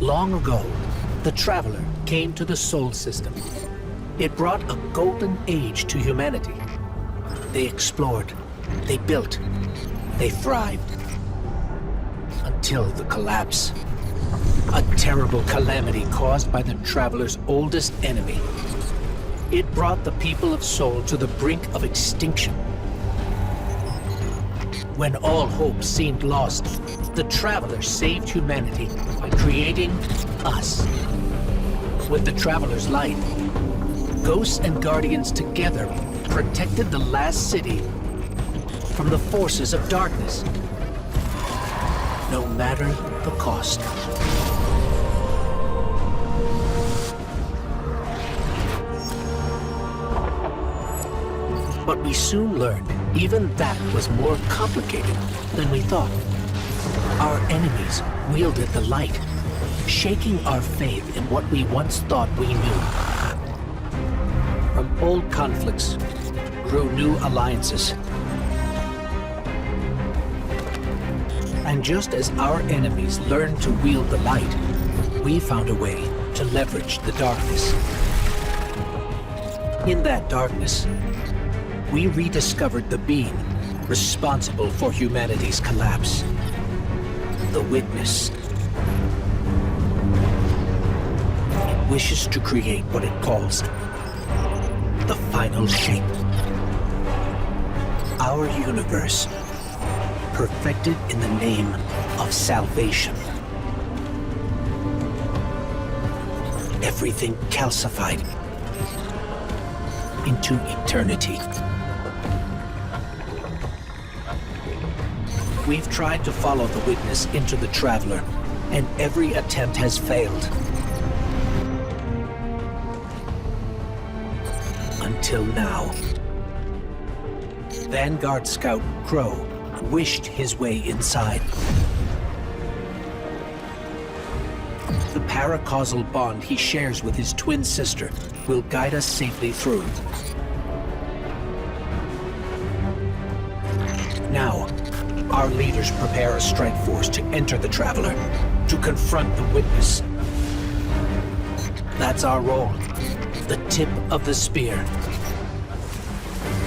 Long ago, the Traveler came to the Sol system. It brought a golden age to humanity. They explored, they built, they thrived. Until the collapse. A terrible calamity caused by the Traveler's oldest enemy. It brought the people of Sol to the brink of extinction. When all hope seemed lost, the Traveler saved humanity by creating us. With the Traveler's light, Ghosts and Guardians together protected the last city from the forces of darkness, no matter the cost. But we soon learned even that was more complicated than we thought. Our enemies wielded the light, shaking our faith in what we once thought we knew. From old conflicts grew new alliances. And just as our enemies learned to wield the light, we found a way to leverage the darkness. In that darkness, we rediscovered the being responsible for humanity's collapse. The Witness. It wishes to create what it calls the Final Shape. Our universe, perfected in the name of salvation. Everything calcified into eternity. We've tried to follow the Witness into the Traveler, and every attempt has failed. Until now. Vanguard Scout Crow wished his way inside. The paracausal bond he shares with his twin sister will guide us safely through. Now, our leaders prepare a strike force to enter the Traveler, to confront the Witness. That's our role, the tip of the spear.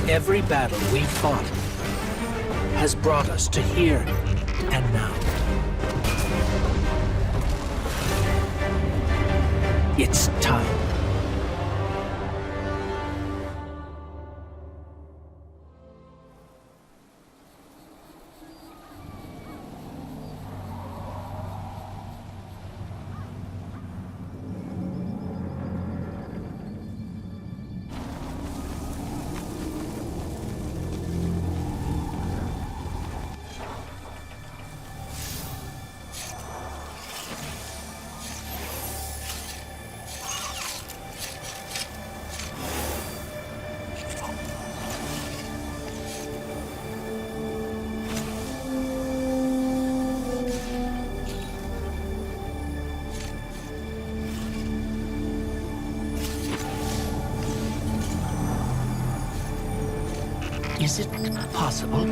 Every battle we've fought has brought us to here and now. It's time. Is it possible?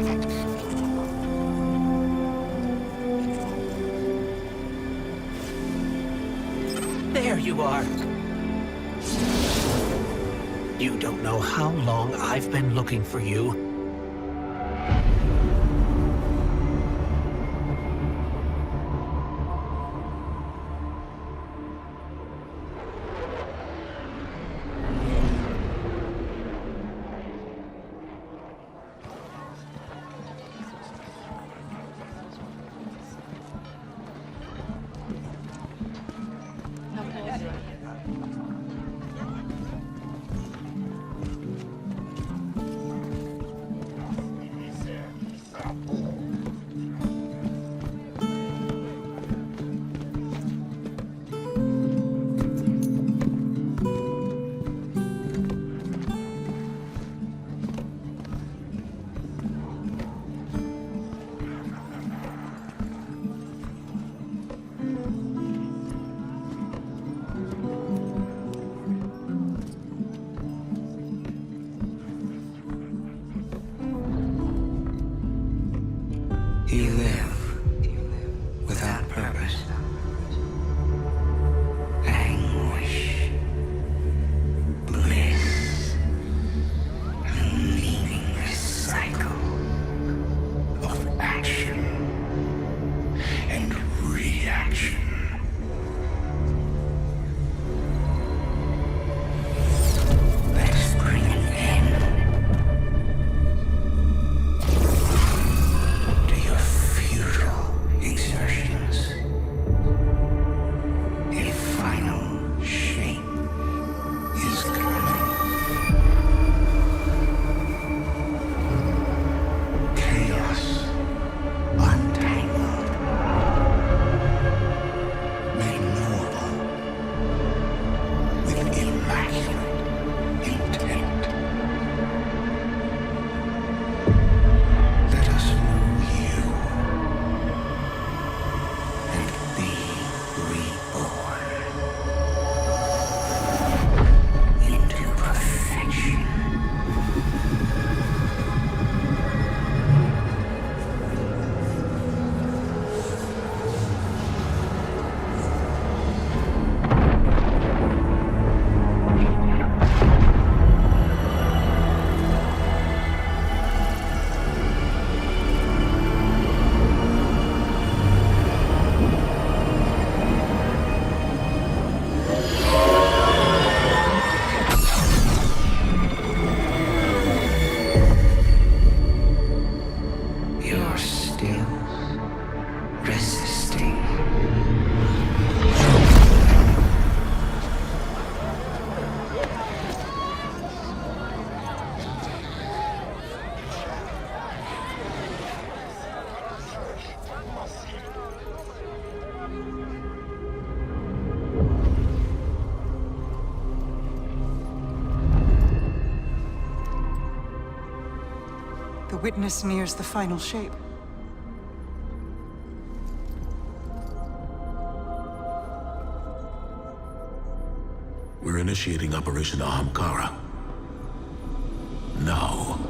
There you are. You don't know how long I've been looking for you. Witness nears the final shape. We're initiating Operation Ahamkara. Now.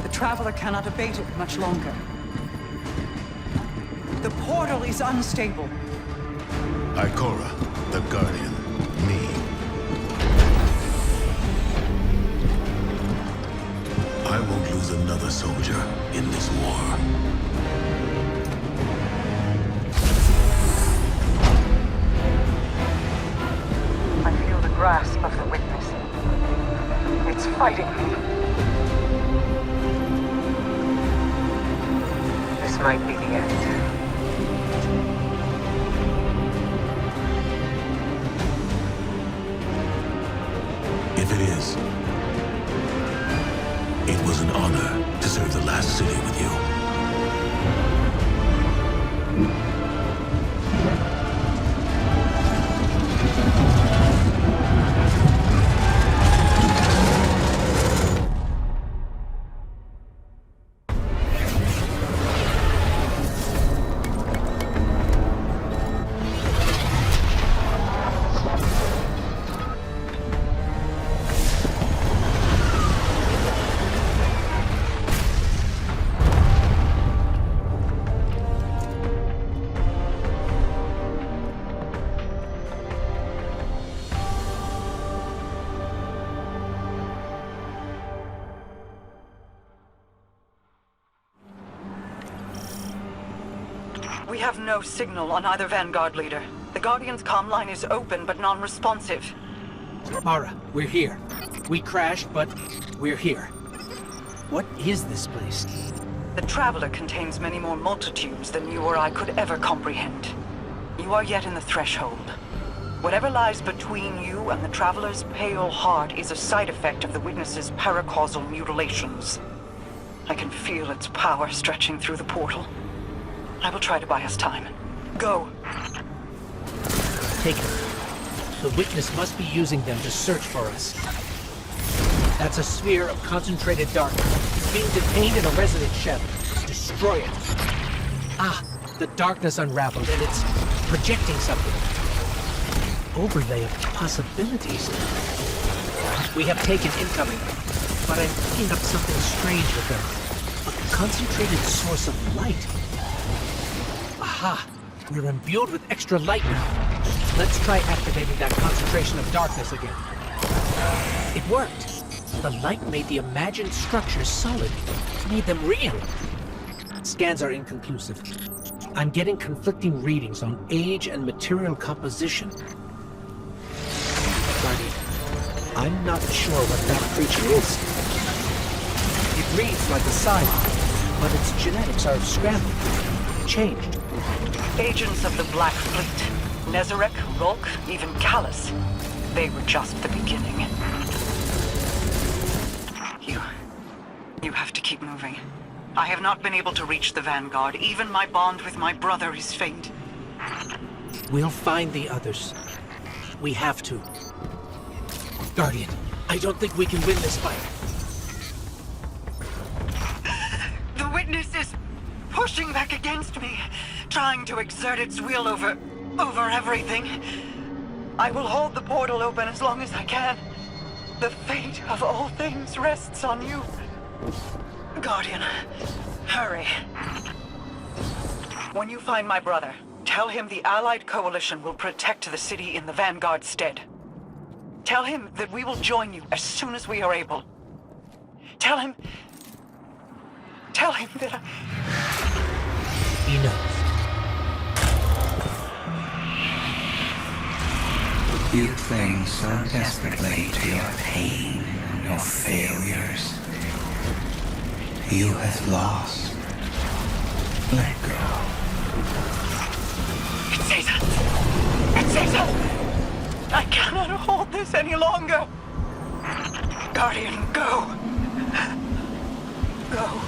The Traveler cannot abate it much longer. The portal is unstable. Ikora, the Guardian, me. I won't lose another soldier in this war. Grasp of the Witness. It's fighting me. This might be the end. If it is, it was an honor to serve the last city with you. We have no signal on either Vanguard leader. The Guardian's comm line is open but non-responsive. Mara, we're here. We crashed, but we're here. What is this place? The Traveler contains many more multitudes than you or I could ever comprehend. You are yet in the threshold. Whatever lies between you and the Traveler's pale heart is a side effect of the Witness's paracausal mutilations. I can feel its power stretching through the portal. I will try to buy us time. Go. Take it. The Witness must be using them to search for us. That's a sphere of concentrated darkness, being detained in a resonant shell. Destroy it. Ah, the darkness unraveled, and it's projecting something. Overlay of possibilities. We have taken incoming, but I'm picking up something strange with them. A concentrated source of light. Aha! We're imbued with extra light now. Let's try activating that concentration of darkness again. It worked. The light made the imagined structures solid, made them real. Scans are inconclusive. I'm getting conflicting readings on age and material composition. Guardian, I'm not sure what that creature is. It reads like a scion, but its genetics are scrambled, changed. Agents of the Black Fleet. Nezarec, Rolk, even Callus. They were just the beginning. You have to keep moving. I have not been able to reach the Vanguard. Even my bond with my brother is faint. We'll find the others. We have to. Guardian, I don't think we can win this fight. The Witness is pushing back against me, trying to exert its will over everything. I will hold the portal open as long as I can. The fate of all things rests on you. Guardian, hurry. When you find my brother, tell him the Allied Coalition will protect the city in the Vanguard's stead. Tell him that we will join you as soon as we are able. Tell him that He knows. You cling so desperately to your pain, your failures. You have lost. Let go. Exegesis! I cannot hold this any longer. Guardian, go. Go.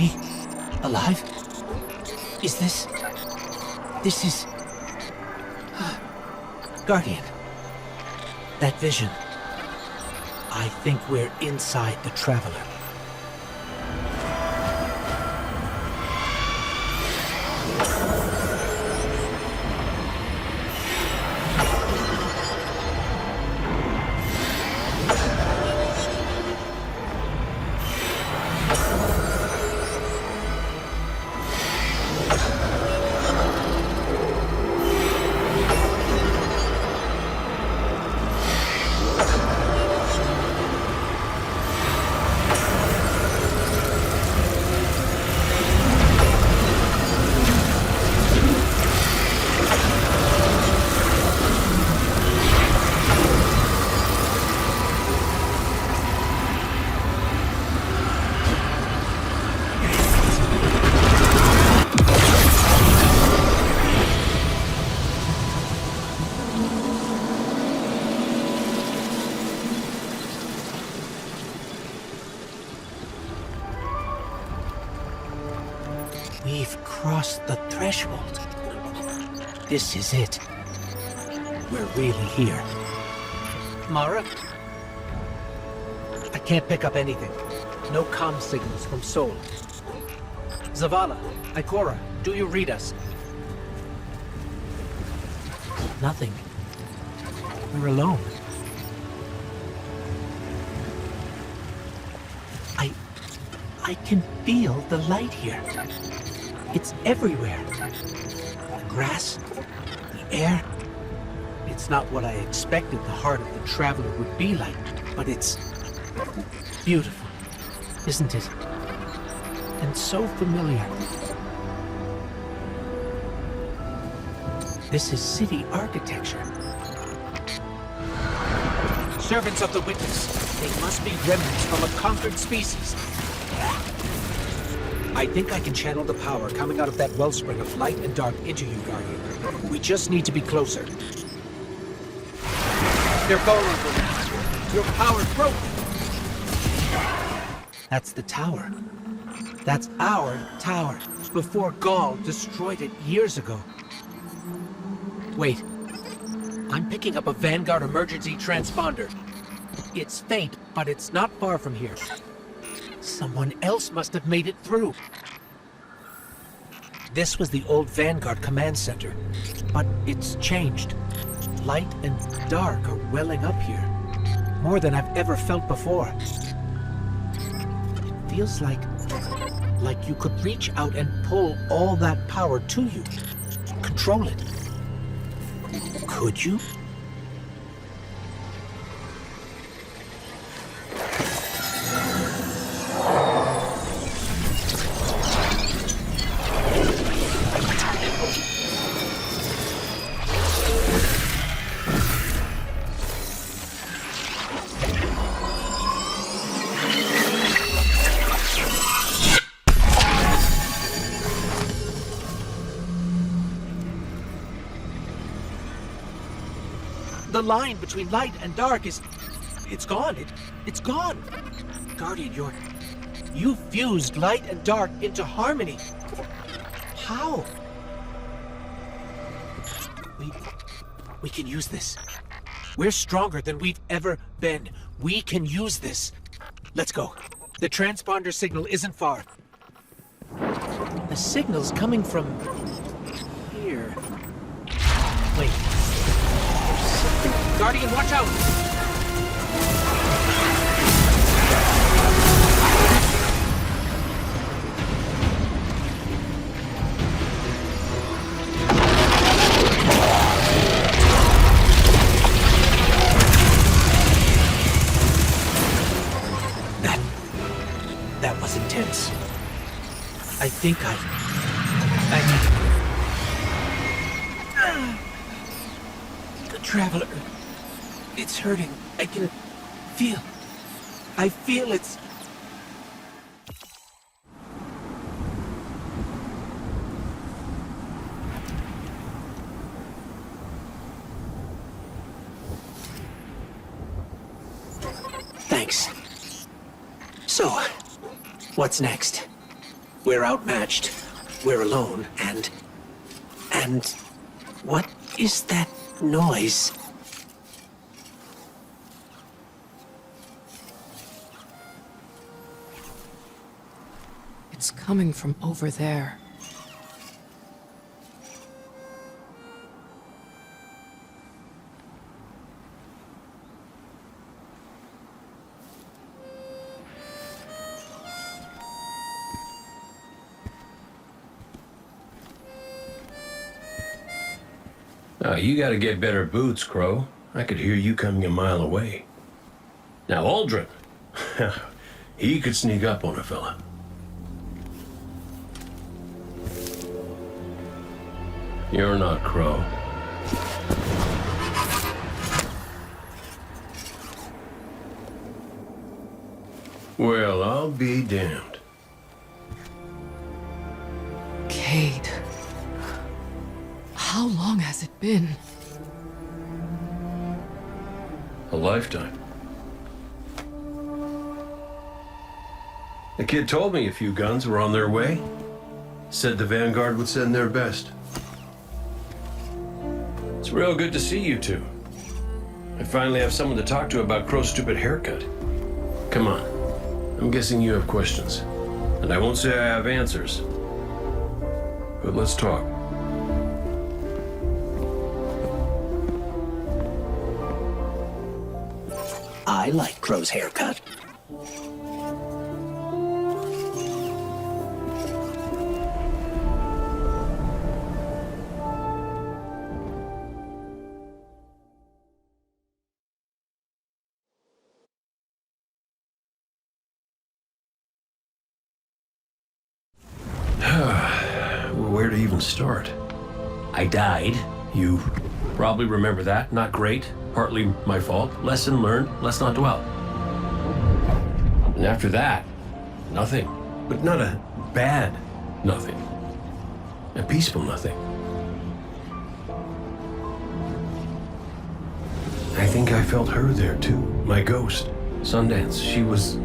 we alive? Is this... This is... Guardian. That vision. I think we're inside the Traveler. We've crossed the threshold. This is it. We're really here. Mara? I can't pick up anything. No comm signals from Sol. Zavala, Ikora, do you read us? Nothing. We're alone. I can feel the light here. It's everywhere. The grass, the air. It's not what I expected the heart of the Traveler would be like, but it's beautiful, isn't it? And so familiar. This is city architecture. Servants of the Witness. They must be remnants from a conquered species. I think I can channel the power coming out of that wellspring of light and dark into you, Guardian. We just need to be closer. They're vulnerable now. Your power's broken. That's the tower. That's our tower, before Gaul destroyed it years ago. Wait. I'm picking up a Vanguard emergency transponder. It's faint, but it's not far from here. Someone else must have made it through. This was the old Vanguard command center, but it's changed. Light and dark are welling up here, more than I've ever felt before. It feels like you could reach out and pull all that power to you, control it. Could you? The line between light and dark it's gone. It's gone. Guardian, you fused light and dark into harmony. How? We can use this. We're stronger than we've ever been. We can use this. Let's go. The transponder signal isn't far. The signal's coming from here. Wait. Guardian, watch out! That was intense. I think I need... The Traveler... It's hurting. I can feel... I feel it's... Thanks. So, what's next? We're outmatched. We're alone, and... what is that noise? It's coming from over there. Now, you gotta get better boots, Crow. I could hear you coming a mile away. Now, Aldrin. He could sneak up on a fella. You're not Crow. Well, I'll be damned. Cayde. How long has it been? A lifetime. The kid told me a few guns were on their way. Said the Vanguard would send their best. It's real good to see you two. I finally have someone to talk to about Crow's stupid haircut. Come on. I'm guessing you have questions. And I won't say I have answers. But let's talk. I like Crow's haircut. Where to even start? I died. You probably remember that. Not great. Partly my fault. Lesson learned. Let's not dwell. And after that, nothing. But not a bad nothing. A peaceful nothing. I think I felt her there too. My ghost. Sundance. She was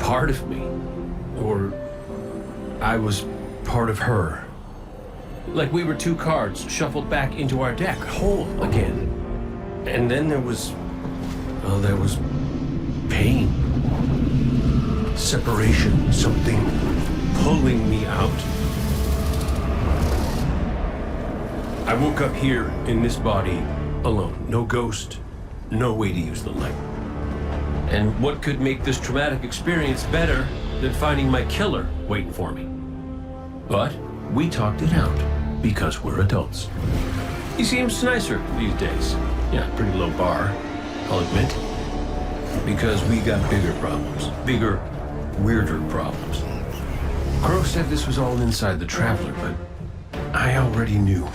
part of me. Or I was part of her. Like we were two cards shuffled back into our deck, whole again. And then there was pain. Separation, something pulling me out. I woke up here in this body alone. No ghost, no way to use the light. And what could make this traumatic experience better than finding my killer waiting for me? But we talked it out because we're adults. He seems nicer these days. Yeah, pretty low bar, I'll admit. Because we got bigger problems. Bigger, weirder problems. Crow said this was all inside the Traveler, but I already knew.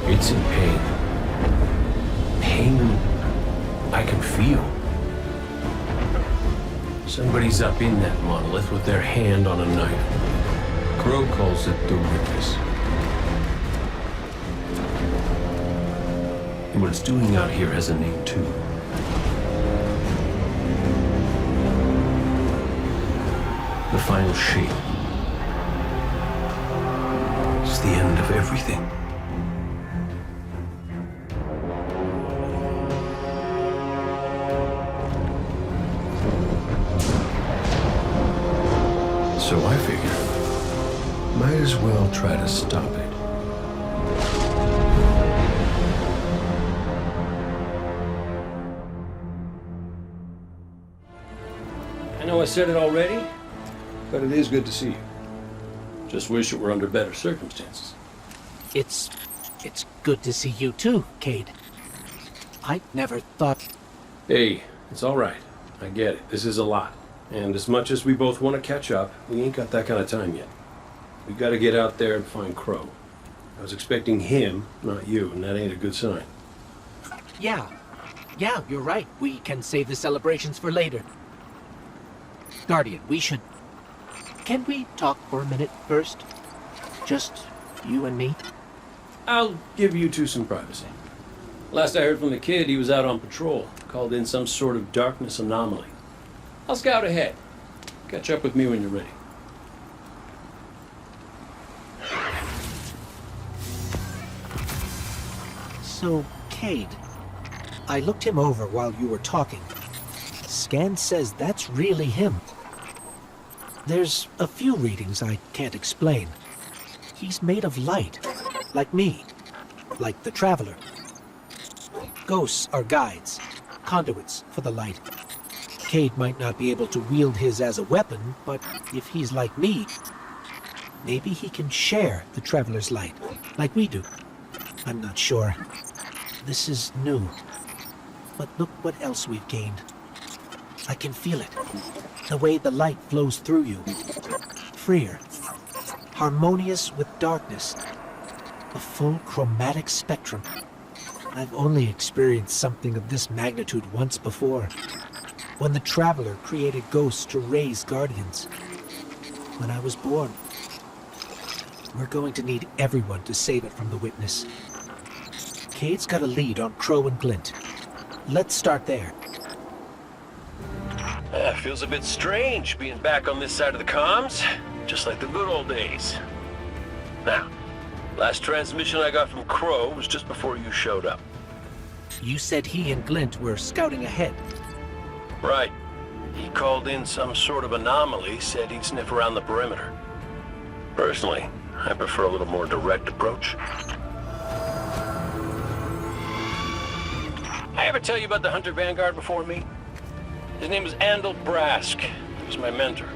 It's in pain. Pain I can feel. Somebody's up in that monolith with their hand on a knife. Crow calls it the Witness. And what it's doing out here has a name too. The Final Shape. It's the end of everything. So I figure, might as well try to stop it. I know I said it already, but it is good to see you. Just wish it were under better circumstances. It's good to see you too, Cayde. I never thought... Hey, it's all right. I get it. This is a lot. And as much as we both want to catch up, we ain't got that kind of time yet. We got to get out there and find Crow. I was expecting him, not you, and that ain't a good sign. Yeah, you're right. We can save the celebrations for later. Guardian, we should... Can we talk for a minute first? Just you and me? I'll give you two some privacy. Last I heard from the kid, he was out on patrol. Called in some sort of darkness anomaly. I'll scout ahead. Catch up with me when you're ready. So, Cayde, I looked him over while you were talking. Scan says that's really him. There's a few readings I can't explain. He's made of light, like me, like the Traveler. Ghosts are guides, conduits for the light. Cayde might not be able to wield his as a weapon, but if he's like me, maybe he can share the Traveler's light, like we do. I'm not sure. This is new. But look what else we've gained. I can feel it. The way the light flows through you. Freer. Harmonious with darkness. A full chromatic spectrum. I've only experienced something of this magnitude once before. When the Traveler created ghosts to raise guardians. When I was born. We're going to need everyone to save it from the Witness. Cayde's got a lead on Crow and Glint. Let's start there. Feels a bit strange being back on this side of the comms. Just like the good old days. Now, last transmission I got from Crow was just before you showed up. You said he and Glint were scouting ahead. Right. He called in some sort of anomaly, said he'd sniff around the perimeter. Personally, I prefer a little more direct approach. I ever tell you about the Hunter Vanguard before me? His name was Andal Brask. He was my mentor.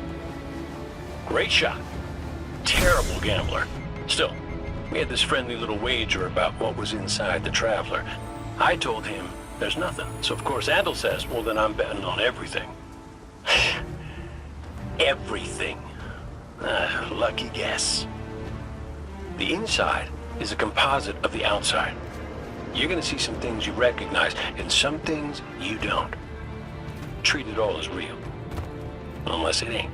Great shot. Terrible gambler. Still, we had this friendly little wager about what was inside the Traveler. I told him there's nothing. So of course Andal says, well then I'm betting on everything. Everything. Lucky guess. The inside is a composite of the outside. You're gonna see some things you recognize, and some things you don't. Treat it all as real. Unless it ain't.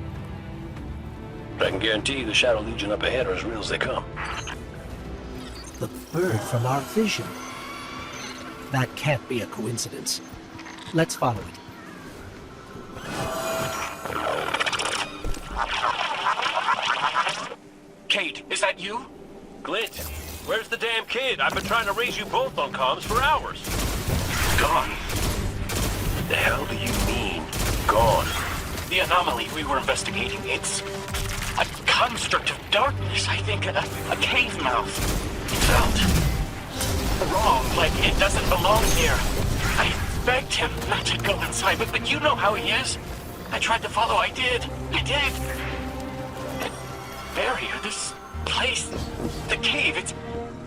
But I can guarantee you the Shadow Legion up ahead are as real as they come. The bird from our vision. That can't be a coincidence. Let's follow it. Cayde, is that you? Glint, where's the damn kid? I've been trying to raise you both on comms for hours. Gone. The hell do you mean, gone? The anomaly we were investigating, it's a construct of darkness, I think. A cave mouth. It felt wrong, like it doesn't belong here. I begged him not to go inside, but you know how he is. I tried to follow, I did. That barrier, this place, the cave,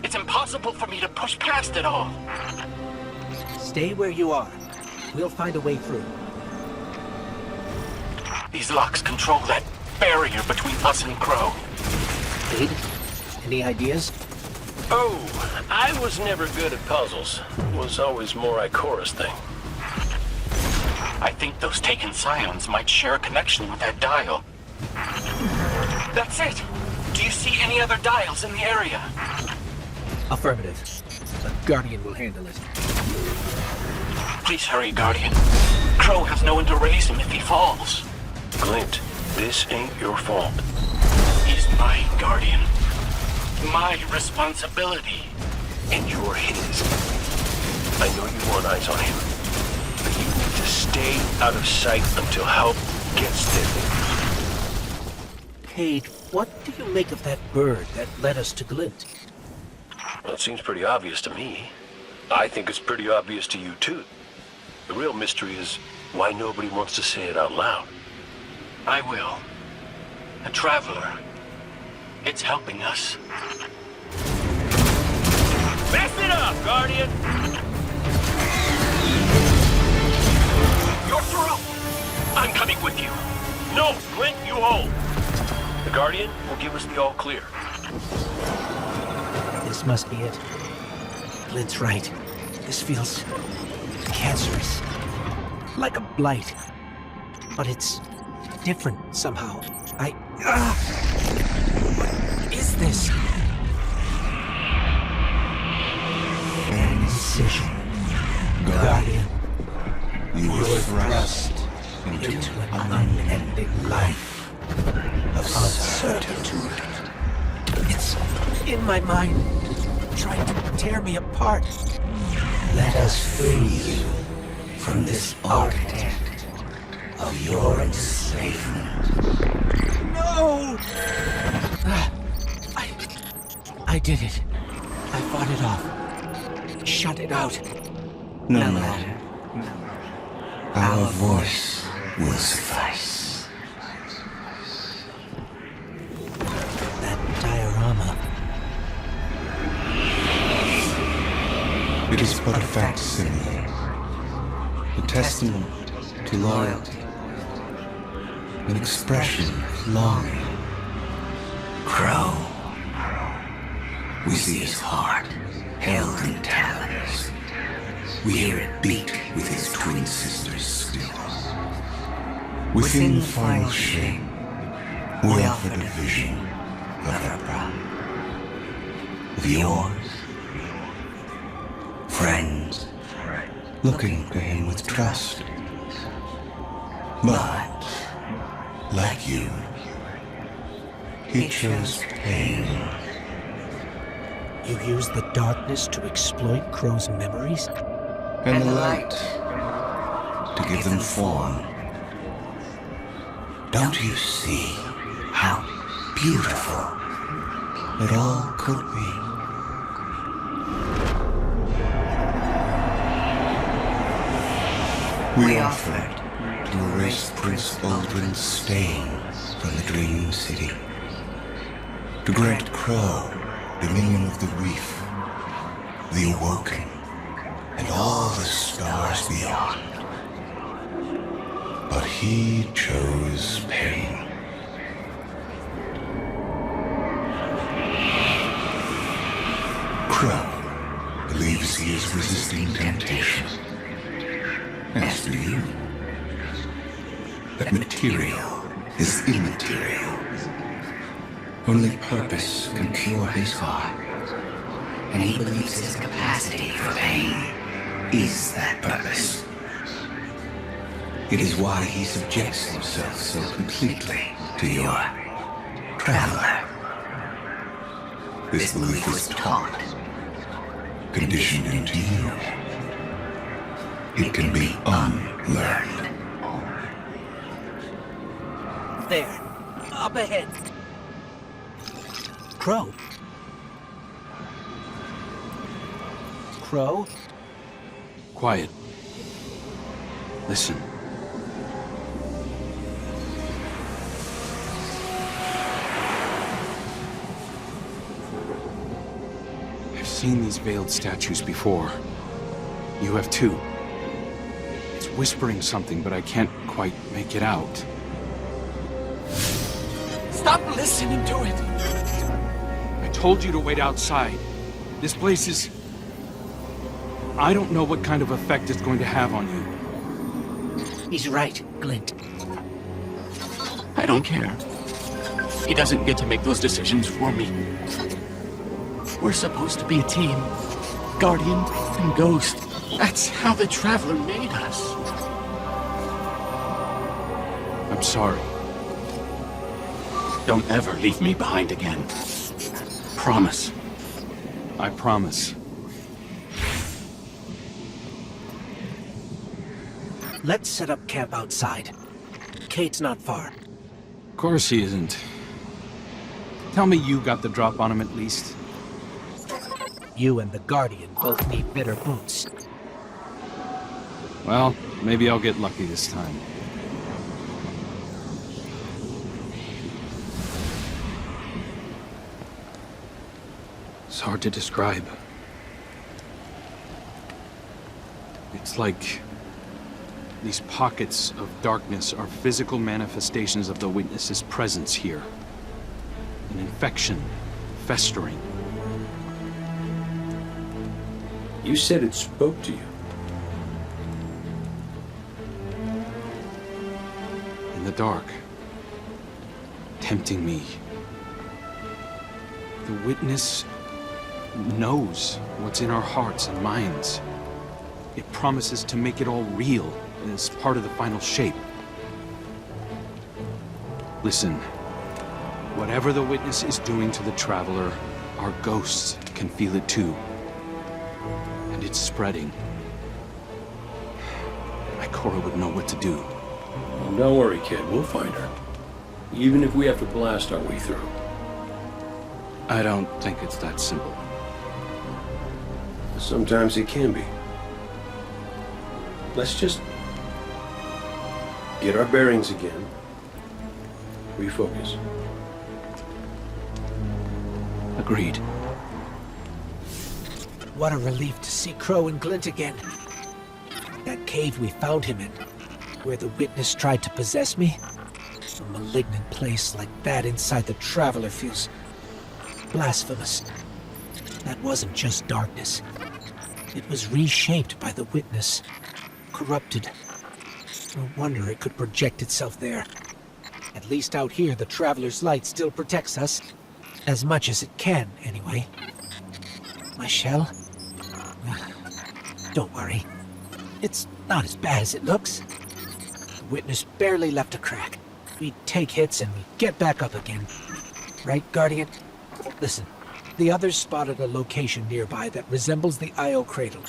it's impossible for me to push past it all. Stay where you are. We'll find a way through. These locks control that barrier between us and Crow. Cayde, any ideas? Oh, I was never good at puzzles. It was always more Ikora's thing. I think those taken scions might share a connection with that dial. That's it! Do you see any other dials in the area? Affirmative. The Guardian will handle it. Please hurry, Guardian. Crow has no one to raise him if he falls. Glint, this ain't your fault. He's my Guardian. My responsibility. And you're his. I know you want eyes on him. But you need to stay out of sight until help gets there. Cayde, what do you make of that bird that led us to Glint? Well, it seems pretty obvious to me. I think it's pretty obvious to you, too. The real mystery is why nobody wants to say it out loud. I will. A traveler. It's helping us. Mess it up, Guardian! You're through! I'm coming with you. No, Glint, you hold. The Guardian will give us the all clear. This must be it. Glint's right. This feels cancerous. Like a blight. But it's different somehow. What is this? An incision. unending life of uncertainty. It's in my mind, trying to tear me apart. Let us free you from this architect of your enslavement. No! I did it. I fought it off. Shut it out. No matter. Our voice will suffice. That diorama. It is but a facsimile, a testament to loyalty, an expression of longing. Crow. We see his heart held in talons. We hear it beat with his twin sister's still. Within the final shape, we offered a vision of her bride. Of yours. Friends, looking to him with trust. But, like you, he chose pain. You use the darkness to exploit Crow's memories? And the light to give them form. Don't you see how beautiful it all could be? We offered to erase Prince Uldren's stain from the Dream City. To grant Crow dominion of the Reef, the Awoken, and all the stars beyond. But he chose pain. Crow believes he is resisting temptation. As do you. That material is immaterial. Only purpose can cure his heart. And he believes his capacity for pain is that purpose. It is why he subjects himself so completely to your traveler. This belief was taught, conditioned into you. It can be unlearned. There. Up ahead. Crow. Crow? Quiet. Listen. I've seen these veiled statues before. You have too. It's whispering something, but I can't quite make it out. Stop listening to it! I told you to wait outside. This place is... I don't know what kind of effect it's going to have on you. He's right, Glint. I don't care. He doesn't get to make those decisions for me. We're supposed to be a team. Guardian and Ghost. That's how the Traveler made us. I'm sorry. Don't ever leave me behind again. Promise. I promise. Let's set up camp outside. Cayde's not far. Of course he isn't. Tell me you got the drop on him at least. You and the Guardian both need better boots. Well, maybe I'll get lucky this time. It's hard to describe. It's like these pockets of darkness are physical manifestations of the Witness's presence here. An infection, festering. You said it spoke to you. In the dark. Tempting me. The Witness knows what's in our hearts and minds. It promises to make it all real as part of the Final Shape. Listen, whatever the witness is doing to the Traveler, our ghosts can feel it too. And it's spreading. Ikora would know what to do. Well, don't worry, kid. We'll find her. Even if we have to blast our way through. I don't think it's that simple. Sometimes it can be. Let's just get our bearings again. Refocus. Agreed. What a relief to see Crow and Glint again. That cave we found him in, where the witness tried to possess me. A malignant place like that inside the Traveler feels blasphemous. That wasn't just darkness. It was reshaped by the witness. Corrupted. No wonder it could project itself there. At least out here, the Traveler's light still protects us. As much as it can, anyway. My shell? Don't worry. It's not as bad as it looks. The witness barely left a crack. We take hits and we get back up again. Right, Guardian? Listen, the others spotted a location nearby that resembles the Io cradle.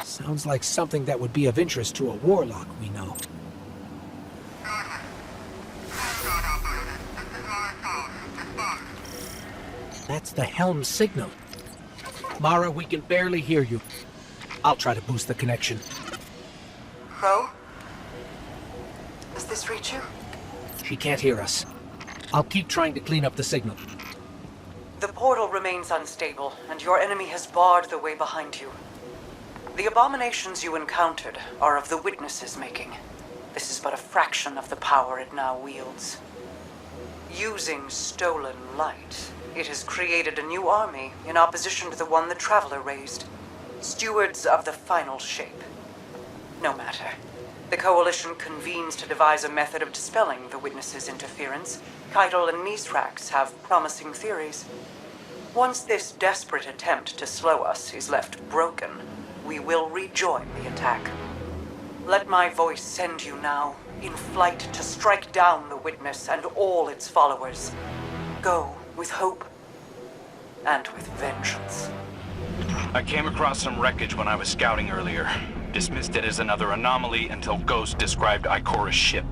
Sounds like something that would be of interest to a warlock we know. That's the helm signal. Mara, we can barely hear you. I'll try to boost the connection. Crow? Does this reach you? She can't hear us. I'll keep trying to clean up the signal. The portal remains unstable, and your enemy has barred the way behind you. The abominations you encountered are of the Witness's making. This is but a fraction of the power it now wields. Using stolen light, it has created a new army in opposition to the one the Traveler raised. Stewards of the Final Shape. No matter. The Coalition convenes to devise a method of dispelling the Witness's interference. Cayde and Mithrax have promising theories. Once this desperate attempt to slow us is left broken, we will rejoin the attack. Let my voice send you now, in flight to strike down the Witness and all its followers. Go with hope and with vengeance. I came across some wreckage when I was scouting earlier. Dismissed it as another anomaly until Ghost described Ikora's ship.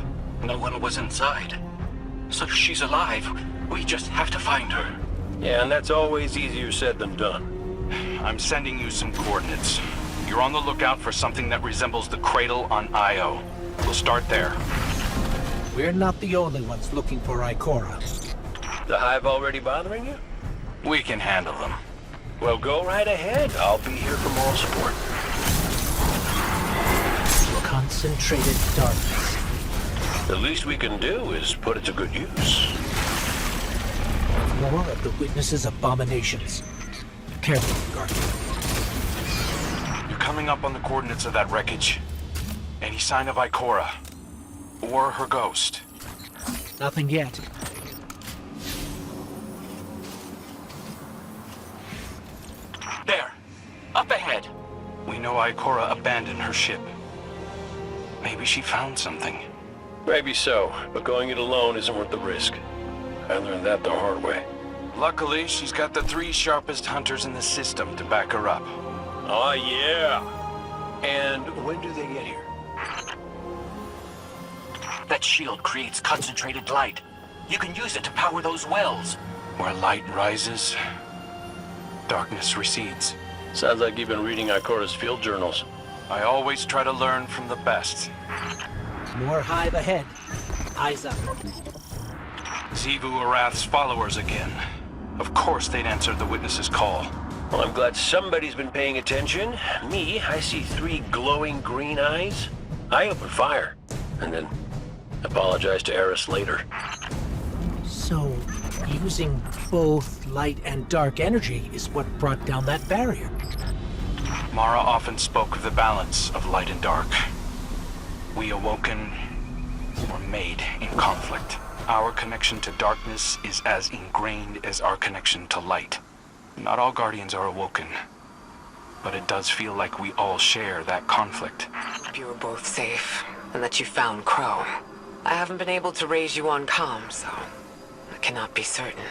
No one was inside. So she's alive. We just have to find her. Yeah, and that's always easier said than done. I'm sending you some coordinates. You're on the lookout for something that resembles the cradle on Io. We'll start there. We're not the only ones looking for Ikora. The Hive already bothering you? We can handle them. Well, go right ahead. I'll be here for moral support. Concentrated darkness. The least we can do is put it to good use. More of the Witness's abominations. Careful, Guardian. You're coming up on the coordinates of that wreckage. Any sign of Ikora? Or her ghost? Nothing yet. There. Up ahead. We know Ikora abandoned her ship. Maybe she found something. Maybe so, but going it alone isn't worth the risk. I learned that the hard way. Luckily, she's got the 3 sharpest hunters in the system to back her up. Oh, yeah. And when do they get here? That shield creates concentrated light. You can use it to power those wells. Where light rises, darkness recedes. Sounds like you've been reading Ikora's field journals. I always try to learn from the best. More Hive ahead. Eyes up. Xivu Arath's followers again. Of course they'd answered the Witness's call. Well, I'm glad somebody's been paying attention. Me, I see 3 glowing green eyes. I open fire, and then apologize to Eris later. So, using both light and dark energy is what brought down that barrier. Mara often spoke of the balance of light and dark. We awoken were made in conflict. Our connection to darkness is as ingrained as our connection to light. Not all Guardians are awoken, but it does feel like we all share that conflict. Hope you were both safe, and that you found Crow. I haven't been able to raise you on comm, so I cannot be certain.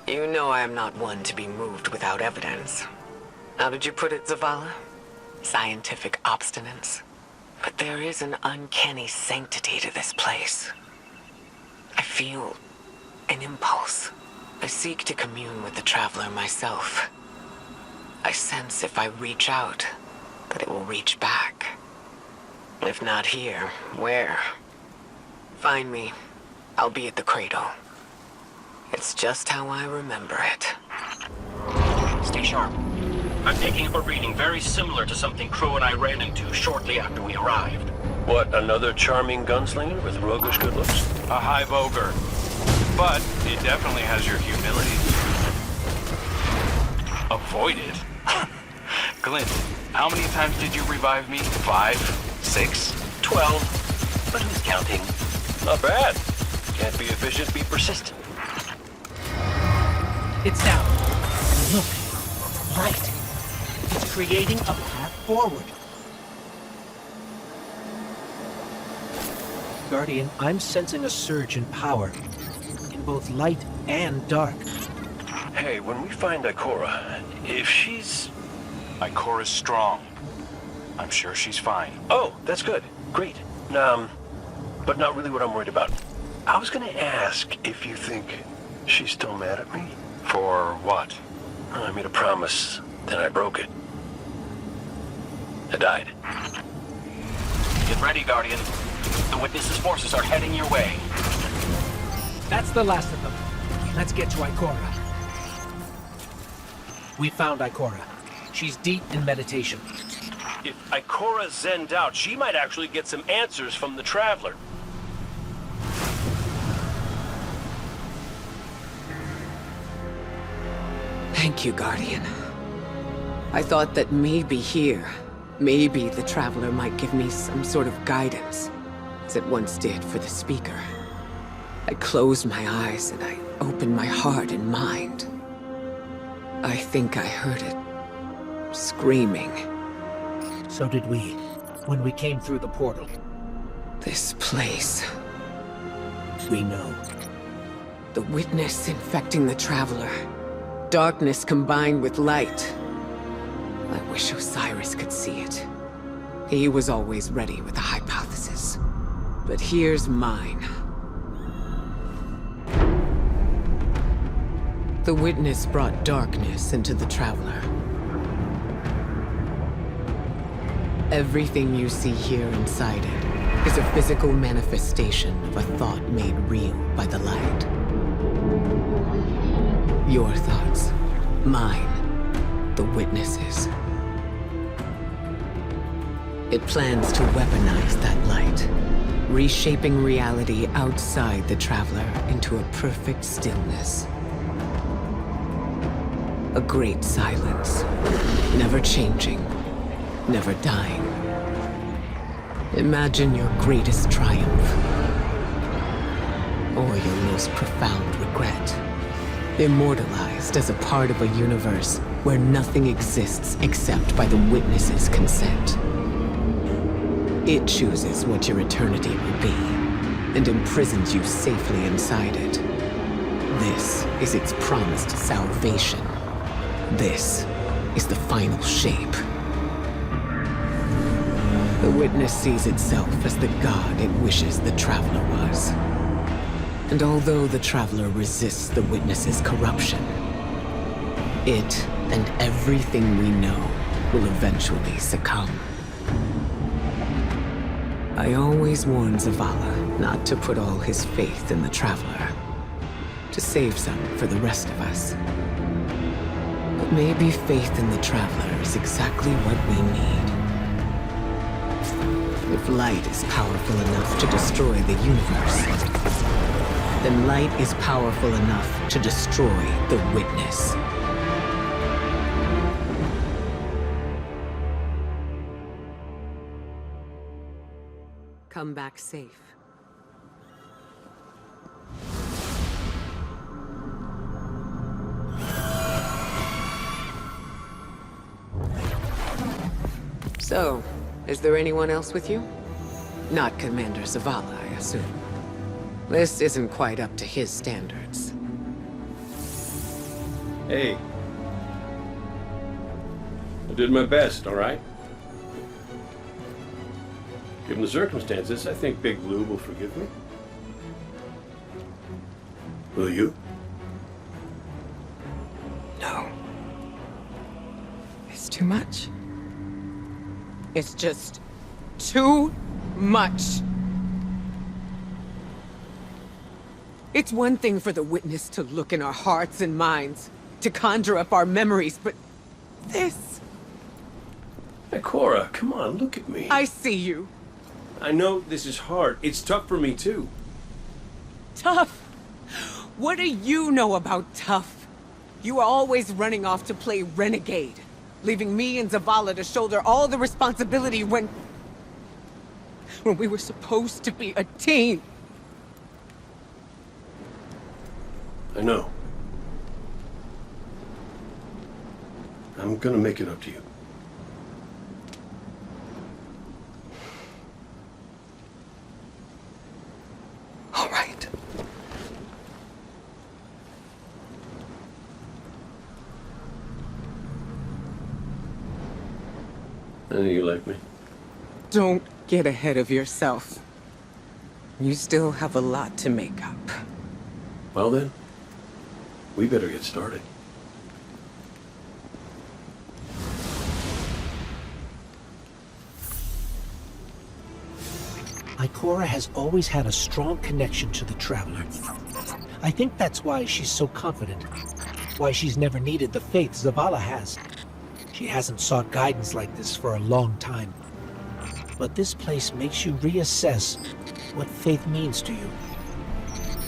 You know I am not one to be moved without evidence. How did you put it, Zavala? Scientific obstinance. But there is an uncanny sanctity to this place. I feel an impulse. I seek to commune with the Traveler myself. I sense if I reach out, that it will reach back. If not here, where? Find me. I'll be at the cradle. It's just how I remember it. Stay sharp. I'm taking up a reading very similar to something Crow and I ran into shortly after we arrived. What, another charming gunslinger with roguish good looks? A high voger. But it definitely has your humility. Avoided? Glint, how many times did you revive me? 5? 6? 12. But who's counting? Not bad. Can't be efficient, be persistent. It's down. Look. Light. It's creating a path forward. Guardian, I'm sensing a surge in power. In both light and dark. Hey, when we find Ikora, if she's... Ikora's strong. I'm sure she's fine. Oh, that's good. Great. But not really what I'm worried about. I was gonna ask if you think she's still mad at me. For what? I made a promise, then I broke it. I died. Get ready, Guardian. The Witness's forces are heading your way. That's the last of them. Let's get to Ikora. We found Ikora. She's deep in meditation. If Ikora zenned out, she might actually get some answers from the Traveler. Thank you, Guardian. I thought that maybe here, maybe the Traveler might give me some sort of guidance, as it once did for the Speaker. I closed my eyes and I opened my heart and mind. I think I heard it. Screaming. So did we, when we came through the portal. This place. We know. The Witness infecting the Traveler. Darkness combined with light. I wish Osiris could see it. He was always ready with a hypothesis. But here's mine. The Witness brought darkness into the Traveler. Everything you see here inside it is a physical manifestation of a thought made real by the light. Your thoughts, mine, the Witness's. It plans to weaponize that light, reshaping reality outside the Traveler into a perfect stillness. A great silence, never changing, never dying. Imagine your greatest triumph, or your most profound regret. Immortalized as a part of a universe where nothing exists except by the Witness's consent. It chooses what your eternity will be, and imprisons you safely inside it. This is its promised salvation. This is the final shape. The Witness sees itself as the god it wishes the Traveler was. And although the Traveler resists the Witness's corruption, it and everything we know will eventually succumb. I always warn Zavala not to put all his faith in the Traveler, to save some for the rest of us. But maybe faith in the Traveler is exactly what we need. If light is powerful enough to destroy the universe, then light is powerful enough to destroy the Witness. Come back safe. So, is there anyone else with you? Not Commander Zavala, I assume. This isn't quite up to his standards. Hey. I did my best, all right? Given the circumstances, I think Big Blue will forgive me. Will you? No. It's too much. It's just too much. It's one thing for the witness to look in our hearts and minds, to conjure up our memories, but this... Hey, Cora, come on, look at me. I see you. I know this is hard. It's tough for me, too. Tough? What do you know about tough? You are always running off to play renegade, leaving me and Zavala to shoulder all the responsibility when we were supposed to be a team. I know. I'm gonna make it up to you. All right. I know you like me. Don't get ahead of yourself. You still have a lot to make up. Well then, we better get started. Ikora has always had a strong connection to the Traveler. I think that's why she's so confident. Why she's never needed the faith Zavala has. She hasn't sought guidance like this for a long time. But this place makes you reassess what faith means to you.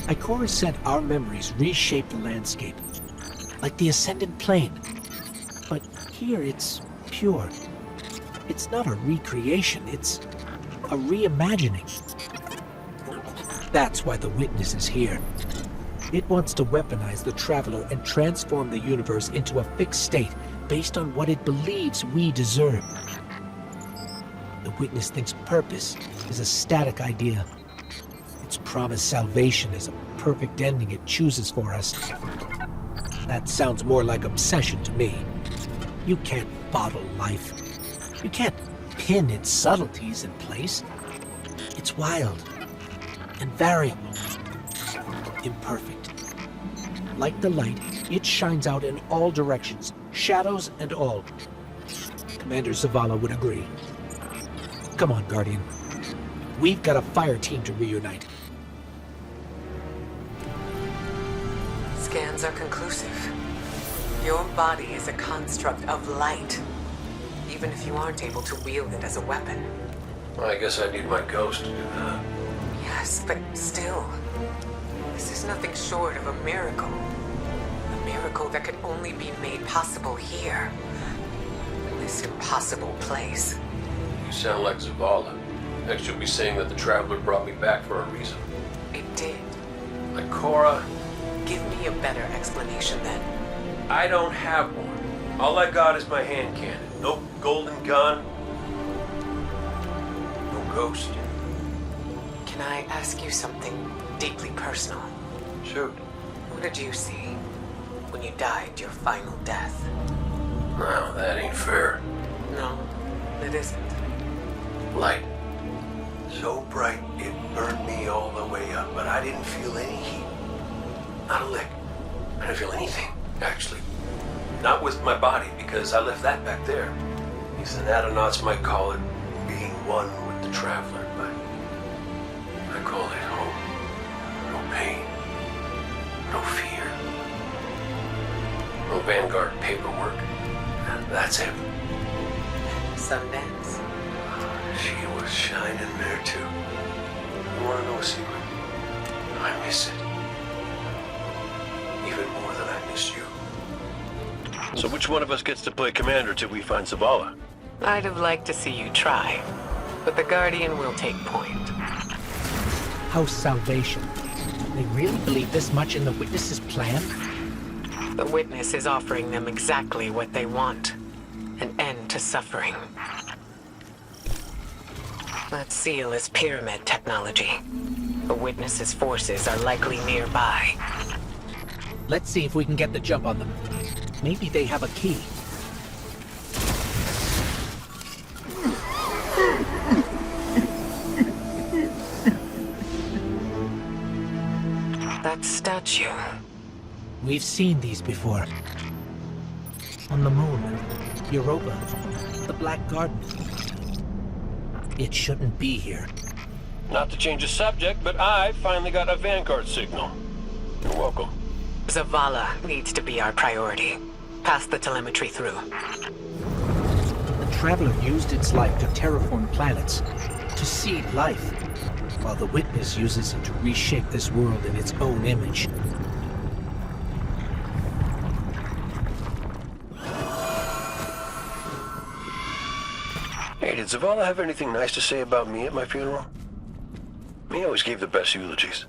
Ikora said our memories reshape the landscape, like the Ascended Plane. But here it's pure. It's not a recreation, it's a reimagining. That's why the Witness is here. It wants to weaponize the Traveler and transform the universe into a fixed state based on what it believes we deserve. The Witness thinks purpose is a static idea. Its promised salvation is a perfect ending it chooses for us. That sounds more like obsession to me. You can't bottle life. You can't pin its subtleties in place. It's wild and variable, imperfect. Like the light, it shines out in all directions, shadows and all. Commander Zavala would agree. Come on, Guardian. We've got a fire team to reunite. Scans are conclusive. Your body is a construct of light, even if you aren't able to wield it as a weapon. Well, I guess I need my ghost to do that. Yes, but still, this is nothing short of a miracle. A miracle that could only be made possible here, in this impossible place. You sound like Zavala. Next you'll be saying that the Traveler brought me back for a reason. It did. Like Cora? Give me a better explanation then. I don't have one. All I got is my hand cannon. No golden gun. No ghost. Can I ask you something deeply personal? Shoot. What did you see when you died your final death? No, that ain't fair. No, it isn't. Light. So bright it burned me all the way up, but I didn't feel any heat. Not a lick. I didn't feel anything, actually. Not with my body, because I left that back there. These anatronauts might call it being one with the Traveler, but I call it home. No pain. No fear. No Vanguard paperwork. That's it. Sundance? She was shining there too. You want to know a secret? I miss it. Even more than I miss you. So which one of us gets to play commander till we find Zavala? I'd have liked to see you try, but the Guardian will take point. House Salvation. They really believe this much in the Witness's plan? The Witness is offering them exactly what they want. An end to suffering. That seal is pyramid technology. The witness's forces are likely nearby. Let's see if we can get the jump on them. Maybe they have a key. That statue. We've seen these before. On the moon, Europa, the Black Garden. It shouldn't be here. Not to change the subject, but I finally got a Vanguard signal. You're welcome. Zavala needs to be our priority. Pass the telemetry through. The Traveler used its life to terraform planets, to seed life, while the Witness uses it to reshape this world in its own image. Hey, did Zavala have anything nice to say about me at my funeral? He always gave the best eulogies.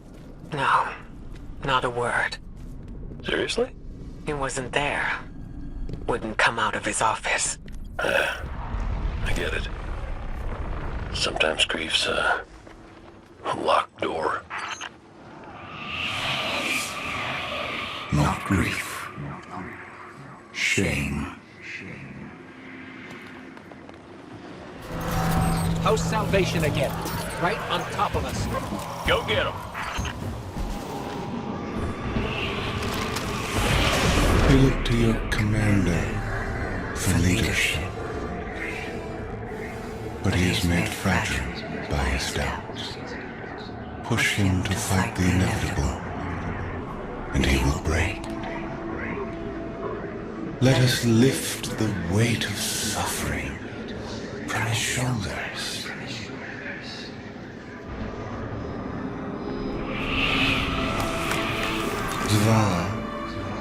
No, not a word. Seriously? He wasn't there. Wouldn't come out of his office. I get it. Sometimes grief's a locked door. Not grief. Shame. How's Salvation again? Right on top of us. Go get him. You look to your commander for leadership. But he is made fragile by his doubts. Push him to fight the inevitable, and he will break. Let us lift the weight of suffering from his shoulders. Zavala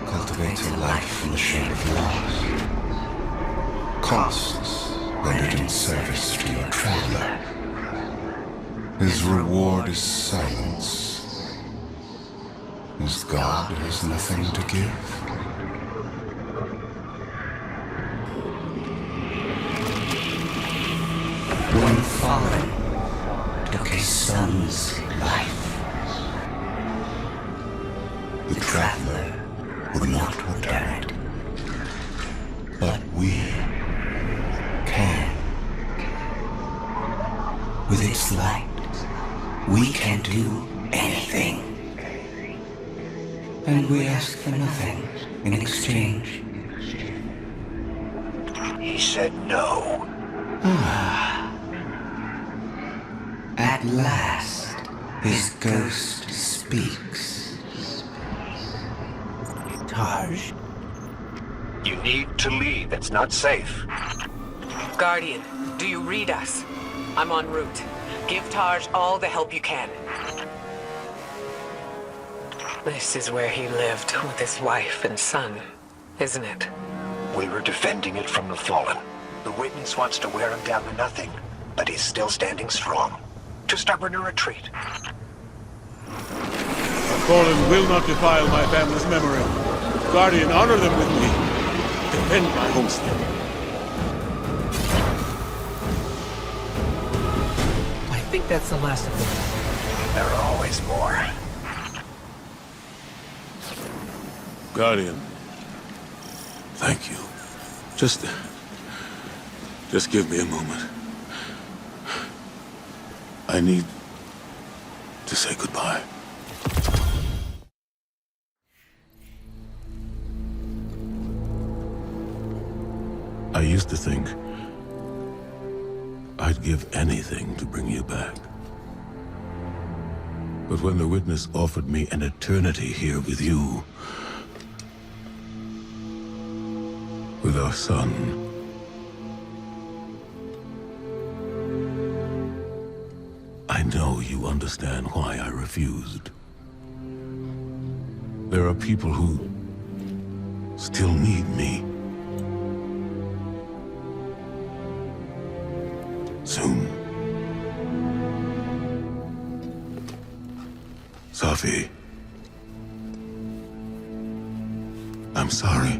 cultivates a life in the shape of loss. Costs rendered in service to your traveler. His reward is silence. His God has nothing to give. One fallen took his son's life. The traveler would not return it. But we can. With its light, we can do anything. And we ask for nothing in exchange. He said no. At last, his ghost speaks. Taj. You need to leave. It's not safe. Guardian, do you read us? I'm en route. Give Taj all the help you can. This is where he lived with his wife and son, isn't it? We were defending it from the Fallen. The Witness wants to wear him down to nothing, but he's still standing strong. Too stubborn to retreat. The Fallen will not defile my family's memory. Guardian, honor them with me. Defend my homestead. I think that's the last of them. There are always more. Guardian, thank you. Just give me a moment. I need to say goodbye. I used to think I'd give anything to bring you back. But when the Witness offered me an eternity here with you, with our son, I know you understand why I refused. There are people who still need me. Soon. Safi, I'm sorry.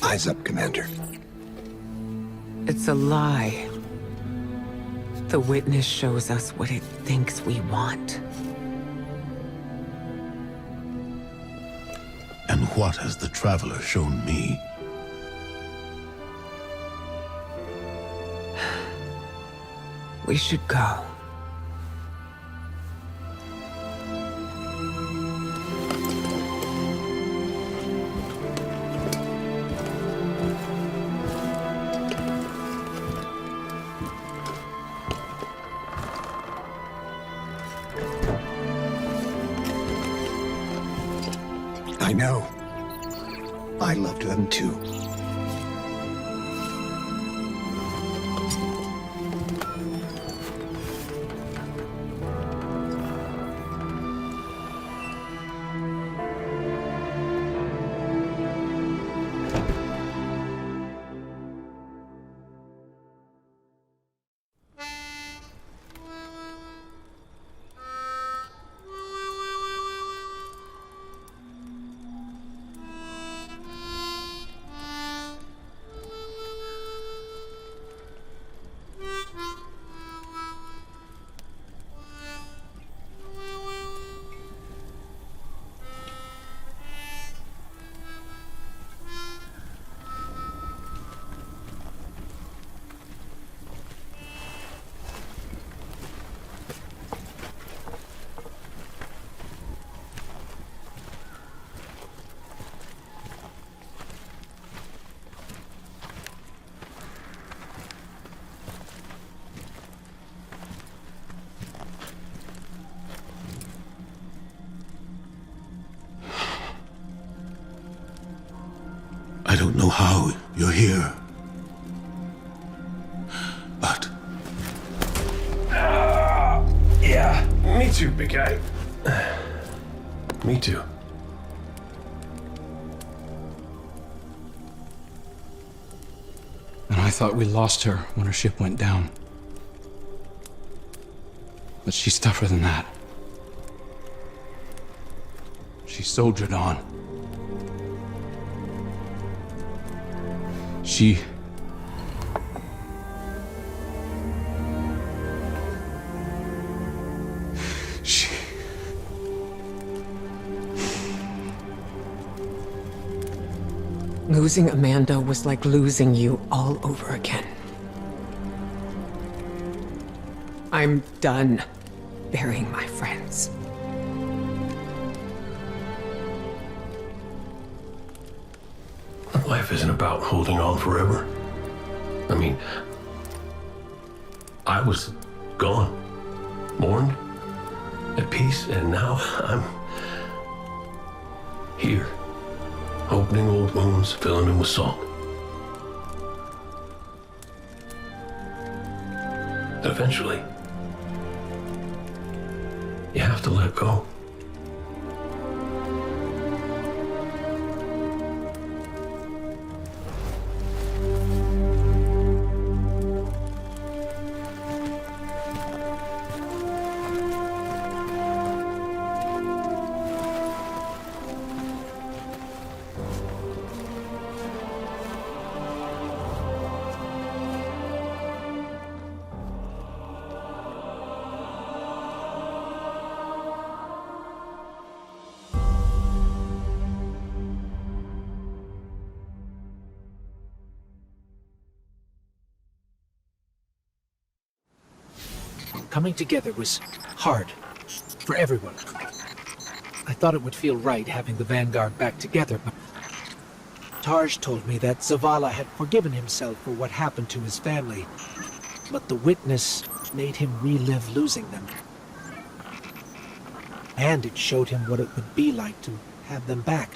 Eyes up, Commander. It's a lie. The witness shows us what it thinks we want. And what has the Traveler shown me? We should go. I know. I loved them too. I don't know how you're here, but... Yeah, me too, big guy. Me too. And I thought we lost her when her ship went down. But she's tougher than that. She soldiered on. She... Losing Amanda was like losing you all over again. I'm done burying my friends. Life isn't about holding on forever. I mean, I was gone, mourned, at peace, and now I'm here, opening old wounds, filling them with salt. Eventually, you have to let go. Coming together was hard for everyone. I thought it would feel right having the Vanguard back together, but Tarj told me that Zavala had forgiven himself for what happened to his family, but the witness made him relive losing them. And it showed him what it would be like to have them back.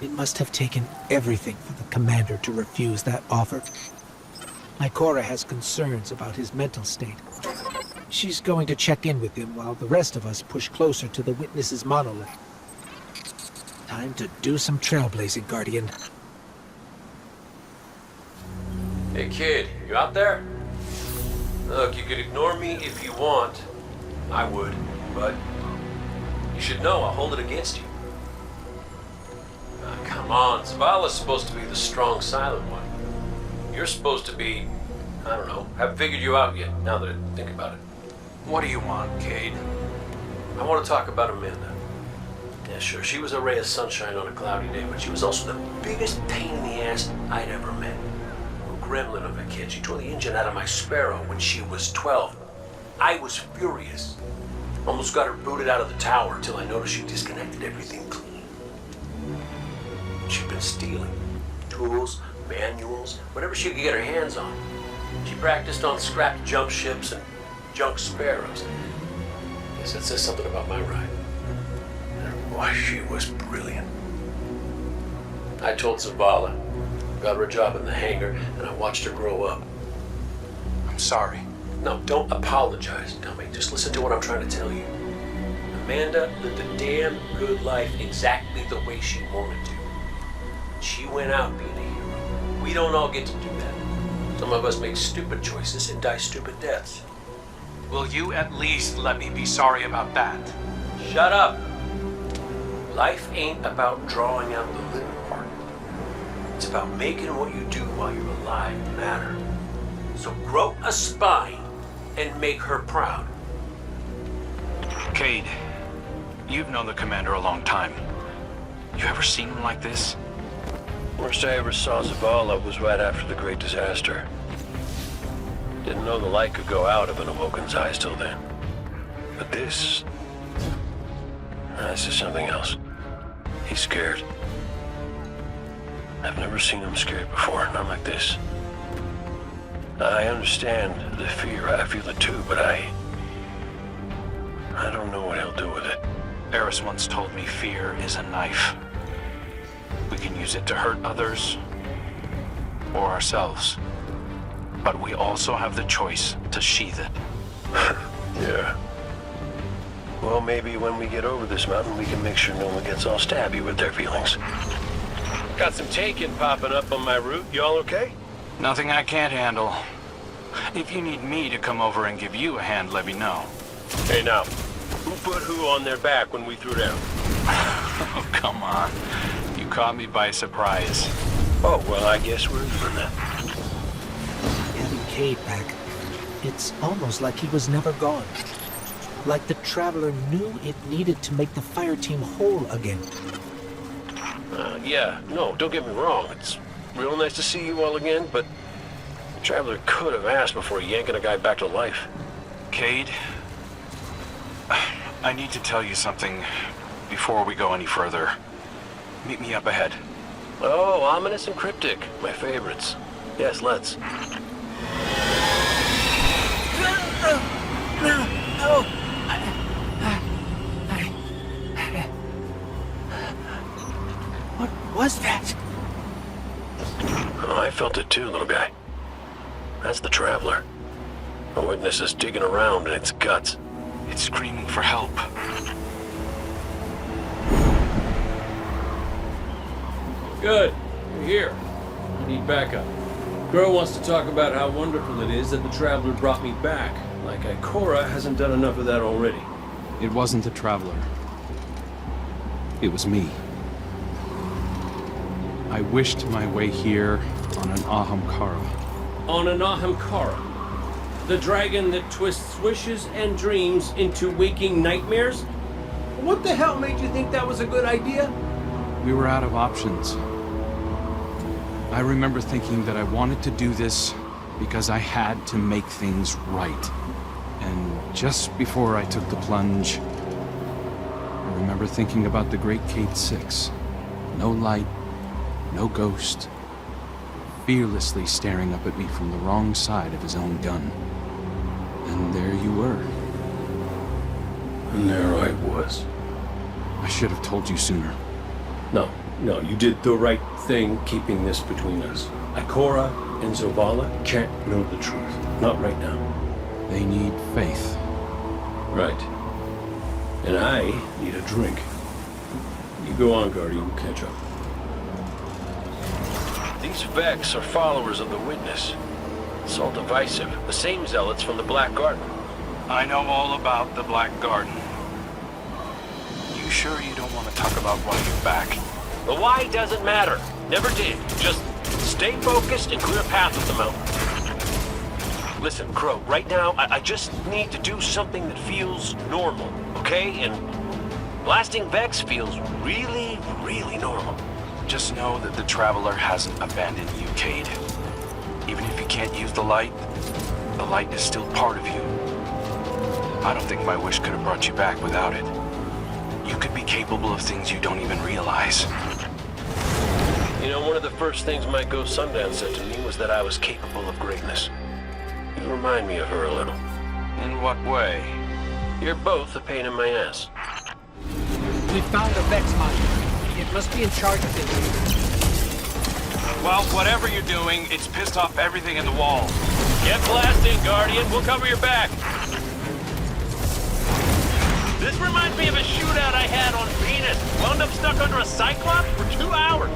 It must have taken everything for the commander to refuse that offer. Micah has concerns about his mental state. She's going to check in with him while the rest of us push closer to the witness's monolith. Time to do some trailblazing, Guardian. Hey kid, you out there? Look, you could ignore me if you want. I would, but you should know I'll hold it against you. Come Come on, Zavala's supposed to be the strong, silent one. You're supposed to be, I don't know, haven't figured you out yet, now that I think about it. What do you want, Cayde? I want to talk about Amanda. Yeah, sure, she was a ray of sunshine on a cloudy day, but she was also the biggest pain in the ass I'd ever met. A gremlin of a kid. She tore the engine out of my Sparrow when she was 12. I was furious. Almost got her booted out of the tower until I noticed she disconnected everything clean. She'd been stealing. Tools, manuals, whatever she could get her hands on. She practiced on scrapped jump ships and junk Sparrows. Guess that says something about my ride. Why, she was brilliant. I told Zavala, got her a job in the hangar, and I watched her grow up. I'm sorry. No, don't apologize, dummy. Just listen to what I'm trying to tell you. Amanda lived a damn good life exactly the way she wanted to. She went out being a hero. We don't all get to do that. Some of us make stupid choices and die stupid deaths. Will you at least let me be sorry about that? Shut up. Life ain't about drawing out the living part. It's about making what you do while you're alive matter. So grow a spine and make her proud. Cayde, you've known the commander a long time. You ever seen him like this? Worst I ever saw Zavala was right after the Great Disaster. Didn't know the light could go out of an Awoken's eyes till then. But this is something else. He's scared. I've never seen him scared before, not like this. I understand the fear, I feel it too, but I don't know what he'll do with it. Eris once told me fear is a knife. We can use it to hurt others or ourselves. But we also have the choice to sheath it. Yeah. Well, maybe when we get over this mountain, we can make sure no one gets all stabby with their feelings. Got some taken popping up on my route. Y'all okay? Nothing I can't handle. If you need me to come over and give you a hand, let me know. Hey, now, who put who on their back when we threw down? Oh, come on. You caught me by surprise. Oh, well, I guess we're even then. Getting Cayde back, it's almost like he was never gone. Like the Traveler knew it needed to make the fire team whole again. Yeah, no, don't get me wrong. It's real nice to see you all again, but the Traveler could have asked before yanking a guy back to life. Cayde, I need to tell you something before we go any further. Meet me up ahead. Oh, ominous and cryptic. My favorites. Yes, let's. No! What was that? Oh, I felt it too, little guy. That's the Traveler. The witness is digging around in its guts. It's screaming for help. Good. You're here. I need backup. Girl wants to talk about how wonderful it is that the Traveler brought me back. Like Ikora hasn't done enough of that already. It wasn't the Traveler. It was me. I wished my way here on an Ahamkara. On an Ahamkara? The dragon that twists wishes and dreams into waking nightmares? What the hell made you think that was a good idea? We were out of options. I remember thinking that I wanted to do this because I had to make things right. And just before I took the plunge, I remember thinking about the great Cayde 6. No light, no ghost, fearlessly staring up at me from the wrong side of his own gun. And there you were. And there I was. I should have told you sooner. No, you did the right thing keeping this between us. Ikora and Zavala can't know the truth. Not right now. They need faith. Right. And I need a drink. You go on, Guardian. We'll catch up. These Vex are followers of the Witness. It's all divisive. The same zealots from the Black Garden. I know all about the Black Garden. You sure you don't want to talk about why you're back? The why doesn't matter. Never did. Just stay focused and clear a path at the mountain. Listen, Crow, right now, I just need to do something that feels normal, okay? And blasting Vex feels really, really normal. Just know that the Traveler hasn't abandoned you, Cayde. Even if you can't use the light is still part of you. I don't think my wish could have brought you back without it. You could be capable of things you don't even realize. You know, one of the first things my ghost Sundown said to me was that I was capable of greatness. You remind me of her a little. In what way? You're both a pain in my ass. We found a Vex mine. It must be in charge of this. Well, whatever you're doing, it's pissed off everything in the wall. Get blasting, Guardian. We'll cover your back. This reminds me of a shootout I had on Venus. Wound up stuck under a Cyclops for 2 hours.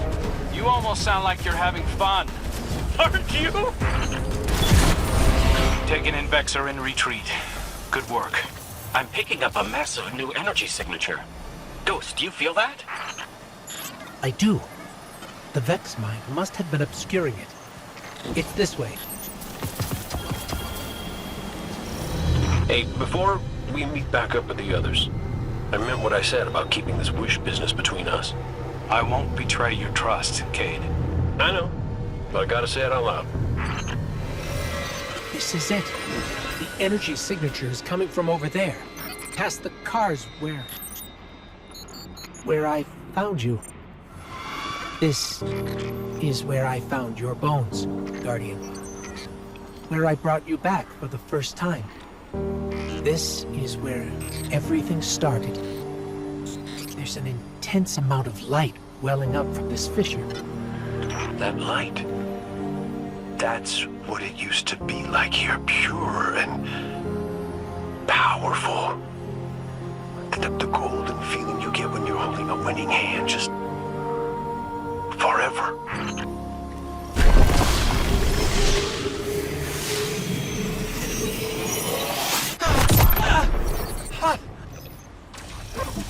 You almost sound like you're having fun. Aren't you? Taken in Vex are in retreat. Good work. I'm picking up a massive new energy signature. Ghost, do you feel that? I do. The Vex mine must have been obscuring it. It's this way. Hey, before we meet back up with the others, I meant what I said about keeping this wish business between us. I won't betray your trust, Cayde. I know, but I gotta say it out loud. This is it. The energy signature is coming from over there. Past the cars where I found you. This is where I found your bones, Guardian. Where I brought you back for the first time. This is where everything started. There's an intense amount of light welling up from this fissure. That light. That's what it used to be like here. Pure and powerful. The golden feeling you get when you're holding a winning hand. Just forever.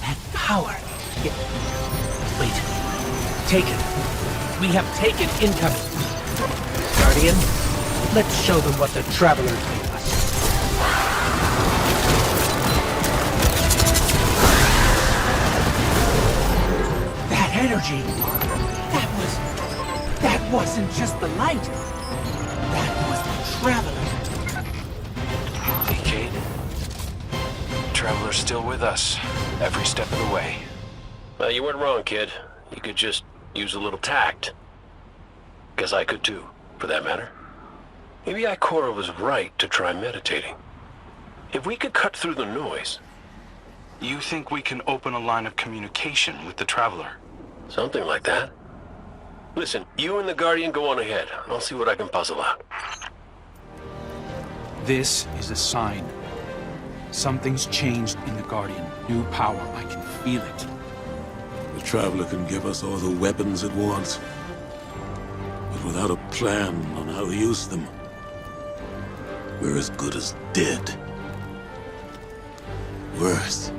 That power. Wait. Taken. We have taken incoming. Guardian, let's show them what the Traveler gave us. That energy. That wasn't just the light. That was the Traveler. Hey, Cayde. Traveler's still with us, every step of the way. Well, you weren't wrong, kid. You could just use a little tact. Guess I could too, for that matter. Maybe Ikora was right to try meditating. If we could cut through the noise... You think we can open a line of communication with the Traveler? Something like that. Listen, you and the Guardian go on ahead. I'll see what I can puzzle out. This is a sign. Something's changed in the Guardian. New power. I can feel it. The Traveler can give us all the weapons it wants. But without a plan on how to use them, we're as good as dead. Worse.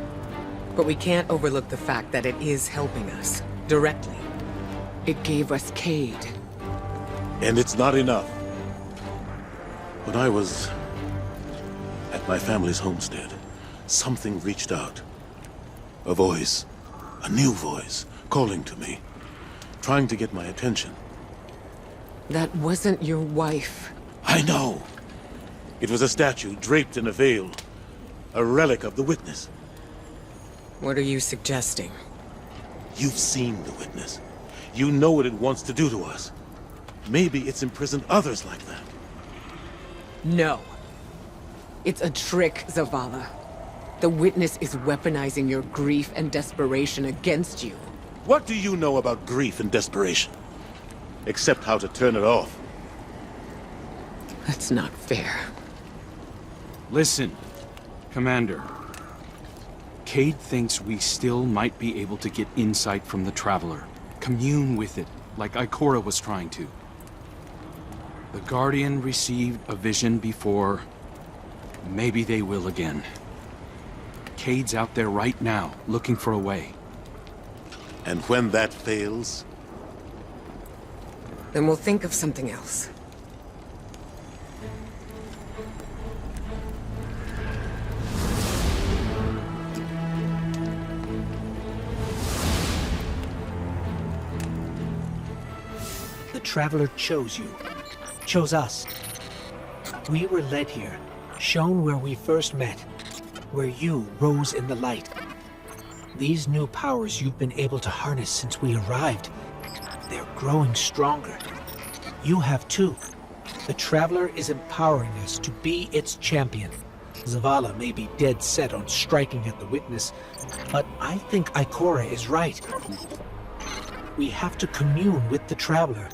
But we can't overlook the fact that it is helping us. Directly. It gave us Cayde. And it's not enough. When I was at my family's homestead, something reached out. A voice. A new voice. Calling to me. Trying to get my attention. That wasn't your wife. I know. It was a statue draped in a veil. A relic of the Witness. What are you suggesting? You've seen the Witness. You know what it wants to do to us. Maybe it's imprisoned others like that. No. It's a trick, Zavala. The Witness is weaponizing your grief and desperation against you. What do you know about grief and desperation? Except how to turn it off. That's not fair. Listen, Commander. Cayde thinks we still might be able to get insight from the Traveler. Commune with it, like Ikora was trying to. The Guardian received a vision before. Maybe they will again. Cayde's out there right now, looking for a way. And when that fails, Then we'll think of something else. The Traveler chose you. Chose us. We were led here, shown where we first met, where you rose in the light. These new powers you've been able to harness since we arrived, they're growing stronger. You have too. The Traveler is empowering us to be its champion. Zavala may be dead set on striking at the Witness, but I think Ikora is right. We have to commune with the Traveler.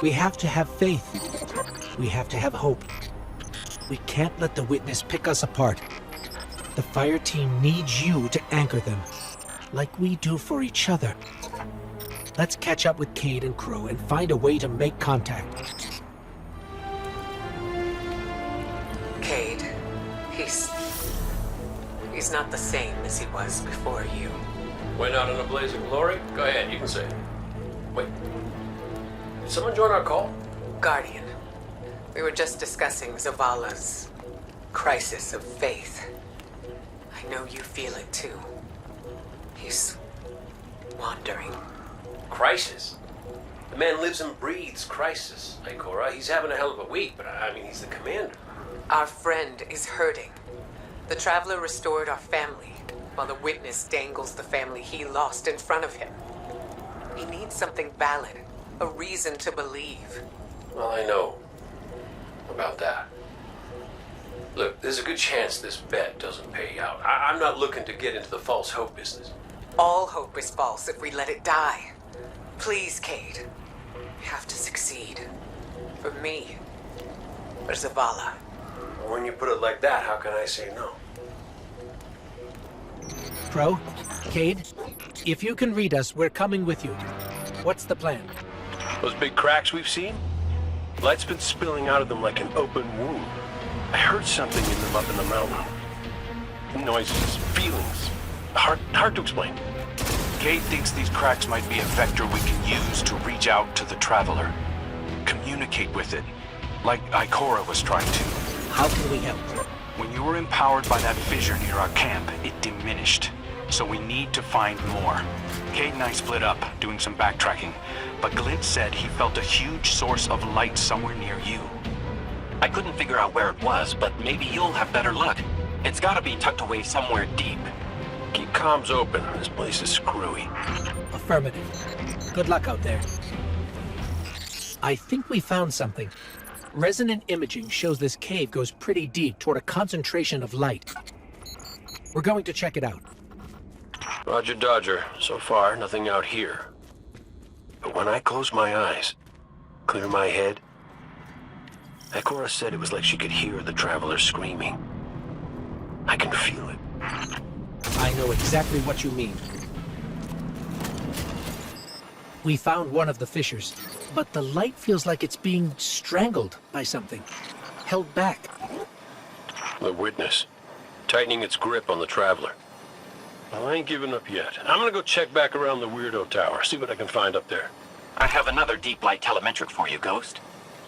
We have to have faith. We have to have hope. We can't let the Witness pick us apart. The fire team needs you to anchor them, like we do for each other. Let's catch up with Cayde and Crow and find a way to make contact. Cayde, he's not the same as he was before you. Went out in a blaze of glory? Go ahead, you can say it. Wait. Did someone join our call? Guardian, we were just discussing Zavala's crisis of faith. I know you feel it too. He's wandering. Crisis? The man lives and breathes crisis, Ikora. He's having a hell of a week, but I mean, he's the commander. Our friend is hurting. The Traveler restored our family, while the Witness dangles the family he lost in front of him. He needs something valid, a reason to believe. Well, I know about that. Look, there's a good chance this bet doesn't pay out. I'm not looking to get into the false hope business. All hope is false if we let it die. Please, Cayde. We have to succeed. For me. For Zavala. When you put it like that, how can I say no? Crow, Cayde, if you can read us, we're coming with you. What's the plan? Those big cracks we've seen? Light's been spilling out of them like an open wound. I heard something in them up in the mountain. Noises, feelings. Hard to explain. Cayde thinks these cracks might be a vector we can use to reach out to the Traveler. Communicate with it, like Ikora was trying to. How can we help? When you were empowered by that fissure near our camp, it diminished. So we need to find more. Cayde and I split up, doing some backtracking, but Glint said he felt a huge source of light somewhere near you. I couldn't figure out where it was, but maybe you'll have better luck. It's gotta be tucked away somewhere deep. Keep comms open. This place is screwy. Affirmative. Good luck out there. I think we found something. Resonant imaging shows this cave goes pretty deep toward a concentration of light. We're going to check it out. Roger Dodger. So far, nothing out here. But when I close my eyes, clear my head, Ikora said it was like she could hear the Traveler screaming. I can feel it. I know exactly what you mean. We found one of the fissures, but the light feels like it's being strangled by something. Held back. The Witness. Tightening its grip on the Traveler. Well, I ain't giving up yet. I'm gonna go check back around the Weirdo Tower, see what I can find up there. I have another deep light telemetric for you, Ghost.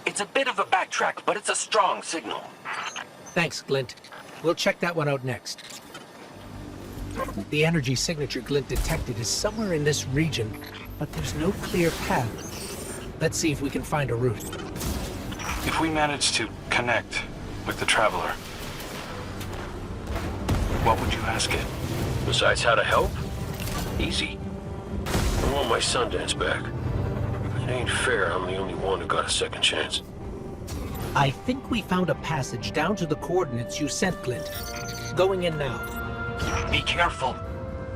It's a bit of a backtrack, but it's a strong signal. Thanks, Glint. We'll check that one out next. The energy signature Glint detected is somewhere in this region, but there's no clear path. Let's see if we can find a route. If we manage to connect with the Traveler, what would you ask it? Besides how to help? Easy. I want my Sundance back. It ain't fair I'm the only one who got a second chance. I think we found a passage down to the coordinates you sent, Glint. Going in now. Be careful.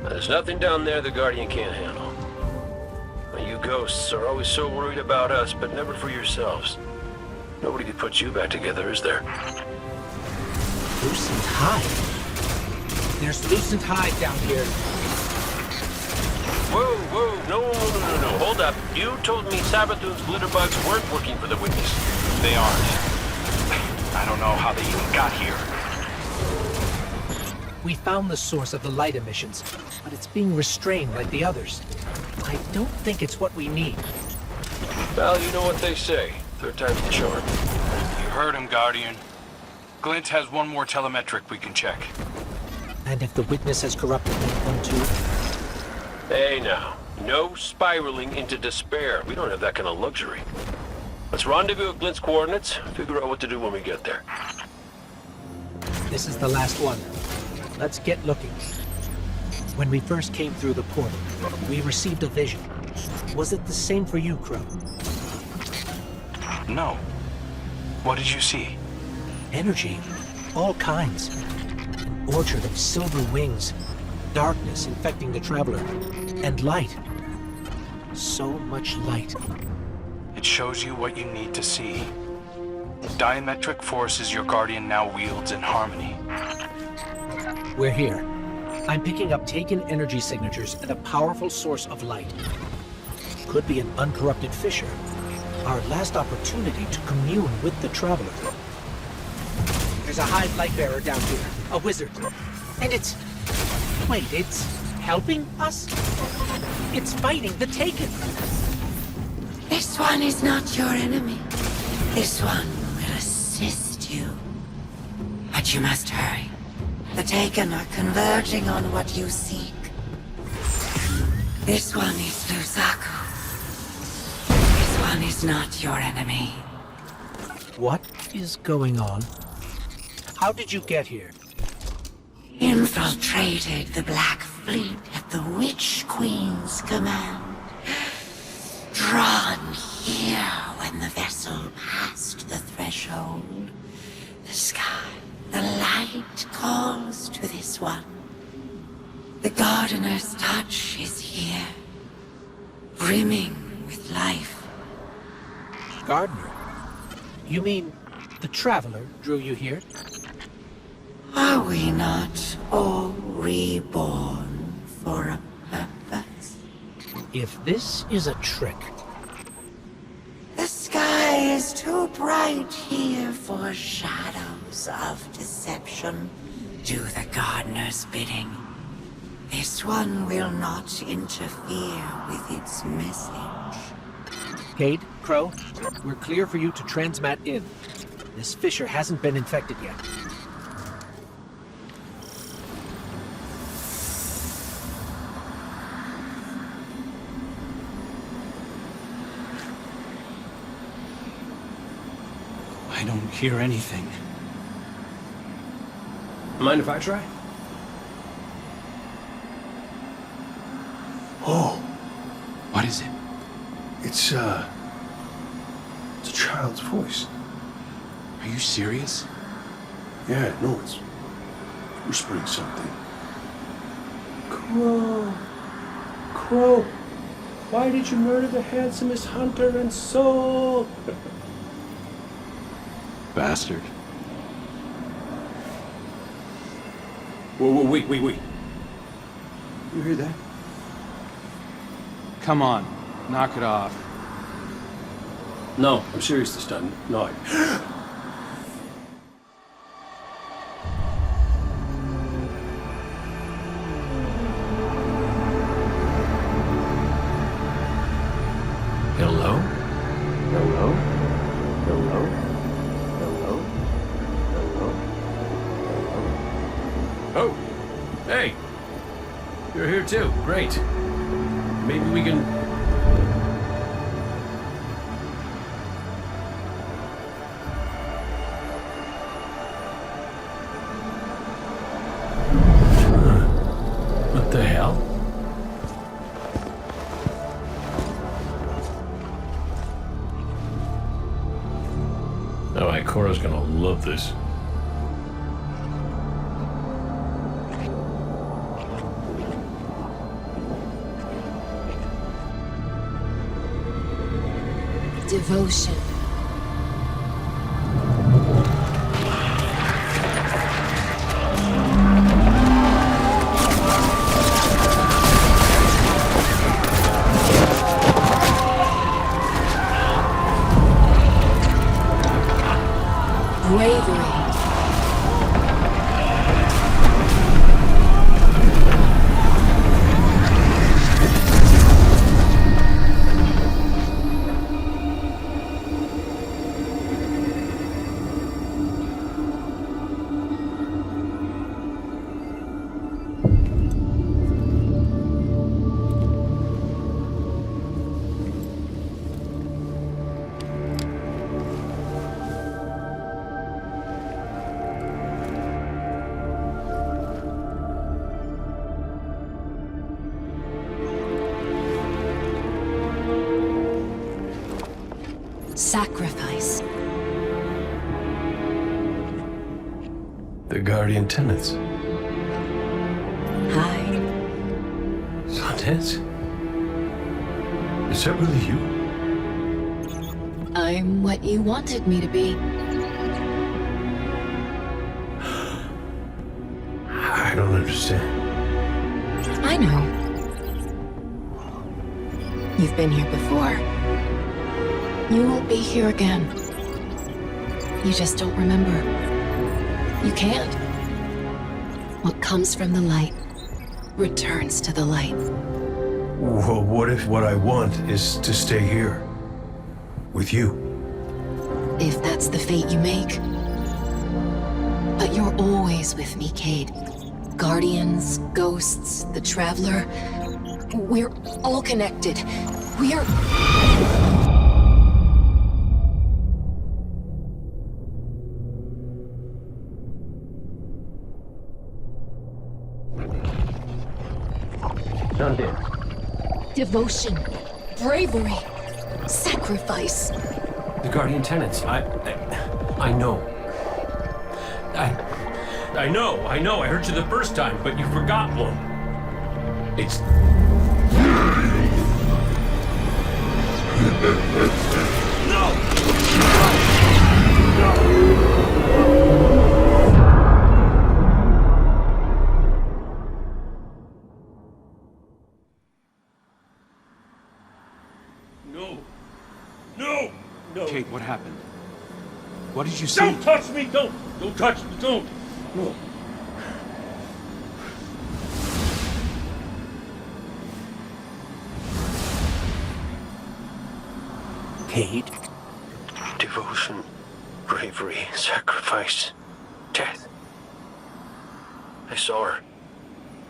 There's nothing down there the Guardian can't handle. You ghosts are always so worried about us, but never for yourselves. Nobody could put you back together, is there? Lucent Hide? There's Lucent Hide down here. Whoa, no. Hold up. You told me Sabathoon's glitterbugs weren't working for the Witness. They aren't. I don't know how they even got here. We found the source of the light emissions, but it's being restrained like the others. I don't think it's what we need. Well, you know what they say. Third time's the charm. You heard him, Guardian. Glint has one more telemetric we can check. And if the witness has corrupted that one too? Hey now, no spiraling into despair. We don't have that kind of luxury. Let's rendezvous at Glint's coordinates, figure out what to do when we get there. This is the last one. Let's get looking. When we first came through the portal, we received a vision. Was it the same for you, Crow? No. What did you see? Energy. All kinds. An orchard of silver wings. Darkness infecting the Traveler. And light. So much light. It shows you what you need to see. Diametric forces your Guardian now wields in harmony. We're here. I'm picking up taken energy signatures and a powerful source of light. Could be an uncorrupted fissure. Our last opportunity to commune with the Traveler. There's a Hive light bearer down here. A wizard. And it's... Wait, it's helping us? It's fighting the Taken. This one is not your enemy. This one will assist you. But you must hurry. The Taken are converging on what you seek. This one is Lusaku. This one is not your enemy. What is going on? How did you get here? Infiltrated the Black Fleet at the Witch Queen's command. Drawn here when the vessel passed the threshold. The sky, the light calls to this one. The Gardener's touch is here, brimming with life. Gardener? You mean the Traveler drew you here? Are we not all reborn for a purpose? If this is a trick... The sky is too bright here for shadows of deception. Do the Gardener's bidding. This one will not interfere with its message. Cayde, Crow, we're clear for you to transmat in. This fissure hasn't been infected yet. I don't hear anything. Mind if I try? Oh, What is it? it's a child's voice. Are you serious? Yeah, no, it's whispering something. Crow, Crow, why did you murder the handsomest hunter and soul? Bastard. Whoa, wait. You hear that? Come on, knock it off. No, I'm serious this time. No, Hello? Hello? Hello? Hello? Hello? Oh! Hey! You're here too. Great. Maybe we can... What the hell? Oh, Ikora's gonna love this. Devotion. Bravery. Sacrifice. The Guardian tenants. Hi. Sundance? Is that really you? I'm what you wanted me to be. I don't understand. I know. You've been here before. You will be here again. You just don't remember. You can't. What comes from the light returns to the light. Well, what if what I want is to stay here? With you? If that's the fate you make. But you're always with me, Cayde. Guardians, ghosts, the Traveler. We're all connected. We're... Sundance. Devotion, bravery, sacrifice. The Guardian tenants. I know. I know. I heard you the first time, but you forgot one. It's... No. Cayde, what happened? What did you see? Don't touch me! Don't touch me! Don't! No. Cayde? Devotion, bravery, sacrifice, death. I saw her.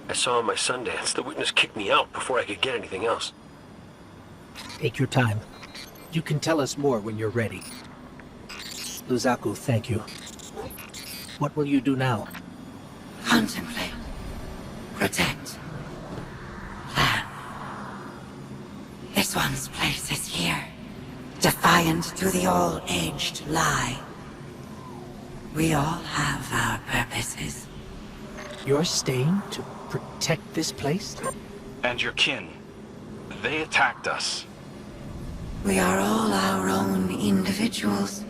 I saw my Sundance. The witness kicked me out before I could get anything else. Take your time. You can tell us more when you're ready. Luzaku, thank you. What will you do now? Contemplate. Protect. Plan. This one's place is here. Defiant to the all-aged lie. We all have our purposes. You're staying to protect this place? And your kin. They attacked us. We are all our own individuals.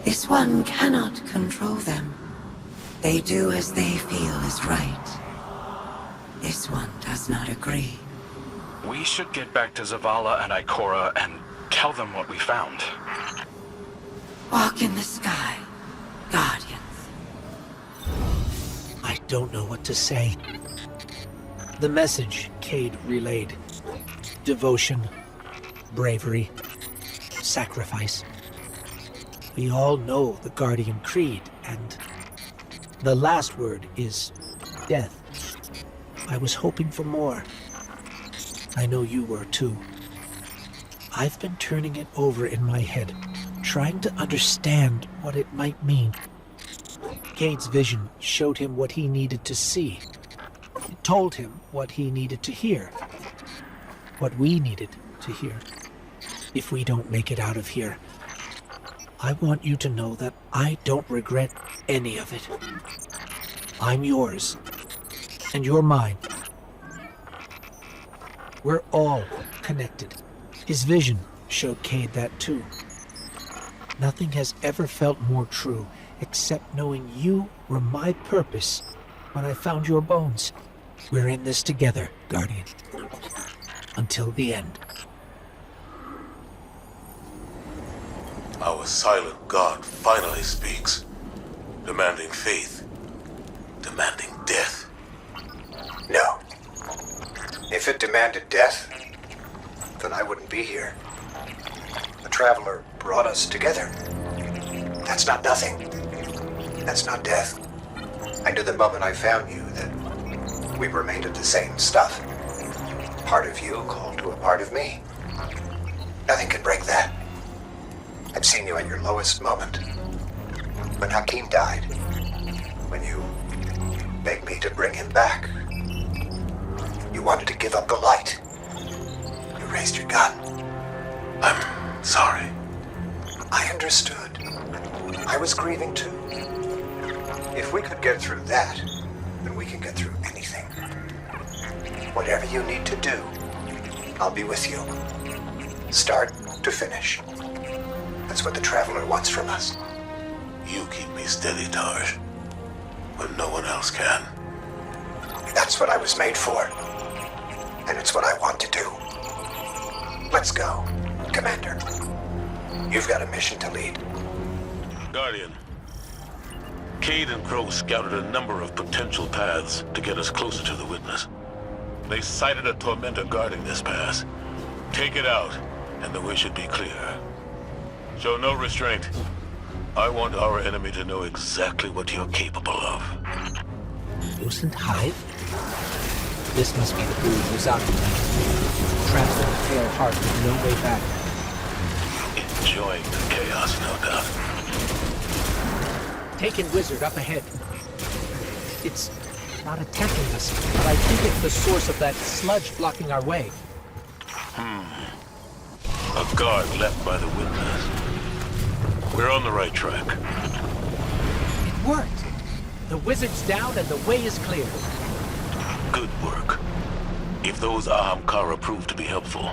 This one cannot control them. They do as they feel is right. This one does not agree. We should get back to Zavala and Ikora and tell them what we found. Walk in the sky, Guardians. I don't know what to say. The message Cayde relayed. Devotion, bravery, sacrifice. We all know the Guardian Creed, and the last word is death. I was hoping for more. I know you were too. I've been turning it over in my head, trying to understand what it might mean. Cayde's vision showed him what he needed to see. It told him what he needed to hear. What we needed to hear. If we don't make it out of here, I want you to know that I don't regret any of it. I'm yours, and you're mine. We're all connected. His vision showed Cayde that too. Nothing has ever felt more true, except knowing you were my purpose when I found your bones. We're in this together, Guardian. Until the end. Our silent god finally speaks, demanding faith, demanding death. No. If it demanded death, then I wouldn't be here. The Traveler brought us together. That's not nothing. That's not death. I knew the moment I found you that we were made of the same stuff. Part of you called to a part of me. Nothing can break that. I've seen you at your lowest moment. When Hakim died, when you begged me to bring him back, you wanted to give up the light. You raised your gun. I'm sorry. I understood. I was grieving too. If we could get through that, then we can get through anything. Whatever you need to do, I'll be with you. Start to finish. That's what the Traveler wants from us. You keep me steady, Tarj, when no one else can. That's what I was made for. And it's what I want to do. Let's go, Commander. You've got a mission to lead. Guardian, Cayde and Crow scouted a number of potential paths to get us closer to the Witness. They sighted a Tormentor guarding this pass. Take it out, and the way should be clear. Show no restraint. I want our enemy to know exactly what you're capable of. Lucent Hive? This must be the brood who's occupied. Trapped in a pale heart with no way back. Enjoying the chaos, no doubt. Taken Wizard up ahead. It's not attacking us, but I think it's the source of that sludge blocking our way. A guard left by the Witness. We're on the right track. It worked! The Wizard's down and the way is clear. Good work. If those Ahamkara prove to be helpful,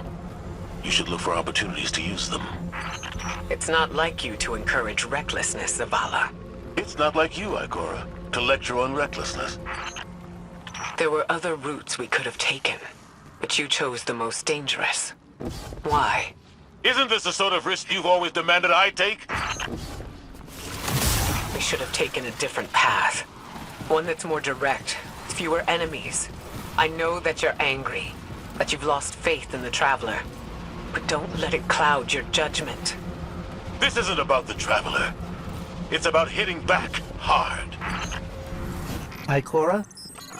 you should look for opportunities to use them. It's not like you to encourage recklessness, Zavala. It's not like you, Ikora, to lecture on recklessness. There were other routes we could have taken, but you chose the most dangerous. Why? Isn't this the sort of risk you've always demanded I take? We should have taken a different path. One that's more direct, fewer enemies. I know that you're angry, that you've lost faith in the Traveler. But don't let it cloud your judgment. This isn't about the Traveler. It's about hitting back hard. Ikora,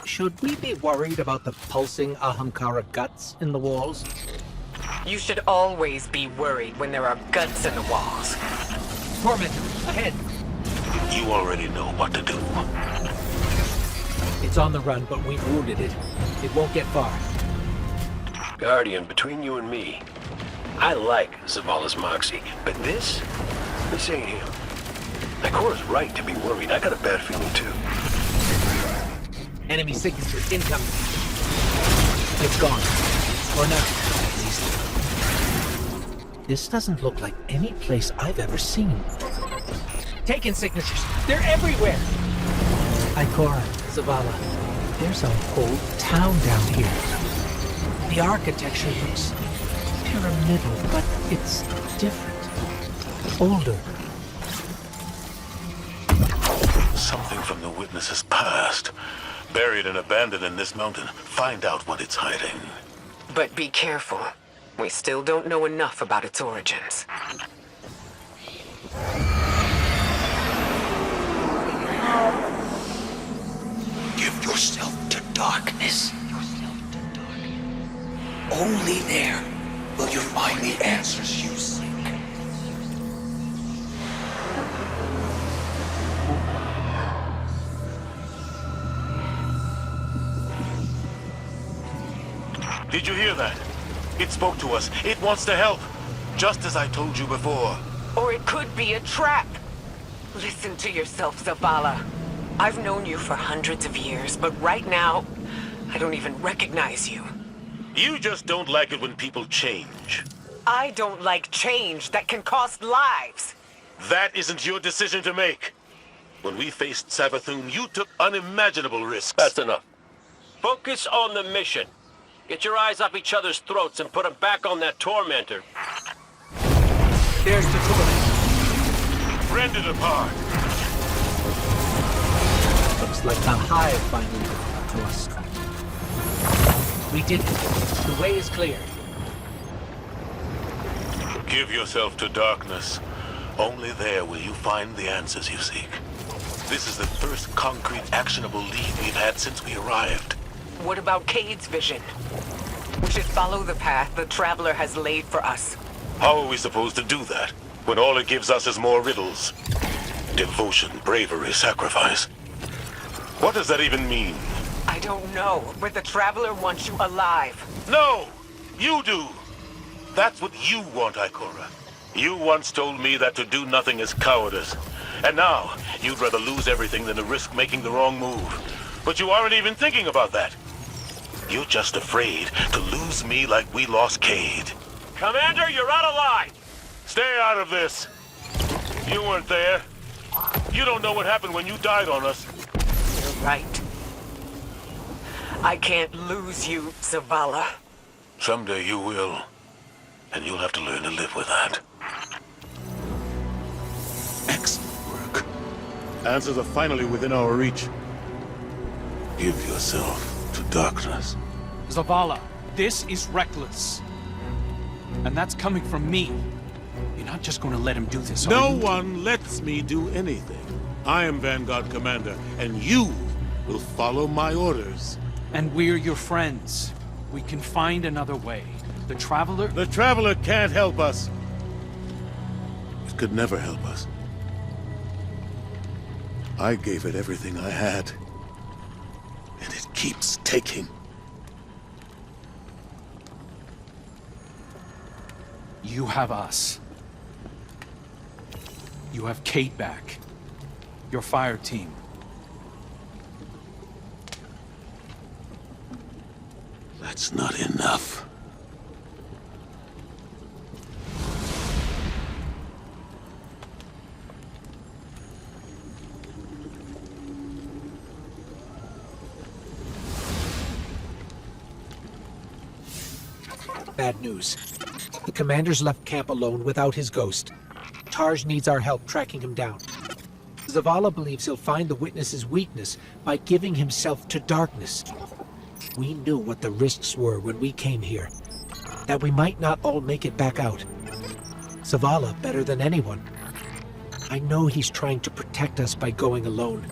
should we be worried about the pulsing Ahamkara guts in the walls? You should always be worried when there are guts in the walls. Tormentor, ahead! You already know what to do. It's on the run, but we've wounded it. It won't get far. Guardian, between you and me, I like Zavala's moxie, but this ain't him. Ikora's right to be worried. I got a bad feeling too. Enemy signature incoming. It's gone. Or not, at least. This doesn't look like any place I've ever seen. Taken signatures. They're everywhere! Ikora, Zavala, there's a whole town down here. The architecture looks pyramidal, but it's different. Older. Something from the Witness's past. Buried and abandoned in this mountain. Find out what it's hiding. But be careful. We still don't know enough about its origins. Give yourself to darkness. Only there will you find the answers you seek. Did you hear that? It spoke to us. It wants to help. Just as I told you before. Or it could be a trap. Listen to yourself, Zavala. I've known you for hundreds of years, but right now, I don't even recognize you. You just don't like it when people change. I don't like change that can cost lives. That isn't your decision to make. When we faced Savathun, you took unimaginable risks. That's enough. Focus on the mission. Get your eyes off each other's throats and put them back on that Tormentor. There's the Tormentor. Rend it apart. Looks like the Hive finally got to us. We did it. The way is clear. Give yourself to darkness. Only there will you find the answers you seek. This is the first concrete, actionable lead we've had since we arrived. What about Cayde's vision? We should follow the path the Traveler has laid for us. How are we supposed to do that, when all it gives us is more riddles? Devotion, bravery, sacrifice. What does that even mean? I don't know, but the Traveler wants you alive. No! You do! That's what you want, Ikora. You once told me that to do nothing is cowardice. And now, you'd rather lose everything than to risk making the wrong move. But you aren't even thinking about that. You're just afraid to lose me like we lost Cayde. Commander, you're out of line! Stay out of this! You weren't there. You don't know what happened when you died on us. You're right. I can't lose you, Zavala. Someday you will. And you'll have to learn to live with that. Excellent work. Answers are finally within our reach. Give yourself to darkness. Zavala, this is reckless. And that's coming from me. You're not just going to let him do this, are No you? one lets me do anything. I am Vanguard Commander, and you will follow my orders. And we're your friends. We can find another way. The Traveler... The Traveler can't help us. It could never help us. I gave it everything I had. And it keeps taking. You have us. You have Cayde back. Your fire team. That's not enough. Bad news. The commander's left camp alone without his ghost. Tarj needs our help tracking him down. Zavala believes he'll find the witness's weakness by giving himself to darkness. We knew what the risks were when we came here. That we might not all make it back out. Zavala better than anyone. I know he's trying to protect us by going alone.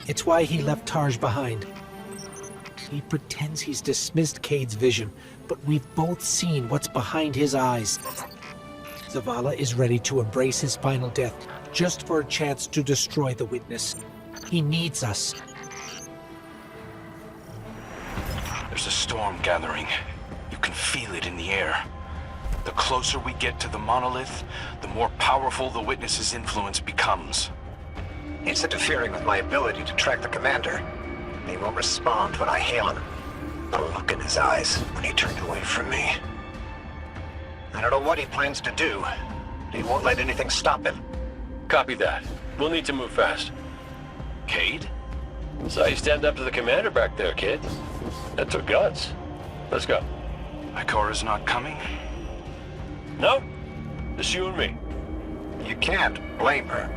It's why he left Tarj behind. He pretends he's dismissed Cayde's vision, but we've both seen what's behind his eyes. Zavala is ready to embrace his final death, just for a chance to destroy the witness. He needs us. There's a storm gathering. You can feel it in the air. The closer we get to the monolith, the more powerful the witness's influence becomes. It's interfering with my ability to track the commander. He won't respond when I hail him. The look in his eyes when he turned away from me. I don't know what he plans to do. He won't let anything stop him. Copy that. We'll need to move fast. Cayde? Saw you stand up to the commander back there, kid. That took guts. Let's go. Ikora's not coming? No. Just you and me. You can't blame her.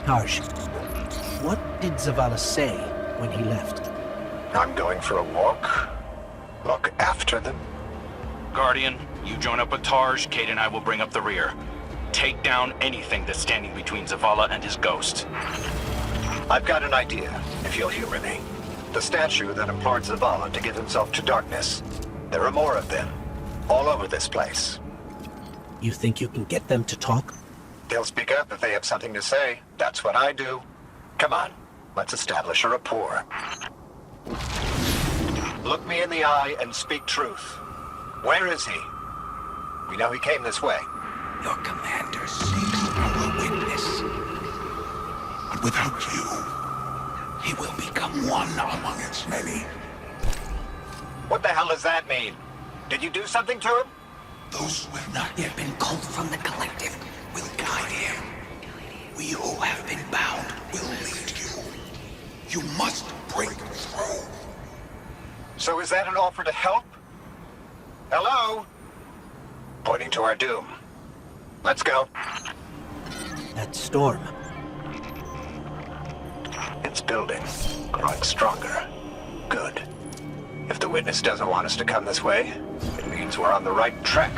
Tarj, what did Zavala say when he left? I'm going for a walk. Look after them. Guardian, you join up with Tarj, Cayde and I will bring up the rear. Take down anything that's standing between Zavala and his ghost. I've got an idea, if you'll humor me. The statue that implored Zavala to give himself to darkness. There are more of them, all over this place. You think you can get them to talk? They'll speak up if they have something to say. That's what I do. Come on, let's establish a rapport. Look me in the eye and speak truth. Where is he? We know he came this way. Your commander seeks our witness. But without you, he will become one among its many. What the hell does that mean? Did you do something to him? Those who have not yet been called from the collective will guide him. We who have been bound will lead you. You must break through. So is that an offer to help? Hello? Pointing to our doom. Let's go. That storm. It's building, growing stronger. Good. If the witness doesn't want us to come this way, it means we're on the right track.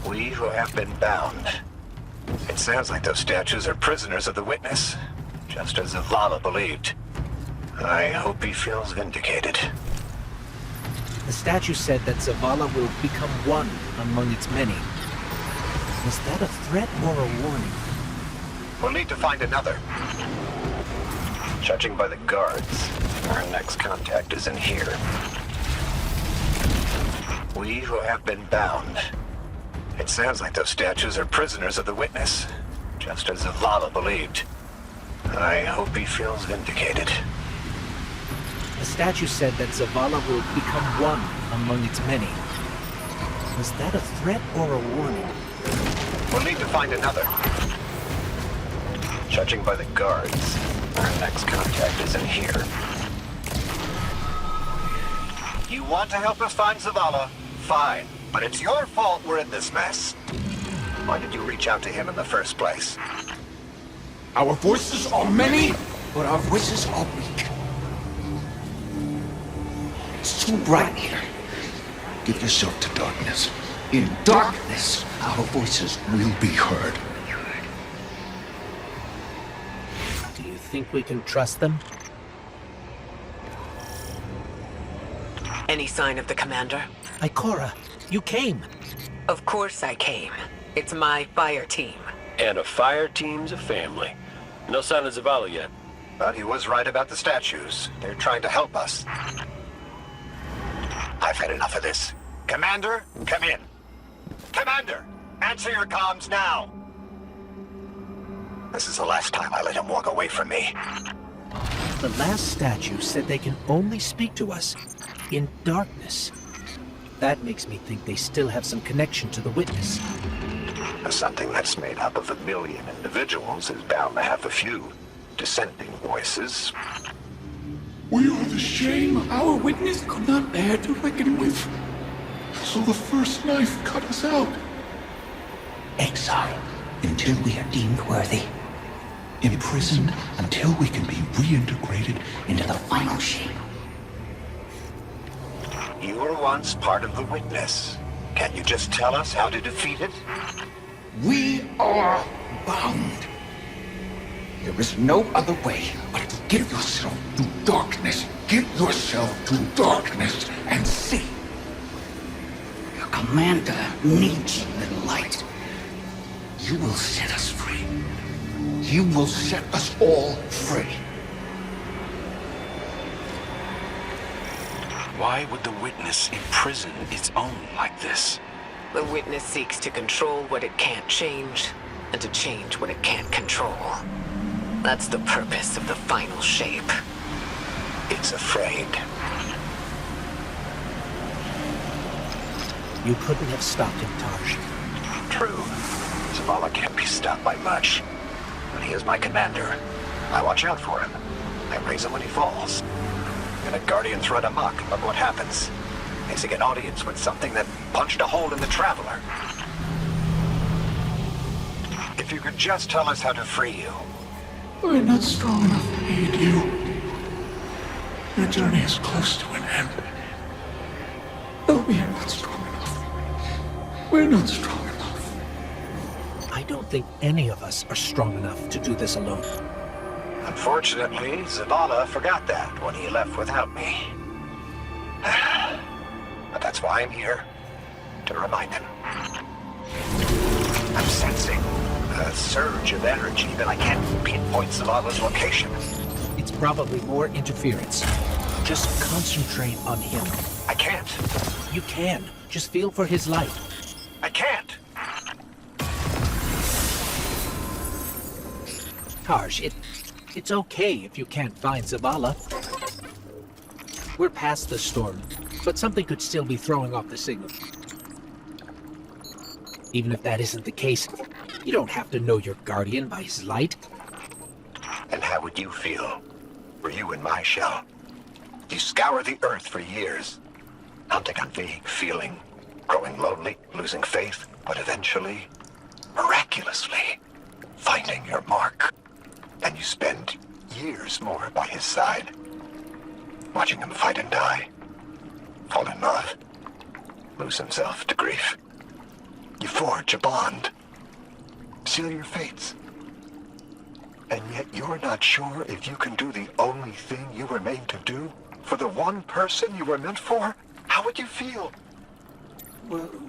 We who have been bound. It sounds like those statues are prisoners of the witness, just as Zavala believed. I hope he feels vindicated. The statue said that Zavala will become one among its many. Was that a threat or a warning? We'll need to find another. Judging by the guards, our next contact is in here. We who have been bound. It sounds like those statues are prisoners of the Witness, just as Zavala believed. I hope he feels vindicated. The statue said that Zavala will become one among its many. Was that a threat or a warning? We'll need to find another. Judging by the guards, our next contact isn't here. You want to help us find Zavala? Fine. But it's your fault we're in this mess. Why did you reach out to him in the first place? Our voices are many, but our voices are weak. It's too bright here. Give yourself to darkness. In darkness, our voices will be heard. Do you think we can trust them? Any sign of the commander? Ikora, you came. Of course I came. It's my fire team. And a fire team's a family. No sign of Zavala yet. But he was right about the statues. They're trying to help us. I've had enough of this. Commander, come in. Commander, answer your comms now. This is the last time I let him walk away from me. The last statue said they can only speak to us in darkness. That makes me think they still have some connection to the Witness. Something that's made up of 1 million individuals is bound to have a few dissenting voices. We are the shame our Witness could not bear to reckon with. So the first knife cut us out. Exile until we are deemed worthy. Imprisoned until we can be reintegrated into the Final Shape. You were once part of the Witness. Can you just tell us how to defeat it? We are bound. There is no other way but to give yourself to darkness. Give yourself to darkness and see. Your commander needs the light. You will set us free. You will set us all free. Why would the Witness imprison its own like this? The Witness seeks to control what it can't change, and to change what it can't control. That's the purpose of the Final Shape. It's afraid. You couldn't have stopped him, Taj. True. Zavala can't be stopped by much. But he is my commander. I watch out for him. I raise him when he falls. And a Guardians run amok, look what happens. Facing an audience with something that punched a hole in the Traveler. If you could just tell us how to free you. We're not strong enough to aid you. Your journey is close to an end. But we are not strong enough. We're not strong enough. I don't think any of us are strong enough to do this alone. Unfortunately, Zavala forgot that when he left without me. But that's why I'm here. To remind him. I'm sensing a surge of energy that I can't pinpoint Zavala's location. It's probably more interference. Just concentrate on him. I can't. You can. Just feel for his light. I can't. Taj, it's okay if you can't find Zavala. We're past the storm, but something could still be throwing off the signal. Even if that isn't the case, you don't have to know your Guardian by his light. And how would you feel? Were you in my shell? You scour the earth for years, hunting a vague feeling, growing lonely, losing faith, but eventually, miraculously, finding your mark. And you spend years more by his side, watching him fight and die, fall in love, lose himself to grief. You forge a bond, seal your fates. And yet you're not sure if you can do the only thing you were made to do? For the one person you were meant for? How would you feel?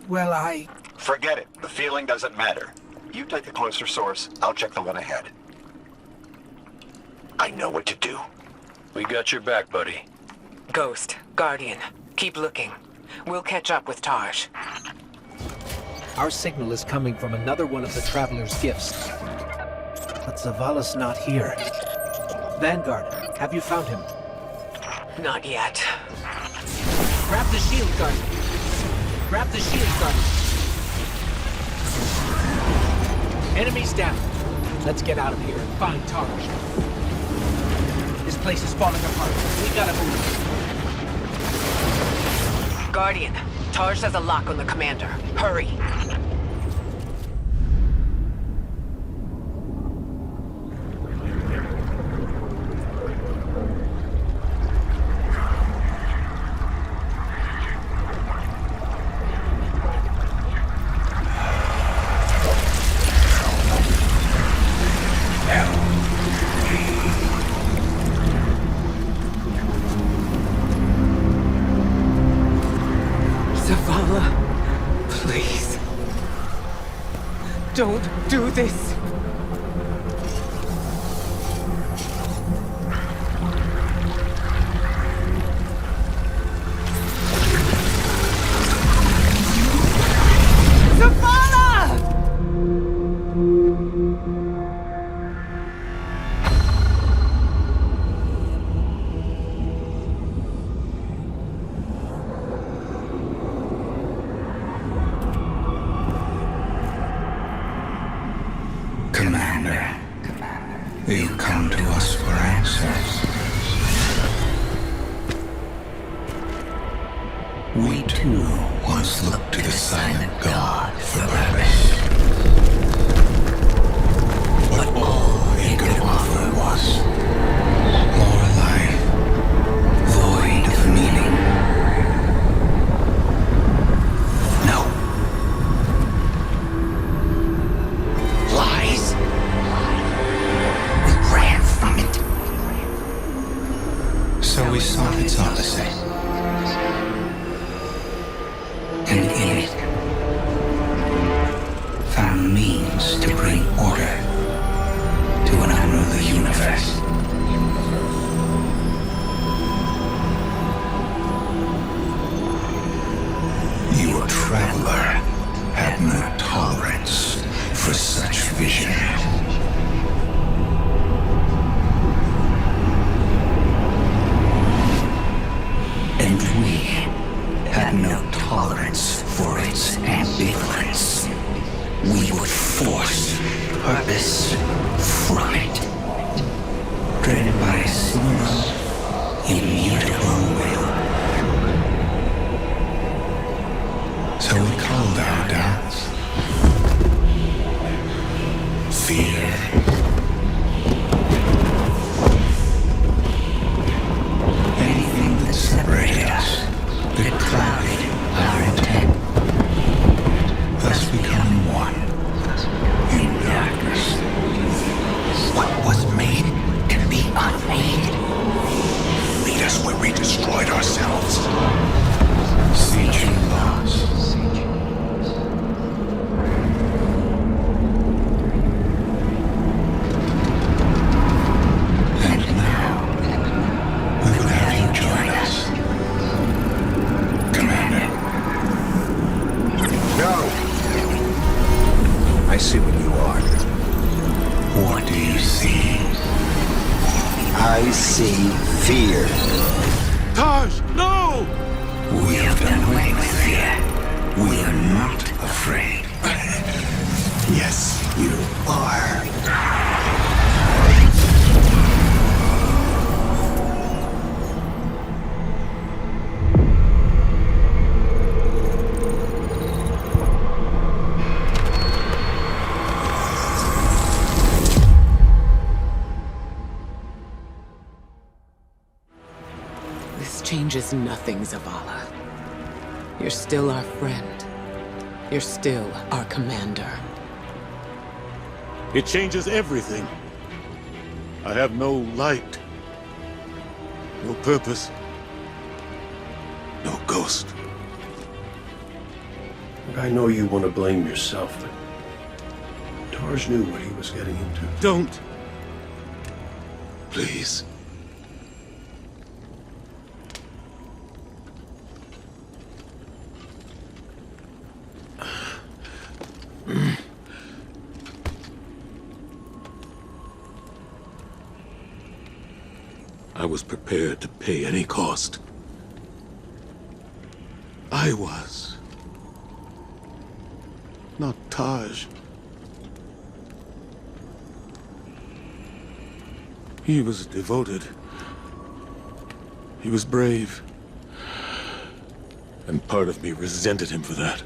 Well, I... Forget it. The feeling doesn't matter. You take a closer source, I'll check the one ahead. I know what to do. We got your back, buddy. Ghost, Guardian, keep looking. We'll catch up with Taj. Our signal is coming from another one of the Traveler's gifts. But Zavala's not here. Vanguard, have you found him? Not yet. Grab the shield, Guardian. Grab the shield, Guardian. Enemies down. Let's get out of here and find Tarj. This place is falling apart. We gotta move. Guardian, Tarj has a lock on the commander. Hurry. Zavala, please. Don't do this. Commander, you come to us for answers. We too once looked to the silent god for purpose. But all he could offer was more life, void of meaning. No. Lies. We ran from it. So we sought its opposite. And in it, found means to bring order to an unruly universe. Your traveler had no tolerance for such vision. And we had no tolerance for its ambivalence. We would force purpose from it, driven by a single, immutable will. So we called our doubts fear. Anything that separated us, that clouded our intent, thus becoming one in darkness. What was made can be unmade. Lead us where we destroyed ourselves. Siege and loss. And now, we will have you join us. Commander. No! I see what you are. What do you see? I see fear. Taj, no! We have done away with fear. We are not afraid. Yes, you are. This changes nothing, Zavala. You're still our friend. You're still our commander. It changes everything. I have no light. No purpose. No ghost. Look, I know you want to blame yourself, but Tarj knew what he was getting into. Don't! Please. I was prepared to pay any cost. I was. Not Taj. He was devoted. He was brave. And part of me resented him for that.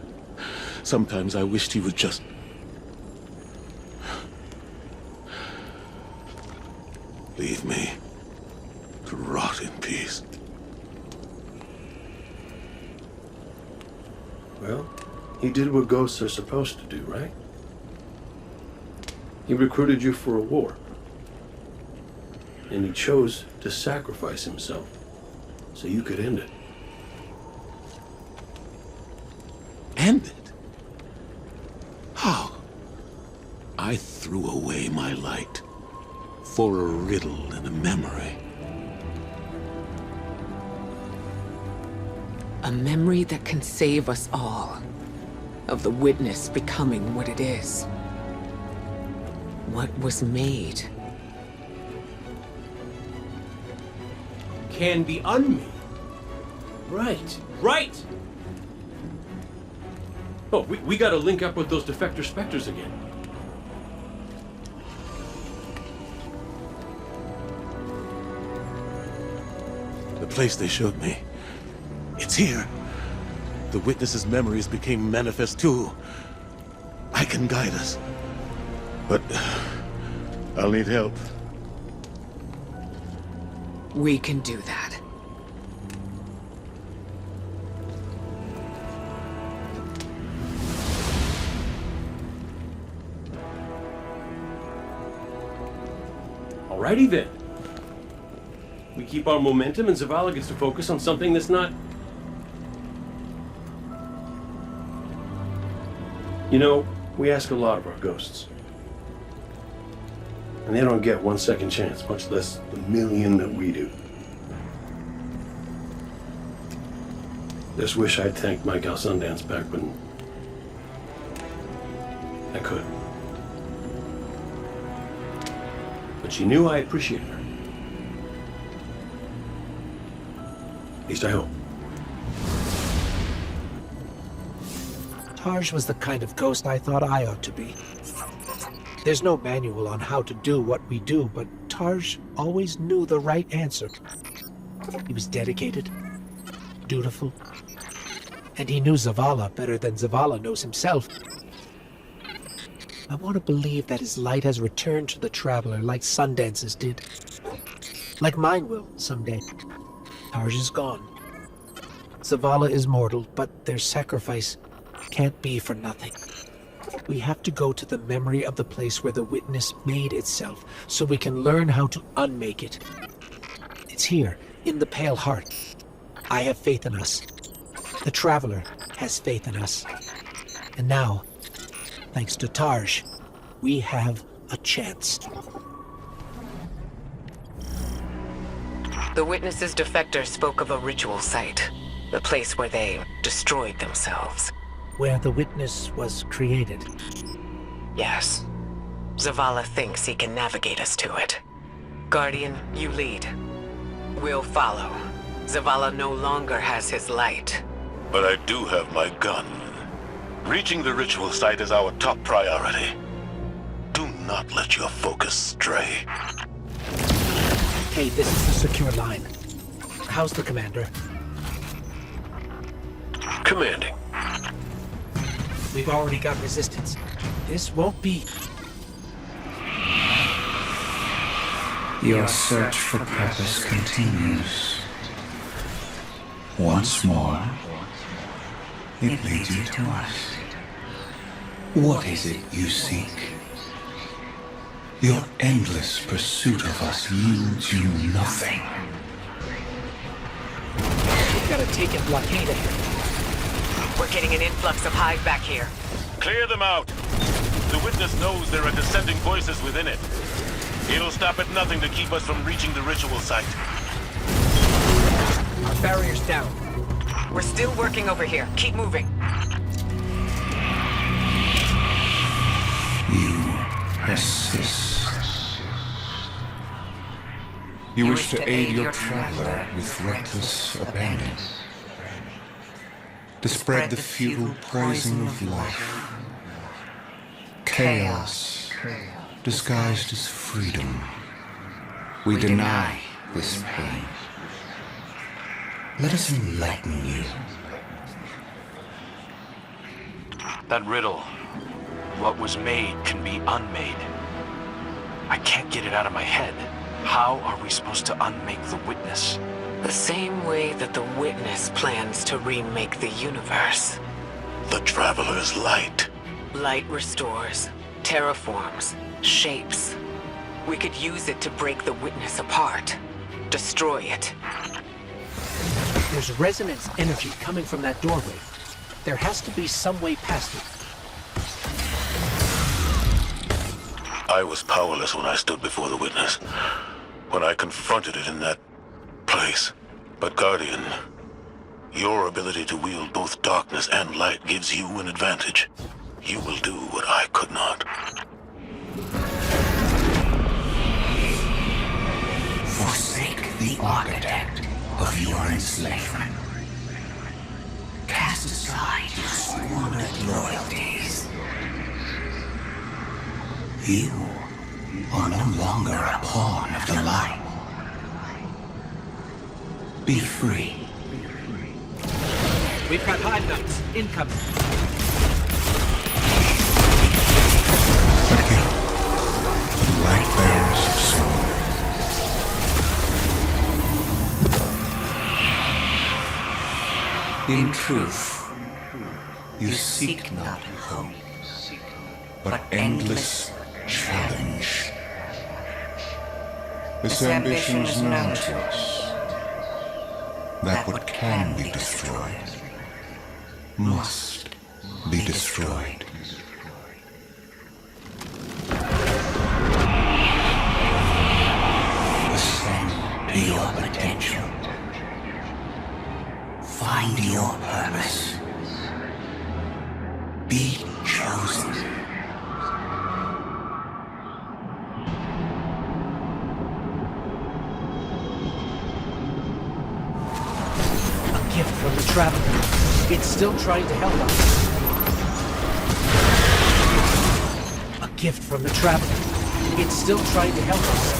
Sometimes I wished he would just... leave me to rot in peace. Well, he did what ghosts are supposed to do, right? He recruited you for a war. And he chose to sacrifice himself so you could end it. End it? How? I threw away my light for a riddle and a memory. A memory that can save us all. Of the witness becoming what it is. What was made. Can be unmade. Right. Right! Oh, we gotta link up with those defector specters again. The place they showed me. It's here. The witness's memories became manifest too. I can guide us. But I'll need help. We can do that. Alrighty then. We keep our momentum and Zavala gets to focus on something that's not... You know, we ask a lot of our ghosts. And they don't get 1 second chance, much less the million that we do. Just wish I'd thanked Micah Sundance back when I could. But she knew I appreciated her. At least I hope. Taj was the kind of ghost I thought I ought to be. There's no manual on how to do what we do, but Taj always knew the right answer. He was dedicated, dutiful, and he knew Zavala better than Zavala knows himself. I want to believe that his light has returned to the Traveler like Sundance's did. Like mine will someday. Taj is gone. Zavala is mortal, but their sacrifice can't be for nothing. We have to go to the memory of the place where the witness made itself, so we can learn how to unmake it. It's here, in the Pale Heart. I have faith in us. The Traveler has faith in us. And now, thanks to Taj, we have a chance. The witness's defector spoke of a ritual site. The place where they destroyed themselves. Where the witness was created. Yes. Zavala thinks he can navigate us to it. Guardian, you lead. We'll follow. Zavala no longer has his light. But I do have my gun. Reaching the ritual site is our top priority. Do not let your focus stray. Hey, this is the secure line. How's the commander? Commanding. We've already got resistance. This won't be... Your search for purpose continues. Once more, it leads you to us. What is it you seek? Your endless pursuit of us yields you nothing. We've got to take it blockade ahead. We're getting an influx of hive back here. Clear them out. The witness knows there are dissenting voices within it. It'll stop at nothing to keep us from reaching the ritual site. Our barrier's down. We're still working over here. Keep moving. You persist. You wish to aid your traveler with reckless abandon. To spread the futile poison of life. Chaos, disguised as freedom. We deny this pain. Let us enlighten you. That riddle, what was made can be unmade. I can't get it out of my head. How are we supposed to unmake the Witness? The same way that the Witness plans to remake the universe. The Traveler's light. Light restores, terraforms, shapes. We could use it to break the Witness apart. Destroy it. There's resonance energy coming from that doorway. There has to be some way past it. I was powerless when I stood before the Witness. When I confronted it in that place. But Guardian, your ability to wield both darkness and light gives you an advantage. You will do what I could not. Forsake the architect of your enslavement. Cast aside your squandered loyalties. You are no longer a pawn of the light. Be free. We've got hive knights incoming. Light bearers of soul. In truth, you seek not hope, but endless challenge. This ambition is known to us. That what can be destroyed must be destroyed. Ascend to your potential. Find your purpose. Be chosen. A gift from the Traveler. It's still trying to help us. A gift from the Traveler. It's still trying to help us.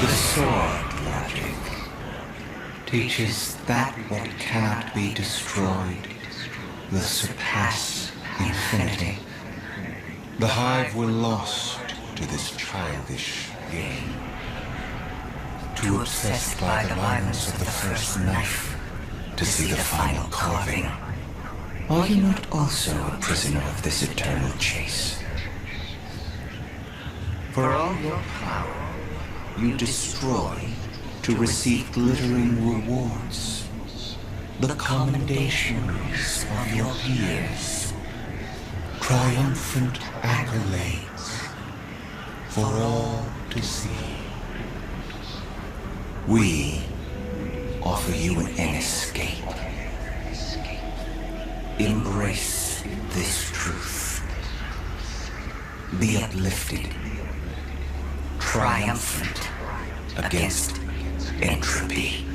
The sword logic teaches that what cannot be destroyed will surpass infinity. The Hive were lost to this childish game. Too obsessed by the violence of the first knife to see the final carving. Are you not also a prisoner of this eternal chase? For all your power, you destroy to receive glittering rewards, the commendations of your peers, triumphant accolades for all to see. We offer you an escape. Embrace this truth. Be uplifted, triumphant against entropy.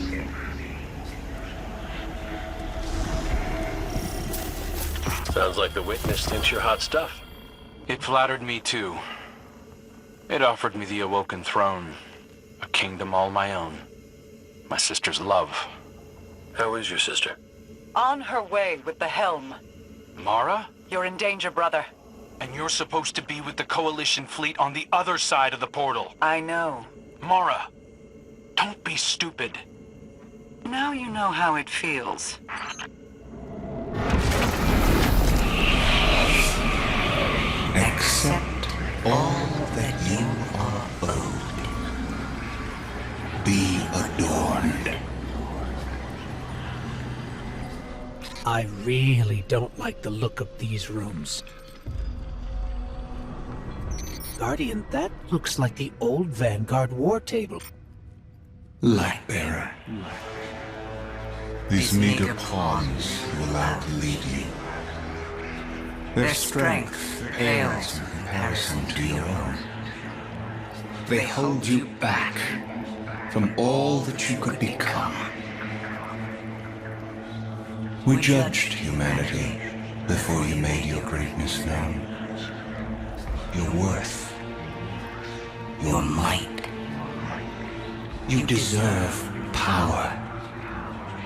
Sounds like the Witness thinks you're hot stuff. It flattered me too. It offered me the Awoken Throne, a kingdom all my own, my sister's love. How is your sister? On her way with the helm. Mara? You're in danger, brother. And you're supposed to be with the Coalition fleet on the other side of the portal. I know. Mara, don't be stupid. Now you know how it feels. Accept all that you are owed. Be adorned. I really don't like the look of these rooms. Guardian, that looks like the old Vanguard war table. Lightbearer. These meager pawns you allow to lead you. Their strength pales in comparison to your own. They hold you back from all that you could become. We judged humanity before you made your greatness known. Your worth. Your might. You deserve power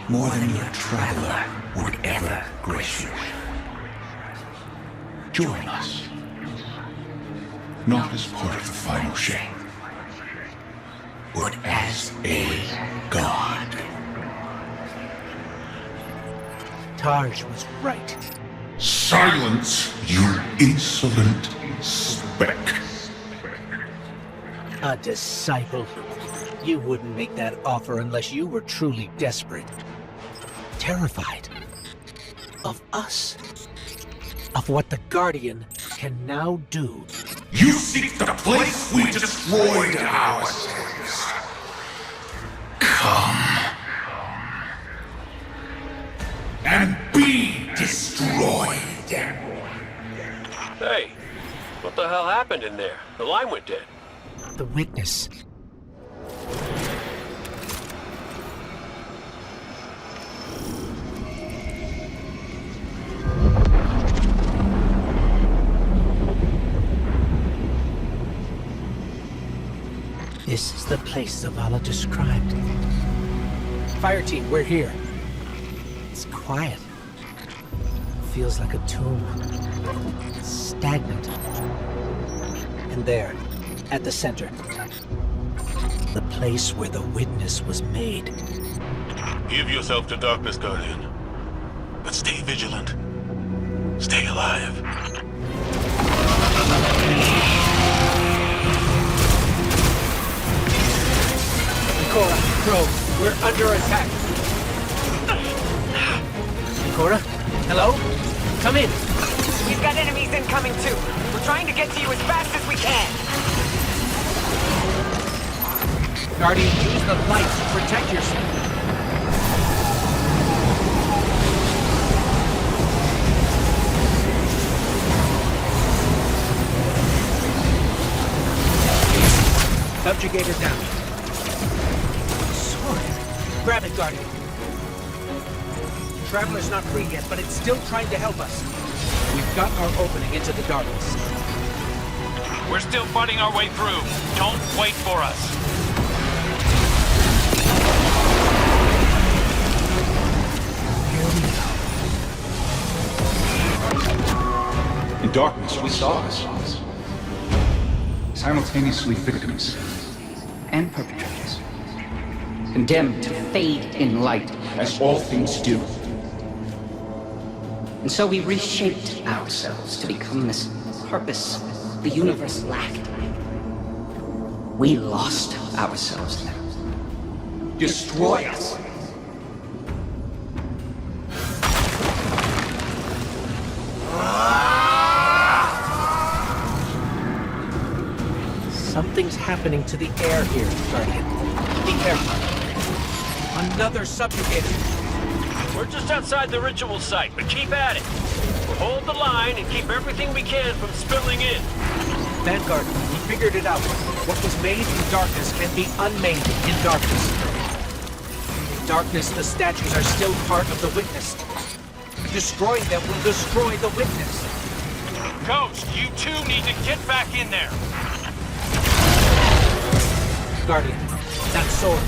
more than your traveler would ever grace you. Join us. Not as part of the Final Shape, but as a god. Tarj was right. Silence, you insolent speck. A disciple. You wouldn't make that offer unless you were truly desperate. Terrified. Of us. Of what the Guardian can now do. You seek the place we destroyed ourselves. Come. And be destroyed. Hey, what the hell happened in there? The line went dead. The witness. This is the place Zavala described. Fire team, we're here. It's quiet. Feels like a tomb. Stagnant. And there, at the center, the place where the witness was made. Give yourself to darkness, Guardian. But stay vigilant. Stay alive. Cora, Crow, we're under attack. Cora? Hello? Come in. We've got enemies incoming too. We're trying to get to you as fast as we can. Guardian, use the light to protect yourself. Subjugator down. Sword. Grab it, Guardian. Traveler's not free yet, but it's still trying to help us. We've got our opening into the darkness. We're still fighting our way through. Don't wait for us. Here we go. In darkness, we saw ourselves. Simultaneously victims and perpetrators. Condemned to fade in light, as all things do. And so we reshaped ourselves to become this purpose the universe lacked. We lost ourselves now. Destroy us. Something's happening to the air here, Guardian. Be careful. Another subjugator. We're just outside the ritual site, but keep at it. We'll hold the line and keep everything we can from spilling in. Vanguard, we figured it out. What was made in darkness can be unmade in darkness. In darkness, the statues are still part of the witness. Destroying them will destroy the witness. Ghost, you two need to get back in there. Guardian, that sword.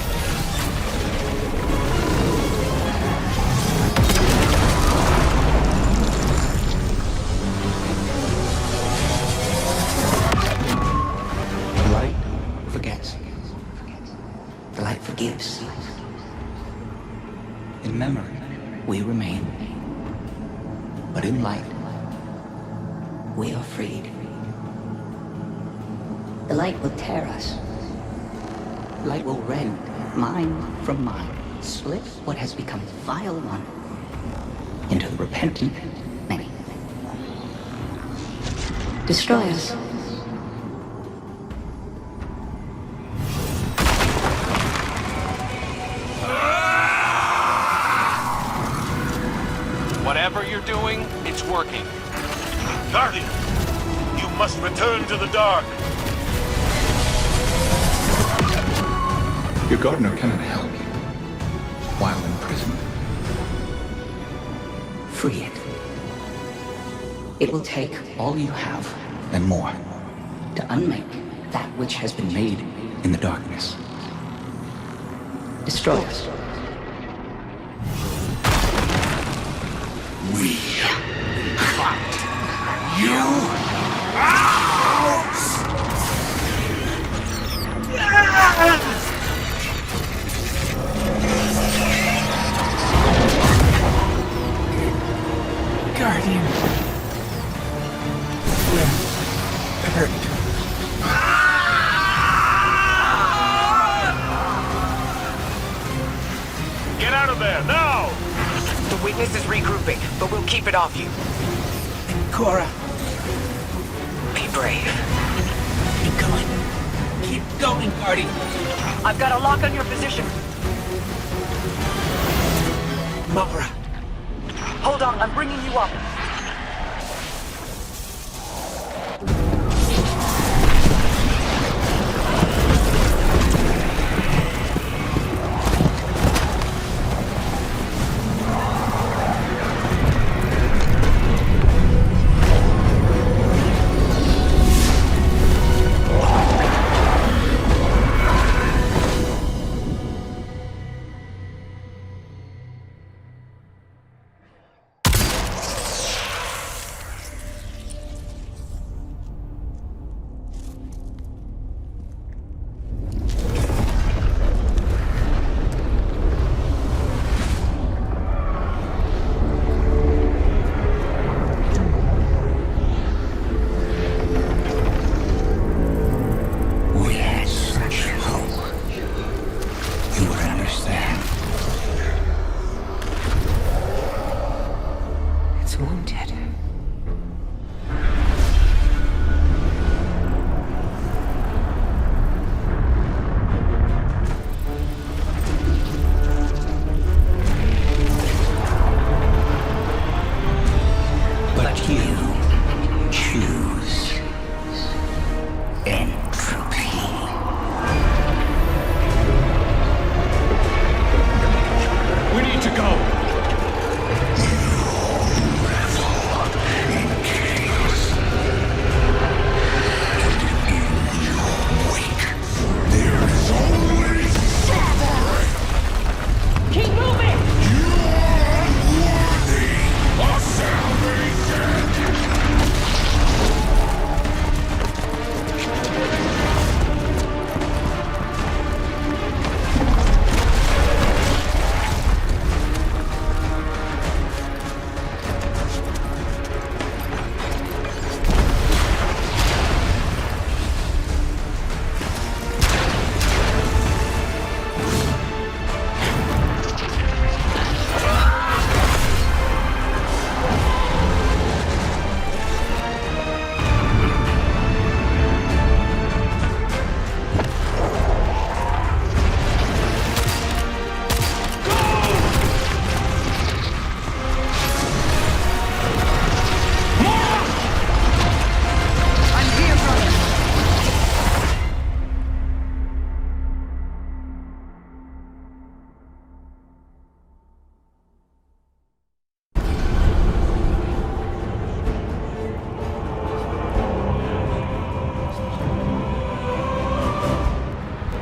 The light forgets. The light forgives. In memory, we remain. But in light, we are freed. The light will tear us. Light will rend mind from mind, split what has become vile one into the repentant many. Destroy us. Whatever you're doing, it's working. Guardian, you must return to the dark. Your gardener cannot help you while in prison. Free it. It will take all you have and more to unmake that which has been made in the darkness. Destroy us. We hunt you out! Guardian. We're hurt. Get out of there, now! The witness is regrouping, but we'll keep it off you. Cora. Be brave. Keep going. Keep going, Guardian. I've got a lock on your position. Mara. Hold on, I'm bringing you up.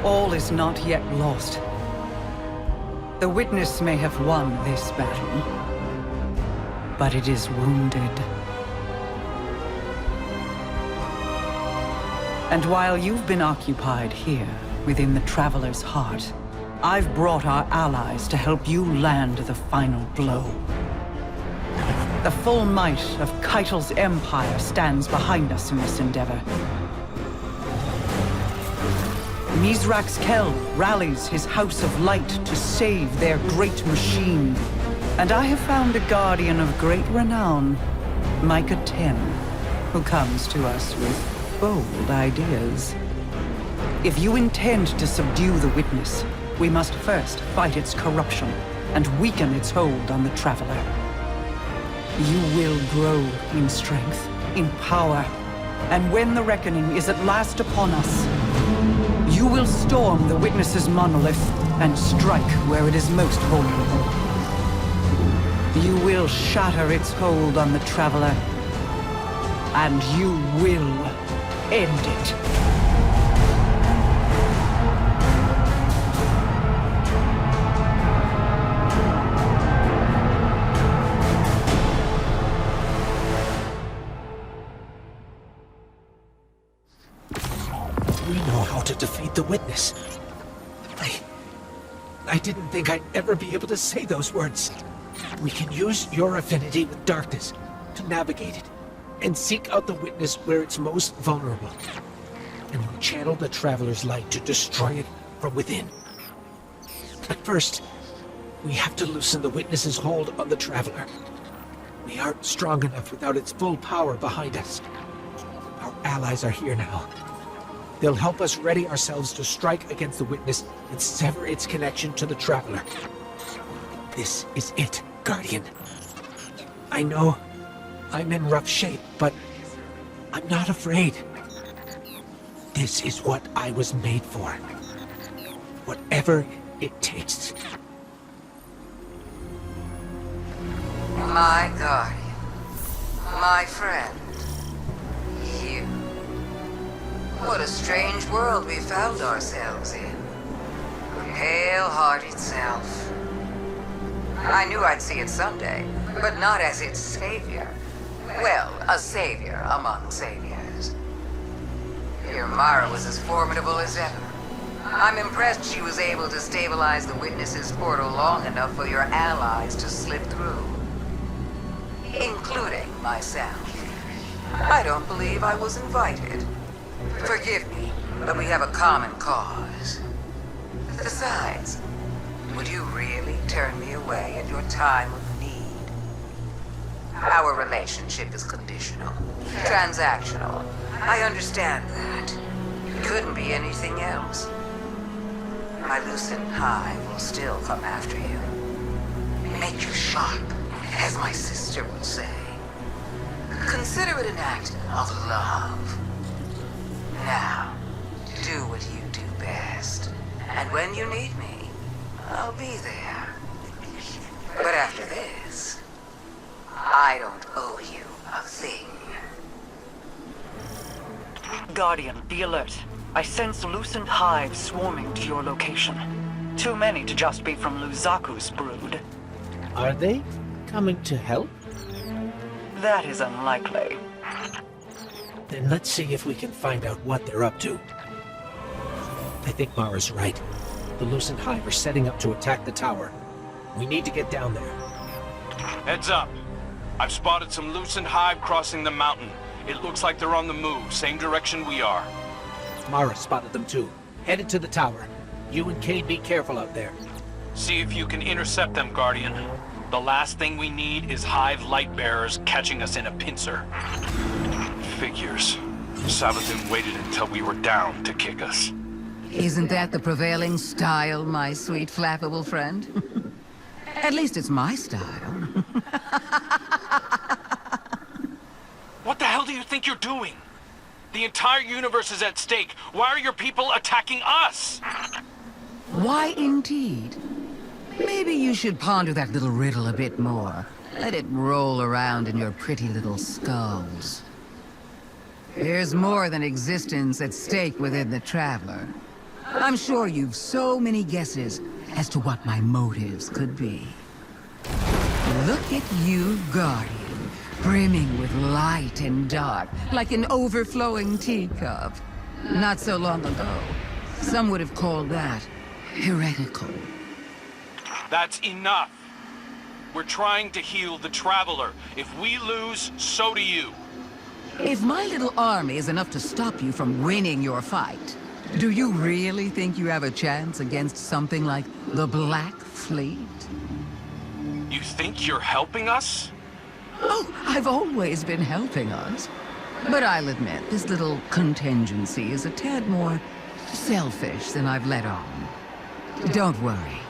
All is not yet lost. The Witness may have won this battle, but it is wounded. And while you've been occupied here, within the Traveler's heart, I've brought our allies to help you land the final blow. The full might of Cayde's empire stands behind us in this endeavor. Mithrax rallies his House of Light to save their great machine. And I have found a guardian of great renown, Micah 10, who comes to us with bold ideas. If you intend to subdue the Witness, we must first fight its corruption and weaken its hold on the Traveler. You will grow in strength, in power, and when the reckoning is at last upon us, you will storm the Witness's monolith and strike where it is most vulnerable. You will shatter its hold on the Traveler, and you will end it. We know how to defeat the Witness. I didn't think I'd ever be able to say those words. We can use your affinity with darkness to navigate it and seek out the Witness where it's most vulnerable. And we'll channel the Traveler's light to destroy it from within. But first, we have to loosen the Witness's hold on the Traveler. We aren't strong enough without its full power behind us. Our allies are here now. They'll help us ready ourselves to strike against the Witness and sever its connection to the Traveler. This is it, Guardian. I know I'm in rough shape, but I'm not afraid. This is what I was made for. Whatever it takes. My guardian. My friend. You. What a strange world we found ourselves in. Pale-hearted self. I knew I'd see it someday, but not as its savior. Well, a savior among saviors. Your Mara was as formidable as ever. I'm impressed she was able to stabilize the Witness's portal long enough for your allies to slip through. Including myself. I don't believe I was invited. Forgive me, but we have a common cause. Besides, would you really turn me away at your time of need? Our relationship is conditional, transactional. I understand that. It couldn't be anything else. My Lucent Hive will still come after you. Make you sharp, as my sister would say. Consider it an act of love. Now, do what you do best. And when you need me, I'll be there. But after this, I don't owe you a thing. Guardian, be alert. I sense Lucent hives swarming to your location. Too many to just be from Luzaku's brood. Are they coming to help? That is unlikely. Then let's see if we can find out what they're up to. I think Mara's right. The Lucent Hive are setting up to attack the tower. We need to get down there. Heads up. I've spotted some Lucent Hive crossing the mountain. It looks like they're on the move, same direction we are. Mara spotted them too. Headed to the tower. You and Cayde be careful out there. See if you can intercept them, Guardian. The last thing we need is Hive light bearers catching us in a pincer. Figures. Sabathun waited until we were down to kick us. Isn't that the prevailing style, my sweet flappable friend? At least it's my style. What the hell do you think you're doing? The entire universe is at stake. Why are your people attacking us? Why indeed? Maybe you should ponder that little riddle a bit more. Let it roll around in your pretty little skulls. There's more than existence at stake within the Traveler. I'm sure you've so many guesses as to what my motives could be. Look at you, Guardian, brimming with light and dark, like an overflowing teacup. Not so long ago, some would have called that heretical. That's enough. We're trying to heal the Traveler. If we lose, so do you. If my little army is enough to stop you from winning your fight, do you really think you have a chance against something like the Black Fleet? You think you're helping us? Oh, I've always been helping us. But I'll admit, this little contingency is a tad more selfish than I've let on. Don't worry.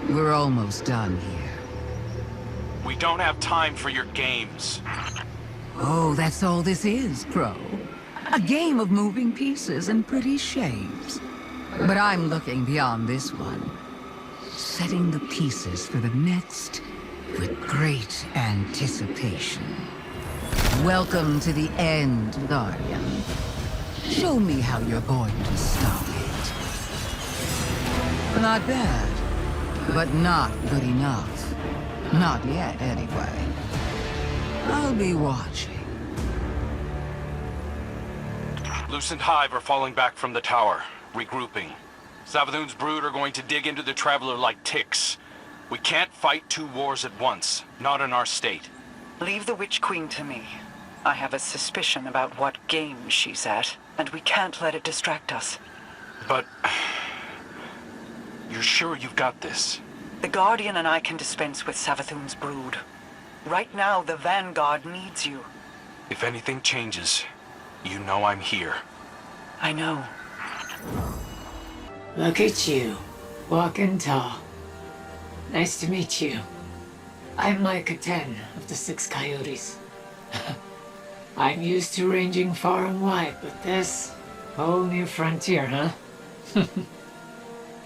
We're almost done here. We don't have time for your games. Oh, that's all this is, Crow. A game of moving pieces and pretty shapes. But I'm looking beyond this one. Setting the pieces for the next with great anticipation. Welcome to the end, Guardian. Show me how you're going to stop it. Not bad, but not good enough. Not yet, anyway. I'll be watching. Lucent Hive are falling back from the tower, regrouping. Savathun's brood are going to dig into the Traveler like ticks. We can't fight two wars at once, not in our state. Leave the Witch Queen to me. I have a suspicion about what game she's at, and we can't let it distract us. But... you're sure you've got this? The Guardian and I can dispense with Savathun's brood. Right now, the Vanguard needs you. If anything changes, you know I'm here. I know. Look at you, walking tall. Nice to meet you. I'm Micah 10 of the 6 Coyotes. I'm used to ranging far and wide, but this, whole new frontier, huh?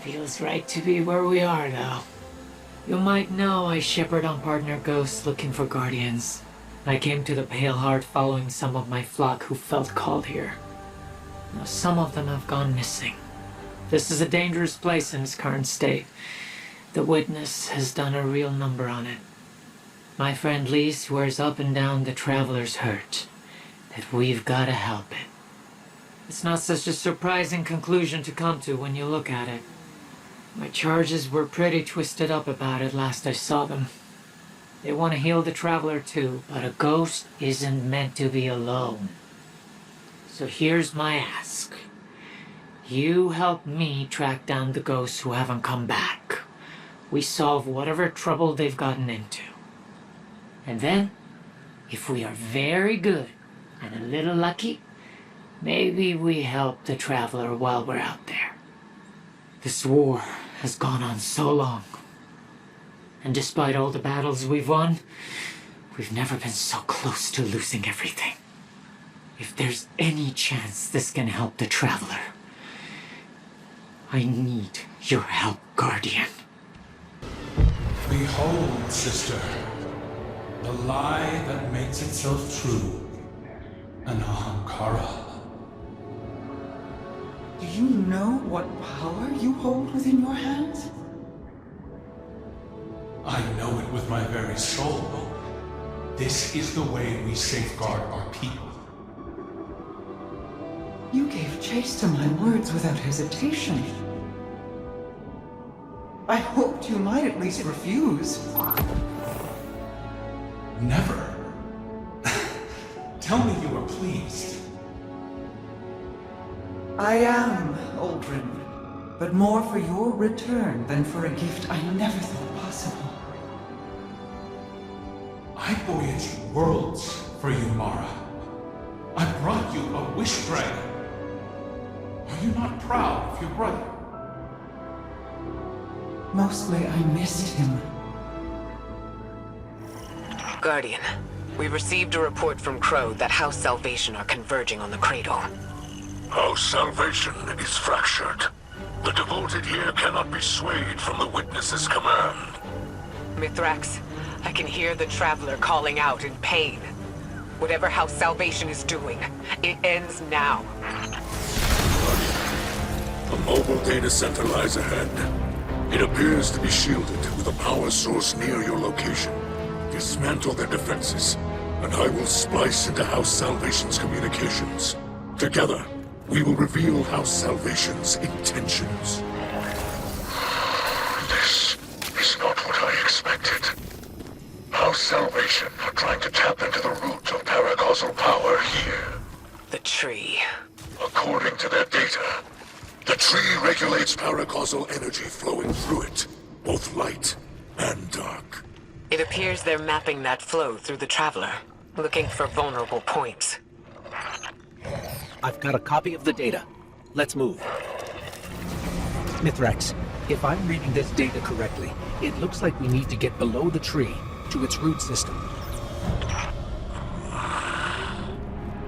Feels right to be where we are now. You might know I shepherd on partner ghosts looking for guardians. I came to the Pale Heart following some of my flock who felt called here. Now some of them have gone missing. This is a dangerous place in its current state. The Witness has done a real number on it. My friend Lee swears up and down the Traveler's hurt, that we've got to help it. It's not such a surprising conclusion to come to when you look at it. My charges were pretty twisted up about it last I saw them. They want to heal the Traveler too, but a ghost isn't meant to be alone. So here's my ask. You help me track down the ghosts who haven't come back. We solve whatever trouble they've gotten into. And then, if we are very good and a little lucky, maybe we help the Traveler while we're out there. This war has gone on so long. And despite all the battles we've won, we've never been so close to losing everything. If there's any chance this can help the Traveler, I need your help, Guardian. Behold, sister, the lie that makes itself true, an Ahamkara. Do you know what power you hold within your hands? I know it with my very soul. This is the way we safeguard our people. You gave chase to my words without hesitation. I hoped you might at least refuse. Never. Tell me you are pleased. I am, Aldrin, but more for your return than for a gift I never thought possible. I voyaged worlds for you, Mara. I brought you a wish dragon. Are you not proud of your brother? Mostly I missed him. Guardian, we received a report from Crow that House Salvation are converging on the Cradle. House Salvation is fractured. The devoted here cannot be swayed from the Witness's command. Mithrax, I can hear the Traveler calling out in pain. Whatever House Salvation is doing, it ends now. A mobile data center lies ahead. It appears to be shielded with a power source near your location. Dismantle their defenses, and I will splice into House Salvation's communications. Together, we will reveal House Salvation's intentions. This is not what I expected. House Salvation are trying to tap into the root of paracausal power here. The tree. According to their data, the tree regulates paracausal energy flowing through it, both light and dark. It appears they're mapping that flow through the Traveler, looking for vulnerable points. I've got a copy of the data. Let's move. Mithrax, if I'm reading this data correctly, it looks like we need to get below the tree to its root system.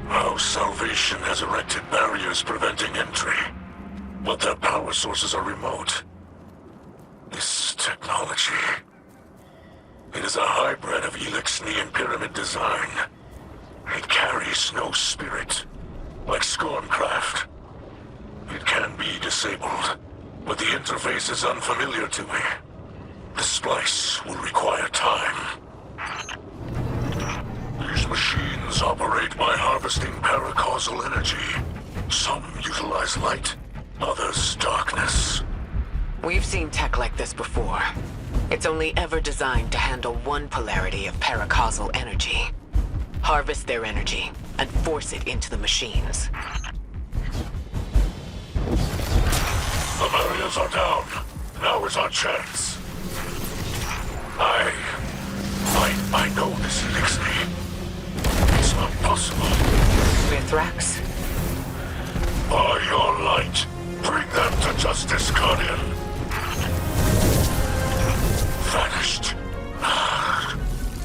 Our Salvation has erected barriers preventing entry, but their power sources are remote. This technology... It is a hybrid of Elixni and Pyramid design. It carries no spirit, like Scorncraft. It can be disabled, but the interface is unfamiliar to me. The splice will require time. These machines operate by harvesting paracausal energy. Some utilize light, others darkness. We've seen tech like this before. It's only ever designed to handle one polarity of paracausal energy. Harvest their energy and force it into the machines. The barriers are down. Now is our chance. I know this Elixni. It's not possible. Mithrax? By your light, bring them to justice, Guardian. Vanished.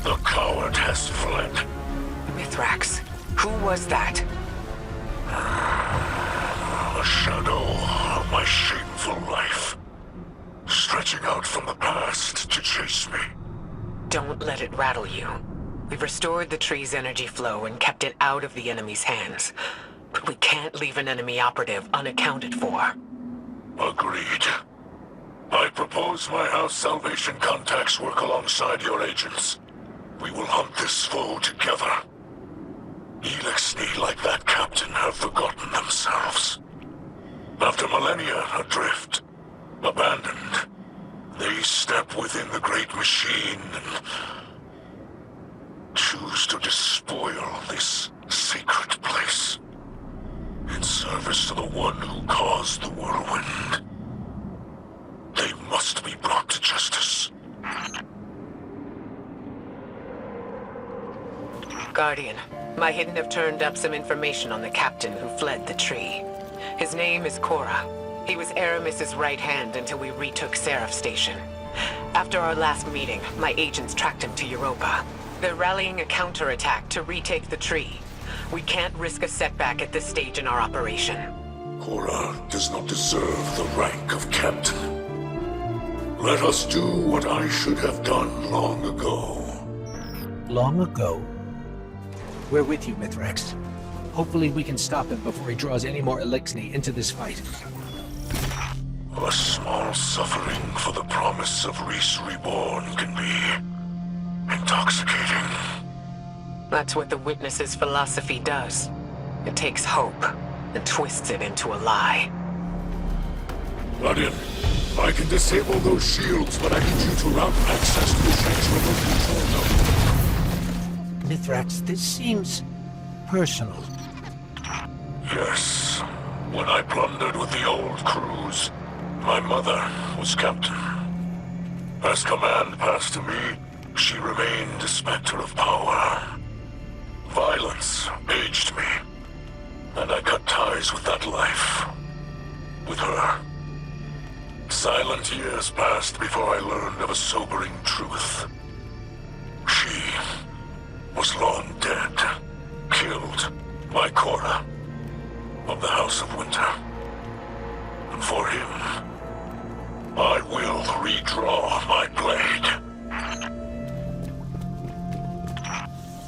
The coward has fled. Mithrax, who was that? A shadow of my shameful life. Stretching out from the past to chase me. Don't let it rattle you. We've restored the tree's energy flow and kept it out of the enemy's hands. But we can't leave an enemy operative unaccounted for. Agreed. I propose my House Salvation contacts work alongside your agents. We will hunt this foe together. Elixni, like that captain, have forgotten themselves. After millennia adrift, abandoned, they step within the great machine and choose to despoil this sacred place in service to the one who caused the whirlwind. They must be brought to justice. Guardian, my Hidden have turned up some information on the captain who fled the tree. His name is Cora. He was Aramis's right hand until we retook Seraph Station. After our last meeting, my agents tracked him to Europa. They're rallying a counterattack to retake the tree. We can't risk a setback at this stage in our operation. Cora does not deserve the rank of captain. Let us do what I should have done long ago. Long ago? We're with you, Mithrax. Hopefully we can stop him before he draws any more Elixni into this fight. A small suffering for the promise of Reese Reborn can be intoxicating. That's what the Witness's philosophy does. It takes hope and twists it into a lie. Guardian, I can disable those shields, but I need you to route access to the shank's remote control node. Mithrax, this seems personal. Yes. When I plundered with the old crews, my mother was captain. As command passed to me, she remained a specter of power. Violence aged me, and I cut ties with that life. With her. Silent years passed before I learned of a sobering truth. She was long dead, killed by Cora of the House of Winter. And for him, I will redraw my blade.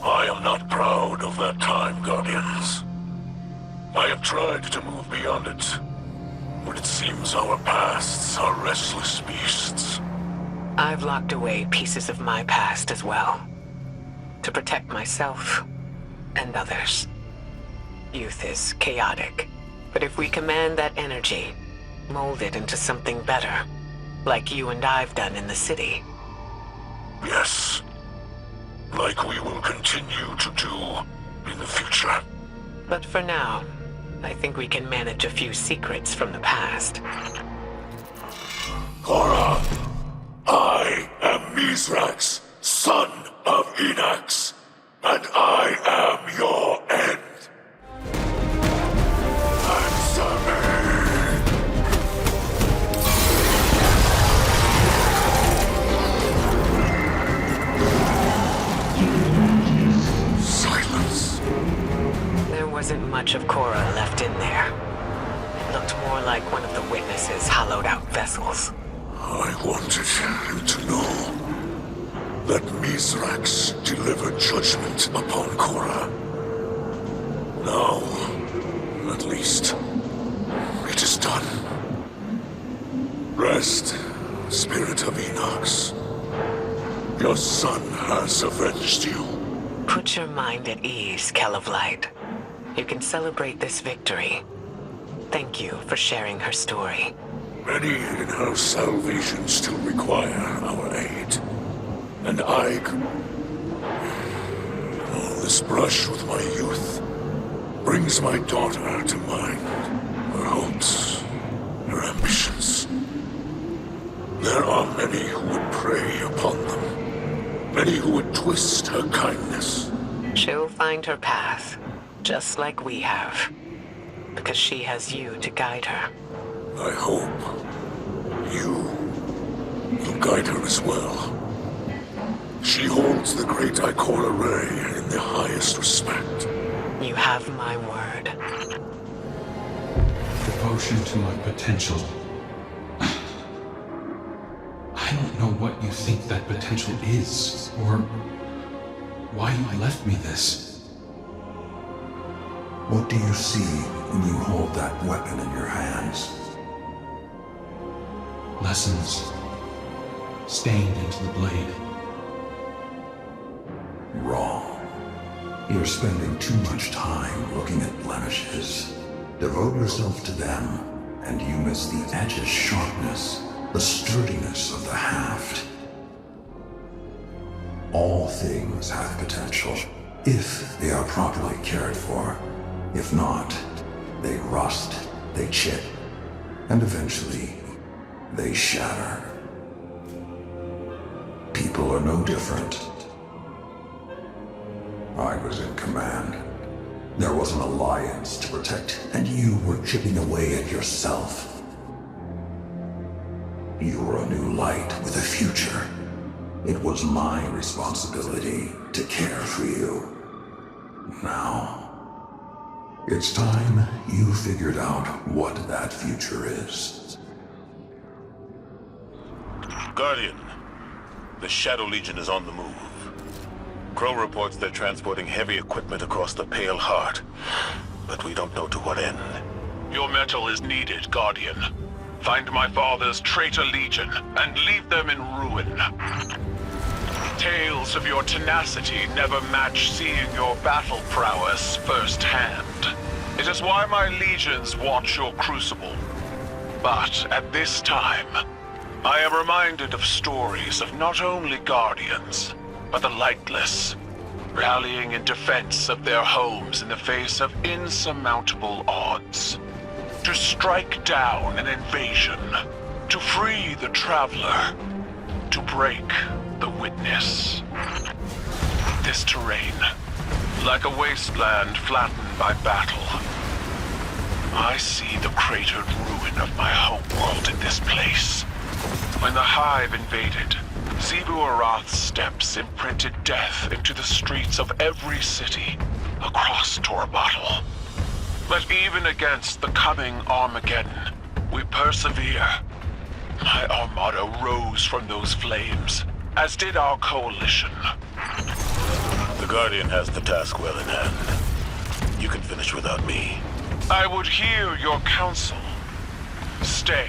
I am not proud of that time, Guardians. I have tried to move beyond it, but it seems our pasts are restless beasts. I've locked away pieces of my past as well. To protect myself and others. Youth is chaotic, but if we command that energy, mold it into something better, like you and I've done in the city. Yes. Like we will continue to do in the future. But for now, I think we can manage a few secrets from the past. Cora, I am Mithrax, son of Enax, and I am your end. Answer me! wasn't much of Cora left in there. It looked more like one of the witnesses' hollowed-out vessels. I wanted you to know that Mithrax delivered judgment upon Cora. Now, at least, it is done. Rest, Spirit of Enox. Your son has avenged you. Put your mind at ease, Kell of Light. You can celebrate this victory. Thank you for sharing her story. Many in her salvation still require our aid. And this brush with my youth brings my daughter to mind. Her hopes, her ambitions. There are many who would prey upon them. Many who would twist her kindness. She'll find her path, just like we have. Because she has you to guide her. I hope you will guide her as well. She holds the great Ikora Ray in the highest respect. You have my word. Devotion to my potential. I don't know what you think that potential is, or why you left me this. What do you see when you hold that weapon in your hands? Lessons stained into the blade. Wrong. You're spending too much time looking at blemishes. Devote yourself to them, and you miss the edge's sharpness, the sturdiness of the haft. All things have potential, if they are properly cared for. If not, they rust, they chip, and eventually, they shatter. People are no different. I was in command. There was an alliance to protect, and you were chipping away at yourself. You were a new light with a future. It was my responsibility to care for you. Now, it's time you figured out what that future is. Guardian, the Shadow Legion is on the move. Crow reports they're transporting heavy equipment across the Pale Heart, but we don't know to what end. Your metal is needed, Guardian. Find my father's traitor legion and leave them in ruin. Tales of your tenacity never match seeing your battle prowess firsthand. It is why my legions watch your crucible. But at this time, I am reminded of stories of not only Guardians, but the lightless, rallying in defense of their homes in the face of insurmountable odds. To strike down an invasion, to free the traveler, to break the witness. This terrain, like a wasteland flattened by battle. I see the cratered ruin of my homeworld in this place. When the Hive invaded, Zebu Arath's steps imprinted death into the streets of every city across Torbottle. But even against the coming Armageddon, we persevere. My armada rose from those flames, as did our coalition. The Guardian has the task well in hand. You can finish without me. I would hear your counsel. Stay.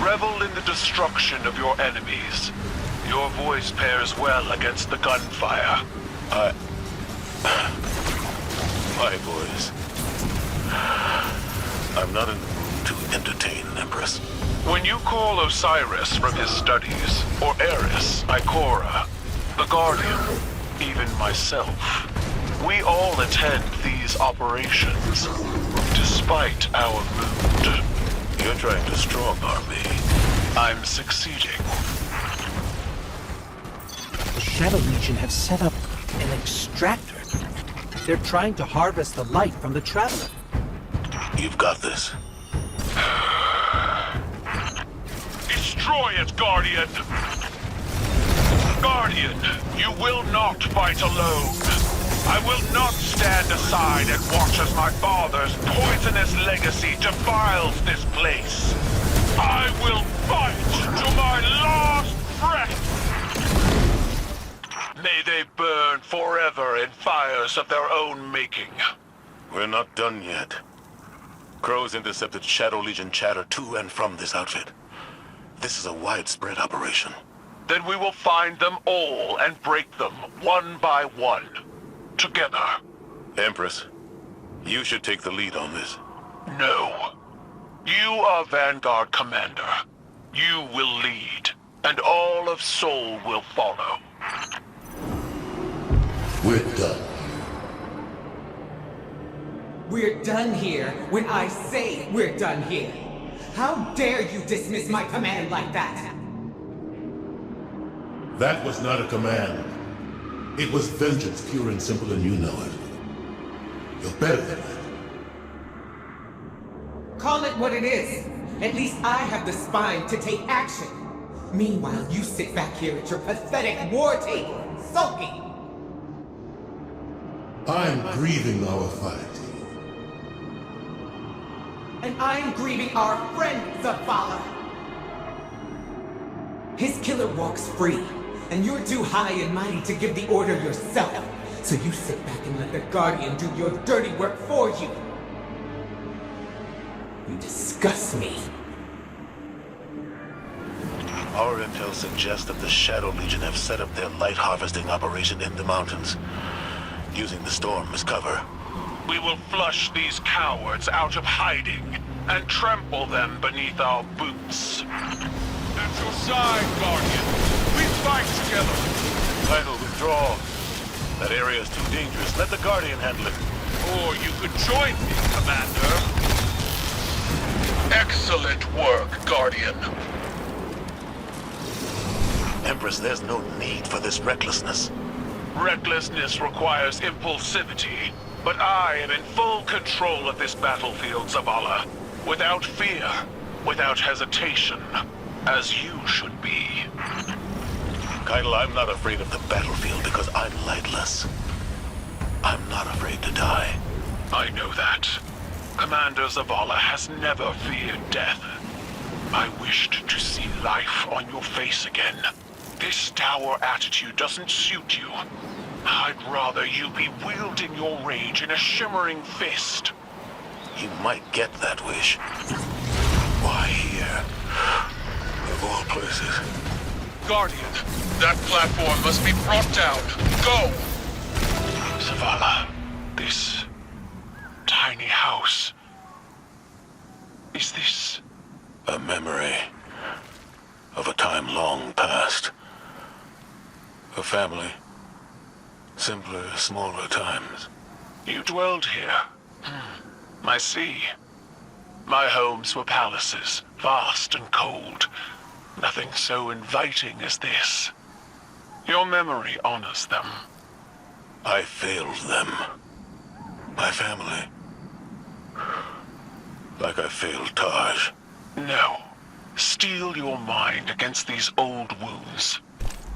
Revel in the destruction of your enemies. Your voice pairs well against the gunfire. My voice. I'm not in the mood to entertain, Empress. When you call Osiris from his studies, or Eris, Ikora, the Guardian, even myself, we all attend these operations, despite our mood. You're trying to strong-arm me. I'm succeeding. The Shadow Legion have set up an extractor. They're trying to harvest the light from the Traveler. You've got this. Destroy it, Guardian! Guardian, you will not fight alone. I will not stand aside and watch as my father's poisonous legacy defiles this place. I will fight to my last breath! May they burn forever in fires of their own making. We're not done yet. Crows intercepted Shadow Legion chatter to and from this outfit. This is a widespread operation. Then we will find them all and break them one by one. Together. Empress, you should take the lead on this. No. You are Vanguard Commander. You will lead, and all of Sol will follow. We're done. We're done here when I say we're done here. How dare you dismiss my command like that? That was not a command. It was vengeance, pure and simple, and you know it. You're better than that. Call it what it is. At least I have the spine to take action. Meanwhile, you sit back here at your pathetic war table, sulking. I'm grieving our fight. And I'm grieving our friend, Zavala. His killer walks free, and you're too high and mighty to give the order yourself. So you sit back and let the Guardian do your dirty work for you. You disgust me. Our intel suggests that the Shadow Legion have set up their light harvesting operation in the mountains, using the storm as cover. We will flush these cowards out of hiding and trample them beneath our boots. At your side, Guardian. We fight together. Idle, withdraw. That area is too dangerous. Let the Guardian handle it. Or you could join me, Commander. Excellent work, Guardian. Empress, there's no need for this recklessness. Recklessness requires impulsivity, but I am in full control of this battlefield, Zavala. Without fear, without hesitation, as you should be. Cayde, I'm not afraid of the battlefield because I'm lightless. I'm not afraid to die. I know that. Commander Zavala has never feared death. I wished to see life on your face again. This dour attitude doesn't suit you. I'd rather you be wielding your rage in a shimmering fist. You might get that wish. Why here? Of all places. Guardian, that platform must be brought down. Go! Zavala, this tiny house. Is this... a memory of a time long past. A family. Simpler, smaller times. You dwelled here. I see. My homes were palaces, vast and cold. Nothing so inviting as this. Your memory honors them. I failed them. My family. Like I failed Taj. No. Steel your mind against these old wounds.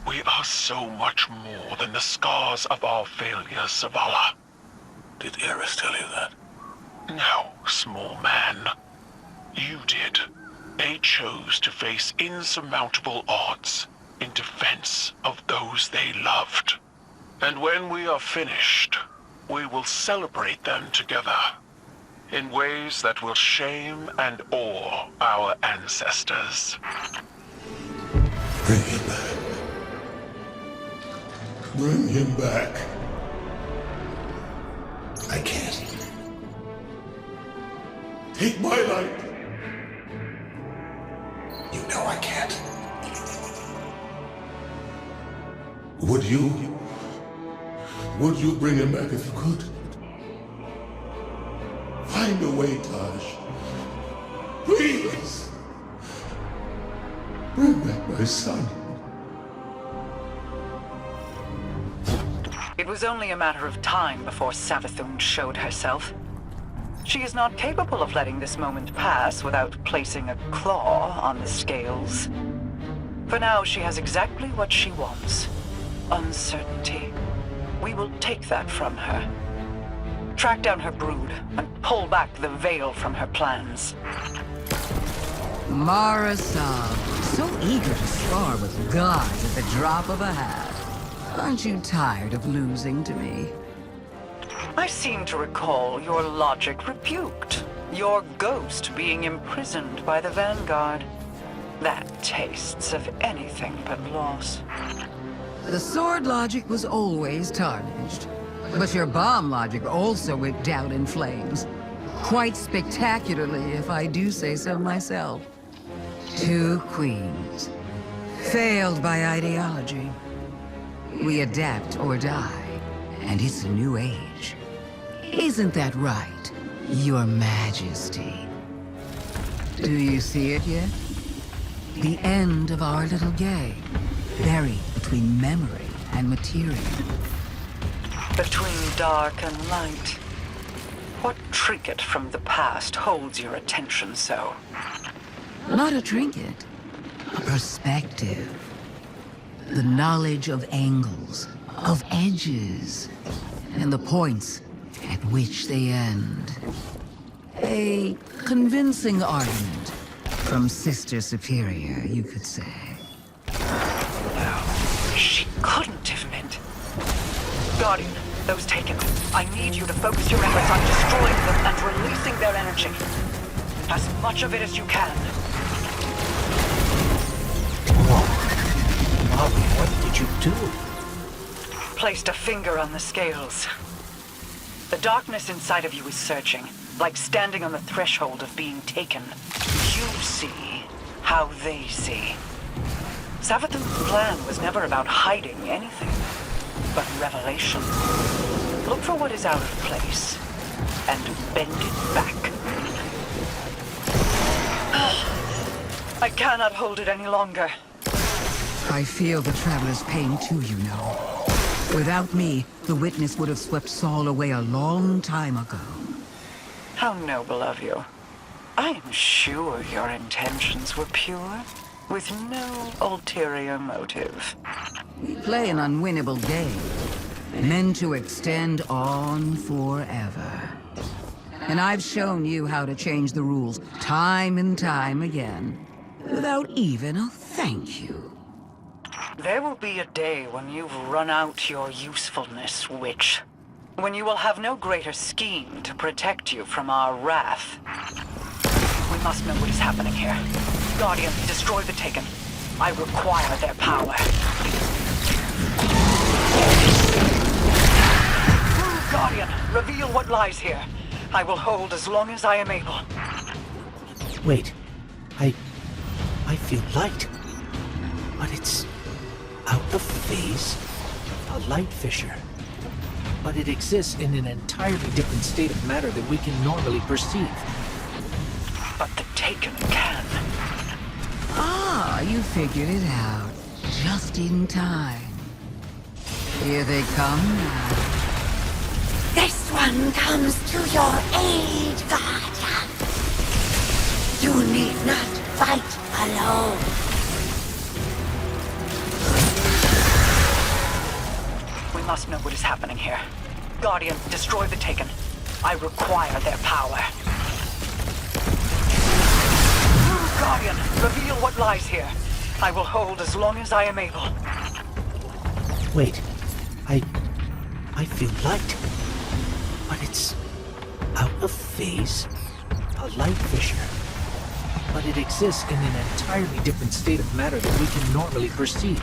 We are so much more than the scars of our failures, Zavala. Did Eris tell you that? No, small man. You did. They chose to face insurmountable odds in defense of those they loved. And when we are finished, we will celebrate them together in ways that will shame and awe our ancestors. Bring him back. Bring him back. I can't. Take my light. You know I can't. Would you bring him back if you could? Find a way, Taj. Please! Bring back my son. It was only a matter of time before Savathun showed herself. She is not capable of letting this moment pass without placing a claw on the scales. For now, she has exactly what she wants. Uncertainty. We will take that from her. Track down her brood and pull back the veil from her plans. Mara-san, so eager to spar with gods at the drop of a hat. Aren't you tired of losing to me? I seem to recall your logic rebuked. Your ghost being imprisoned by the Vanguard. That tastes of anything but loss. The sword logic was always tarnished. But your bomb logic also went down in flames. Quite spectacularly, if I do say so myself. 2 queens. Failed by ideology. We adapt or die, and it's a new age. Isn't that right, Your Majesty? Do you see it yet? The end of our little game, buried between memory and material. Between dark and light. What trinket from the past holds your attention so? Not a trinket, a perspective. The knowledge of angles, of edges, and the points at which they end. A convincing argument from Sister Superior, you could say. She couldn't have meant. Guardian, those taken. I need you to focus your efforts on destroying them and releasing their energy. As much of it as you can. Molly, what did you do? Placed a finger on the scales. The darkness inside of you is searching, like standing on the threshold of being taken. You see how they see. Savathun's plan was never about hiding anything, but revelation. Look for what is out of place, and bend it back. I cannot hold it any longer. I feel the Traveler's pain too, you know. Without me, the Witness would have swept Saul away a long time ago. How noble of you. I am sure your intentions were pure, with no ulterior motive. We play an unwinnable game, meant to extend on forever. And I've shown you how to change the rules time and time again, without even a thank you. There will be a day when you've run out your usefulness, witch. When you will have no greater scheme to protect you from our wrath. We must know what is happening here. Guardian, destroy the Taken. I require their power. Guardian, reveal what lies here. I will hold as long as I am able. Wait. I feel light. But it's out of phase. A light fissure. But it exists in an entirely different state of matter than we can normally perceive. But the Taken can. Ah, you figured it out. Just in time. Here they come now. This one comes to your aid, Guardian. You need not fight alone. We must know what is happening here. Guardian, destroy the Taken. I require their power. Guardian, reveal what lies here. I will hold as long as I am able. Wait. I feel light. But it's out of phase. A light fissure. But it exists in an entirely different state of matter than we can normally perceive.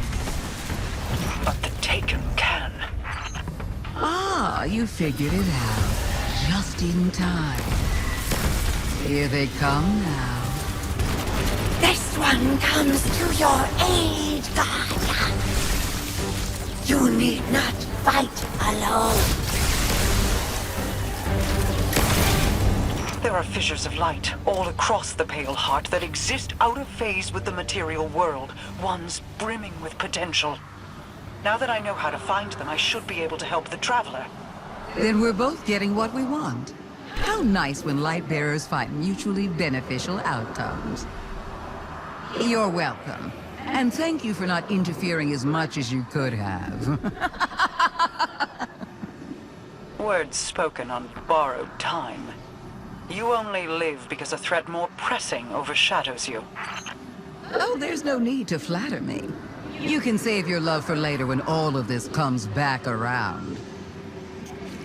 But the Taken can. Ah, you figured it out. Just in time. Here they come now. This one comes to your aid, Guardian. You need not fight alone. There are fissures of light all across the Pale Heart that exist out of phase with the material world, ones brimming with potential. Now that I know how to find them, I should be able to help the Traveler. Then we're both getting what we want. How nice when light bearers find mutually beneficial outcomes. You're welcome. And thank you for not interfering as much as you could have. Words spoken on borrowed time. You only live because a threat more pressing overshadows you. Oh, there's no need to flatter me. You can save your love for later when all of this comes back around.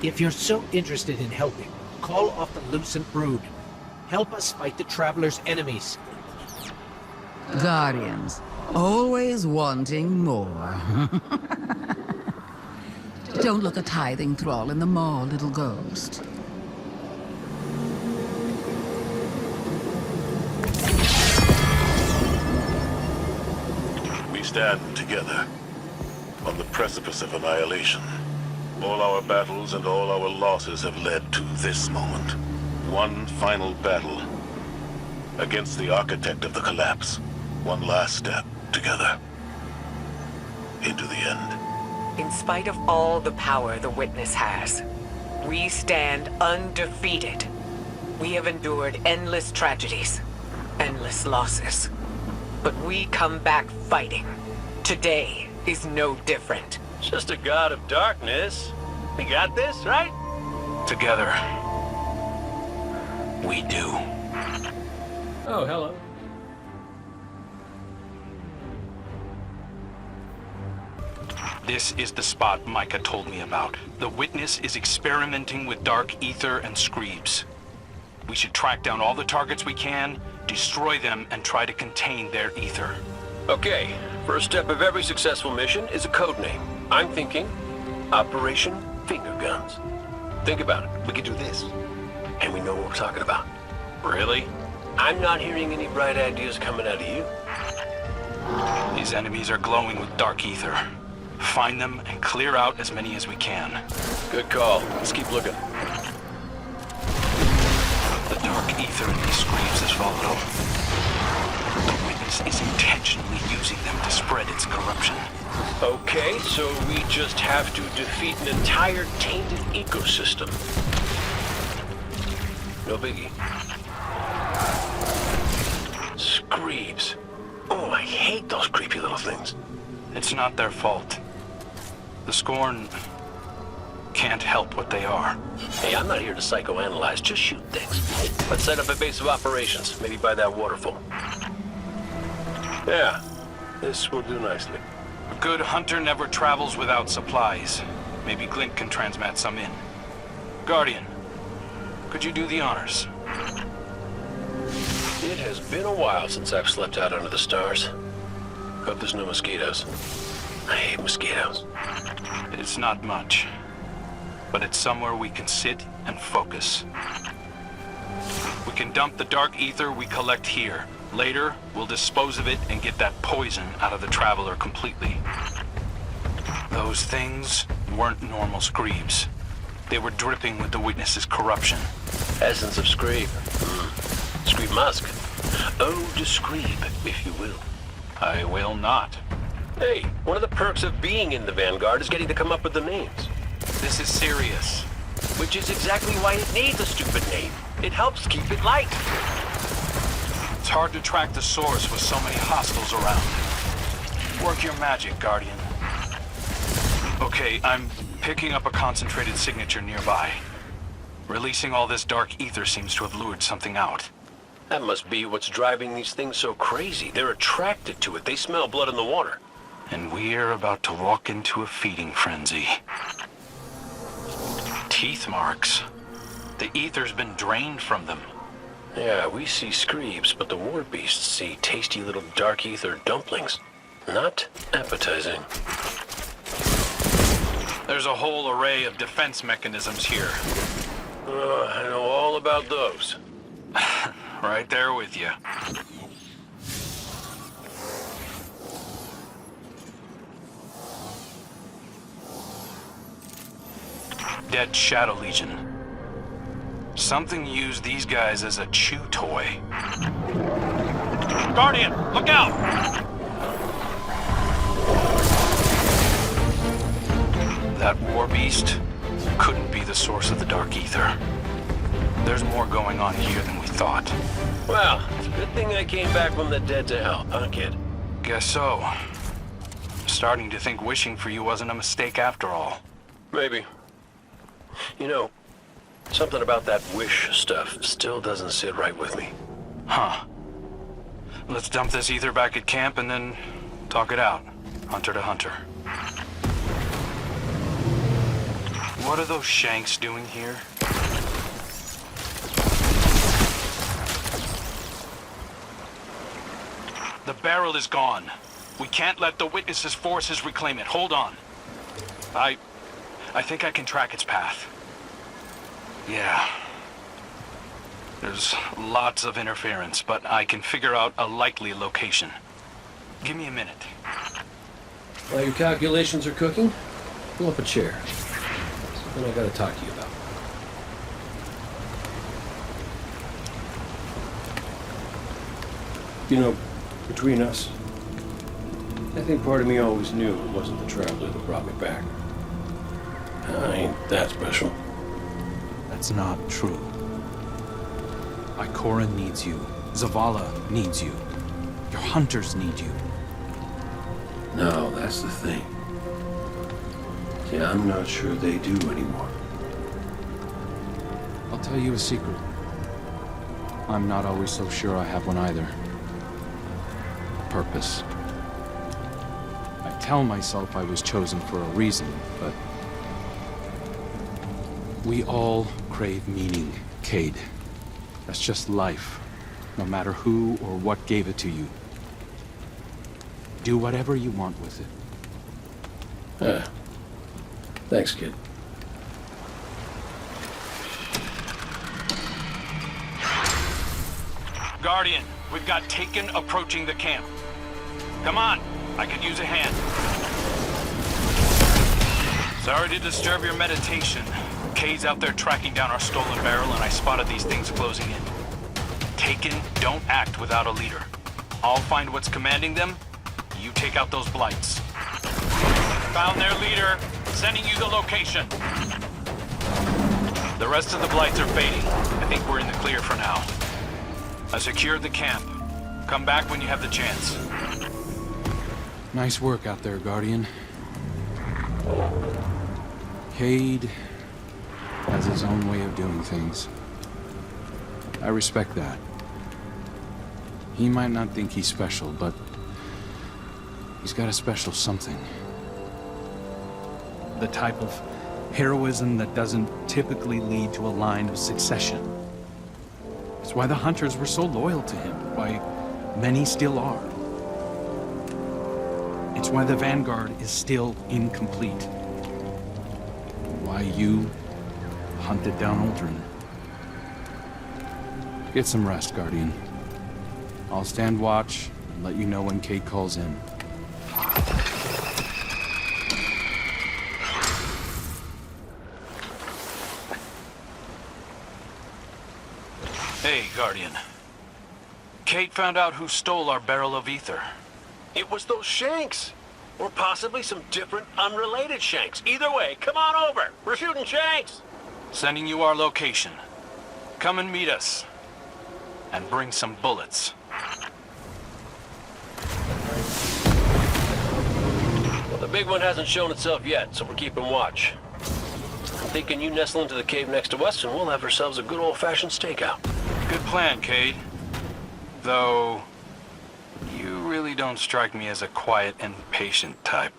If you're so interested in helping, call off the Lucent Brood. Help us fight the Traveler's enemies. Guardians, always wanting more. Don't look a tithing thrall in the maw, little ghost. We stand together on the precipice of annihilation. All our battles and all our losses have led to this moment. One final battle against the architect of the collapse. One last step together into the end. In spite of all the power the Witness has, we stand undefeated. We have endured endless tragedies, endless losses. But we come back fighting. Today is no different. Just a god of darkness. We got this, right? Together, we do. Oh, hello. This is the spot Micah told me about. The Witness is experimenting with dark ether and screebs. We should track down all the targets we can, destroy them, and try to contain their ether. Okay, first step of every successful mission is a code name. I'm thinking Operation Finger Guns. Think about it. We could do this, and we know what we're talking about. Really? I'm not hearing any bright ideas coming out of you. These enemies are glowing with dark ether. Find them and clear out as many as we can. Good call. Let's keep looking. The dark ether in these screens is volatile. The Witness is intentionally using them to spread its corruption. Okay, so we just have to defeat an entire tainted ecosystem. No biggie. Screebs. Oh, I hate those creepy little things. It's not their fault. The Scorn can't help what they are. Hey, I'm not here to psychoanalyze, just shoot things. Let's set up a base of operations, maybe by that waterfall. Yeah, this will do nicely. A good hunter never travels without supplies. Maybe Glint can transmat some in. Guardian, could you do the honors? It has been a while since I've slept out under the stars. Hope there's no mosquitoes. I hate mosquitoes. It's not much, but it's somewhere we can sit and focus. We can dump the dark ether we collect here. Later, we'll dispose of it and get that poison out of the Traveler completely. Those things weren't normal screebs. They were dripping with the Witness's corruption. Essence of Screeb. Screeb musk. Ode to Screeb, if you will. I will not. Hey, one of the perks of being in the Vanguard is getting to come up with the names. This is serious. Which is exactly why it needs a stupid name. It helps keep it light. It's hard to track the source with so many hostiles around. Work your magic, Guardian. Okay, I'm picking up a concentrated signature nearby. Releasing all this dark ether seems to have lured something out. That must be what's driving these things so crazy. They're attracted to it. They smell blood in the water. And we're about to walk into a feeding frenzy. Teeth marks. The ether's been drained from them. Yeah, we see screebs, but the war beasts see tasty little dark ether dumplings. Not appetizing. There's a whole array of defense mechanisms here. I know all about those. Right there with you. Dead Shadow Legion. Something used these guys as a chew toy. Guardian, look out! That war beast couldn't be the source of the dark ether. There's more going on here than we thought. Well, it's a good thing I came back from the dead to help, huh, kid? Guess so. I'm starting to think wishing for you wasn't a mistake after all. Maybe. You know, something about that wish stuff still doesn't sit right with me. Huh. Let's dump this ether back at camp and then talk it out, hunter to hunter. What are those Shanks doing here? The barrel is gone. We can't let the Witness's forces reclaim it. Hold on. I think I can track its path. Yeah. There's lots of interference, but I can figure out a likely location. Give me a minute. While your calculations are cooking, pull up a chair. Something I gotta talk to you about. You know, between us, I think part of me always knew it wasn't the Traveler that brought me back. I ain't that special. That's not true. Ikora needs you. Zavala needs you. Your hunters need you. No, that's the thing. See, I'm not sure they do anymore. I'll tell you a secret. I'm not always so sure I have one either. Purpose. I tell myself I was chosen for a reason, but we all crave meaning, Cayde. That's just life, no matter who or what gave it to you. Do whatever you want with it. Thanks, kid. Guardian, we've got Taken approaching the camp. Come on, I could use a hand. Sorry to disturb your meditation. Cayde's out there tracking down our stolen barrel, and I spotted these things closing in. Taken, don't act without a leader. I'll find what's commanding them. You take out those blights. Found their leader. Sending you the location. The rest of the blights are fading. I think we're in the clear for now. I secured the camp. Come back when you have the chance. Nice work out there, Guardian. Cayde has his own way of doing things. I respect that. He might not think he's special, but he's got a special something. The type of heroism that doesn't typically lead to a line of succession. It's why the Hunters were so loyal to him, why many still are. It's why the Vanguard is still incomplete. Why you hunted down Uldren. Get some rest, Guardian. I'll stand watch and let you know when Cayde calls in. Hey, Guardian. Cayde found out who stole our barrel of ether. It was those Shanks. Or possibly some different, unrelated Shanks. Either way, come on over. We're shooting Shanks. Sending you our location. Come and meet us. And bring some bullets. Well, the big one hasn't shown itself yet, so we're keeping watch. I'm thinking you nestle into the cave next to us, and we'll have ourselves a good old-fashioned stakeout. Good plan, Cayde. Though, you really don't strike me as a quiet and patient type.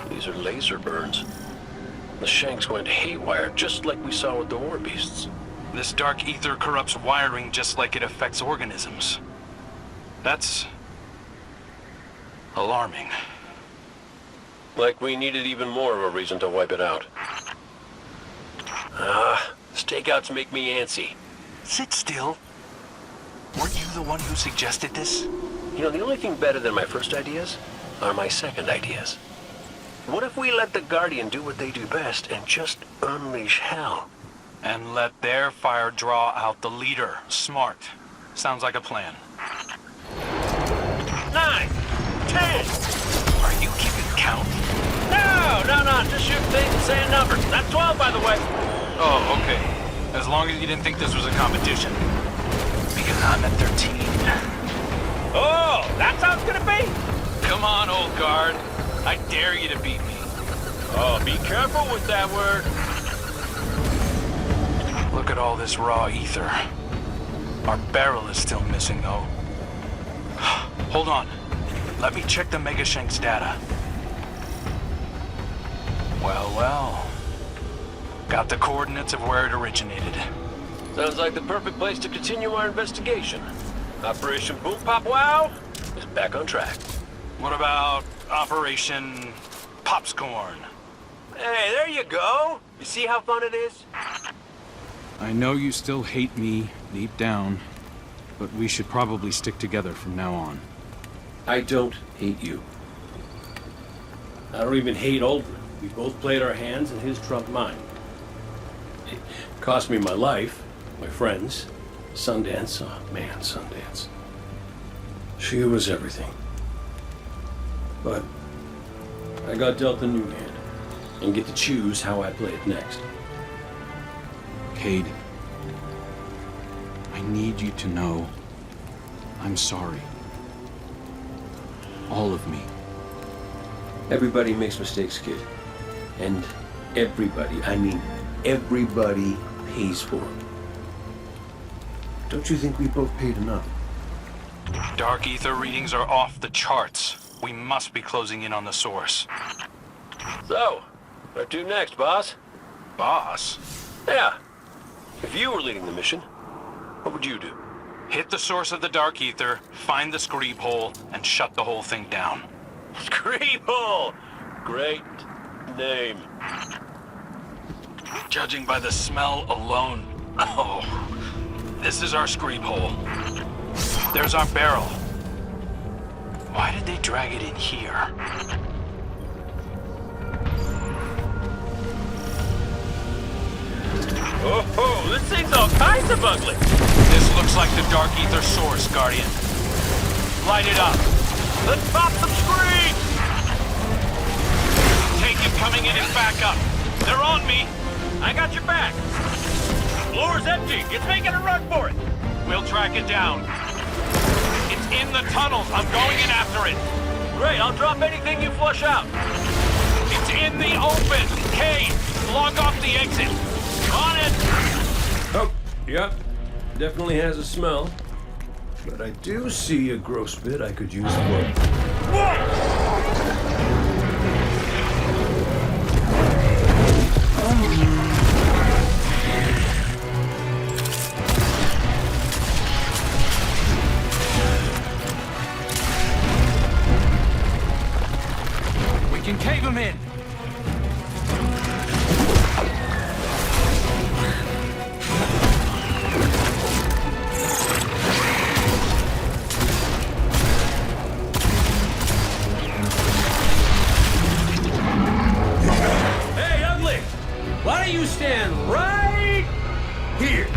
These are laser burns. The Shanks went haywire, just like we saw with the war beasts. This dark ether corrupts wiring just like it affects organisms. That's alarming. Like we needed even more of a reason to wipe it out. Stakeouts make me antsy. Sit still. Weren't you the one who suggested this? You know, the only thing better than my first ideas are my second ideas. What if we let the Guardian do what they do best and just unleash hell? And let their fire draw out the leader. Smart. Sounds like a plan. 9, 10. Are you keeping count? No, just shoot things and saying numbers. That's 12, by the way. Oh, okay. As long as you didn't think this was a competition. Because I'm at 13. Come on, old guard. I dare you to beat me. Oh, be careful with that word. Look at all this raw ether. Our barrel is still missing, though. Hold on. Let me check the Megashank's data. Well. Got the coordinates of where it originated. Sounds like the perfect place to continue our investigation. Operation Boom Pop Wow is back on track. What about Operation Popscorn? Hey, there you go. You see how fun it is? I know you still hate me deep down, but we should probably stick together from now on. I don't hate you. I don't even hate Aldrin. We both played our hands and his trumped mine. It cost me my life, my friends, Sundance. Oh man, Sundance. She was everything. But I got dealt a new hand and get to choose how I play it next. Cayde, I need you to know I'm sorry. All of me. Everybody makes mistakes, kid. And everybody, I mean everybody, pays for them. Don't you think we both paid enough? Dark ether readings are off the charts. We must be closing in on the source. So, where to next, boss? Boss? Yeah. If you were leading the mission, what would you do? Hit the source of the dark ether, find the screeb hole, and shut the whole thing down. Screeb hole! Great name. Judging by the smell alone, this is our screeb hole. There's our barrel. Why did they drag it in here? Oh, this thing's all kinds of ugly. This looks like the dark ether source, Guardian. Light it up. Let's pop some screens! Take it coming in and back up. They're on me. I got your back. Floor's empty. It's making a run for it. We'll track it down. It's in the tunnels. I'm going in after it. Great, I'll drop anything you flush out. It's in the open. Cayde, log off the exit. On it! Oh, yep. Definitely has a smell. But I do see a gross bit I could use for... We can cave him in. Why don't you stand right here?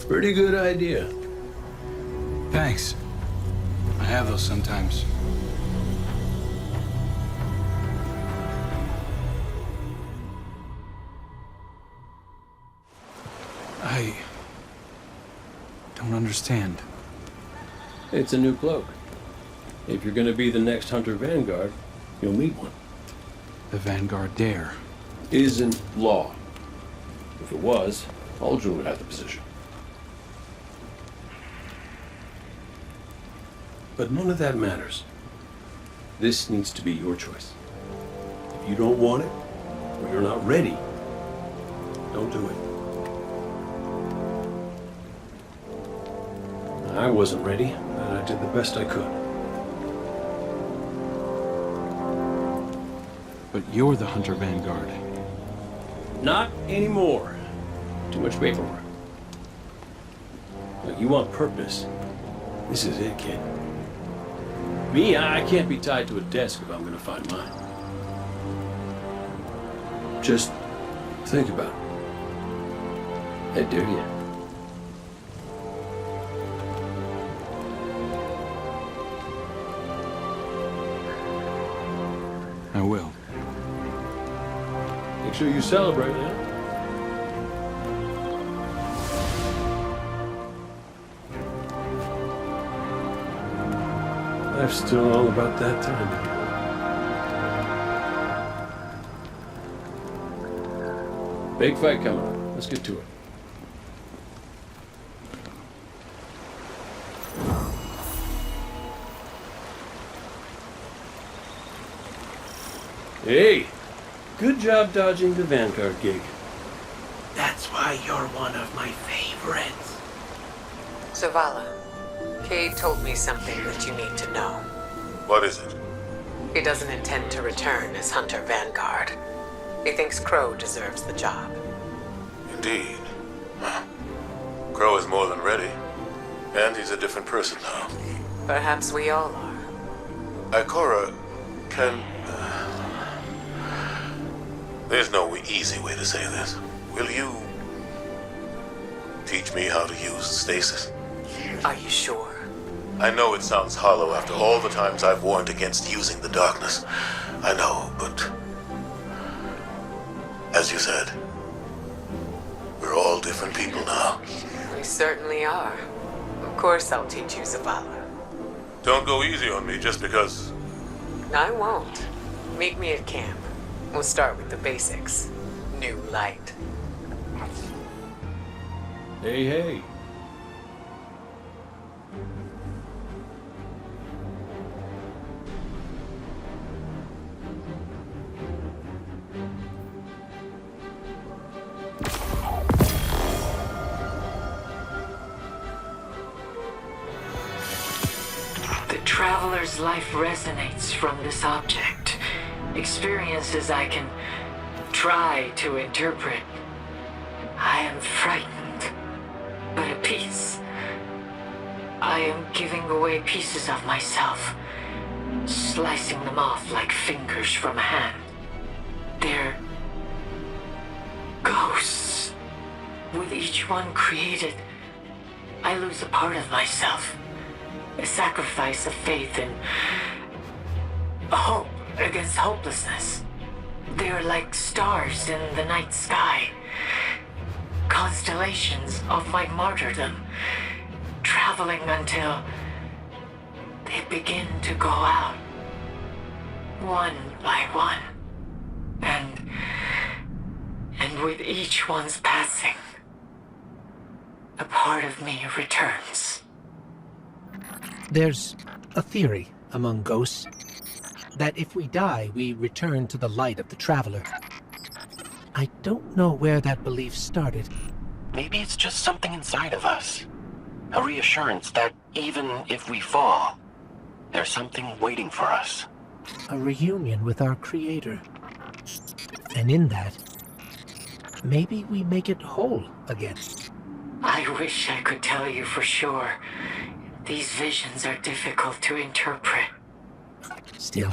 Pretty good idea. Thanks. I have those sometimes. I don't understand. It's a new cloak. If you're gonna be the next Hunter Vanguard, you'll need one. The Vanguard dare. Isn't law. If it was, Aldrin would have the position. But none of that matters. This needs to be your choice. If you don't want it, or you're not ready, don't do it. I wasn't ready, and I did the best I could. But you're the Hunter Vanguard. Not anymore. Too much paperwork. Look, you want purpose. This is it, kid. Me, I can't be tied to a desk if I'm gonna find mine. Just think about it. I dare you. sure you celebrate that. Life's still all about that time. Big fight coming up. Let's get to it. Hey! Good job dodging the Vanguard gig. That's why you're one of my favorites. Zavala, Cayde told me something that you need to know. What is it? He doesn't intend to return as Hunter Vanguard. He thinks Crow deserves the job. Indeed. Crow is more than ready. And he's a different person now. Perhaps we all are. Ikora can... There's no easy way to say this. Will you teach me how to use stasis? Are you sure? I know it sounds hollow after all the times I've warned against using the darkness. I know, but... As you said, we're all different people now. We certainly are. Of course I'll teach you, Zavala. Don't go easy on me just because... I won't. Meet me at camp. We'll start with the basics. New light. Hey, hey. The Traveler's life resonates from this object. Experiences I can try to interpret. I am frightened, but at peace. I am giving away pieces of myself, slicing them off like fingers from a hand. They're ghosts. With each one created, I lose a part of myself. A sacrifice of faith and hope against hopelessness. They are like stars in the night sky. Constellations of my martyrdom, traveling until they begin to go out, one by one. And with each one's passing, a part of me returns. There's a theory among ghosts that if we die, we return to the light of the Traveler. I don't know where that belief started. Maybe it's just something inside of us. A reassurance that even if we fall, there's something waiting for us. A reunion with our Creator. And in that, maybe we make it whole again. I wish I could tell you for sure. These visions are difficult to interpret. Still,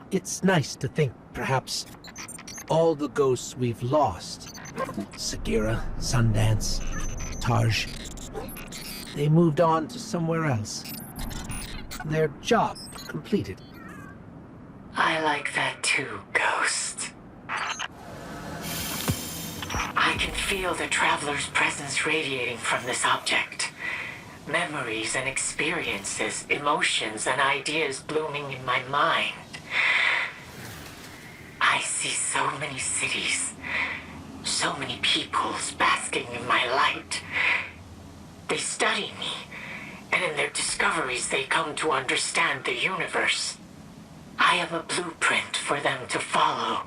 it's nice to think, perhaps, all the ghosts we've lost, Sagira, Sundance, Tarj, they moved on to somewhere else. Their job completed. I like that too, Ghost. I can feel the Traveler's presence radiating from this object. Memories and experiences, emotions and ideas blooming in my mind. I see so many cities, so many peoples basking in my light. They study me, and in their discoveries they come to understand the universe. I am a blueprint for them to follow,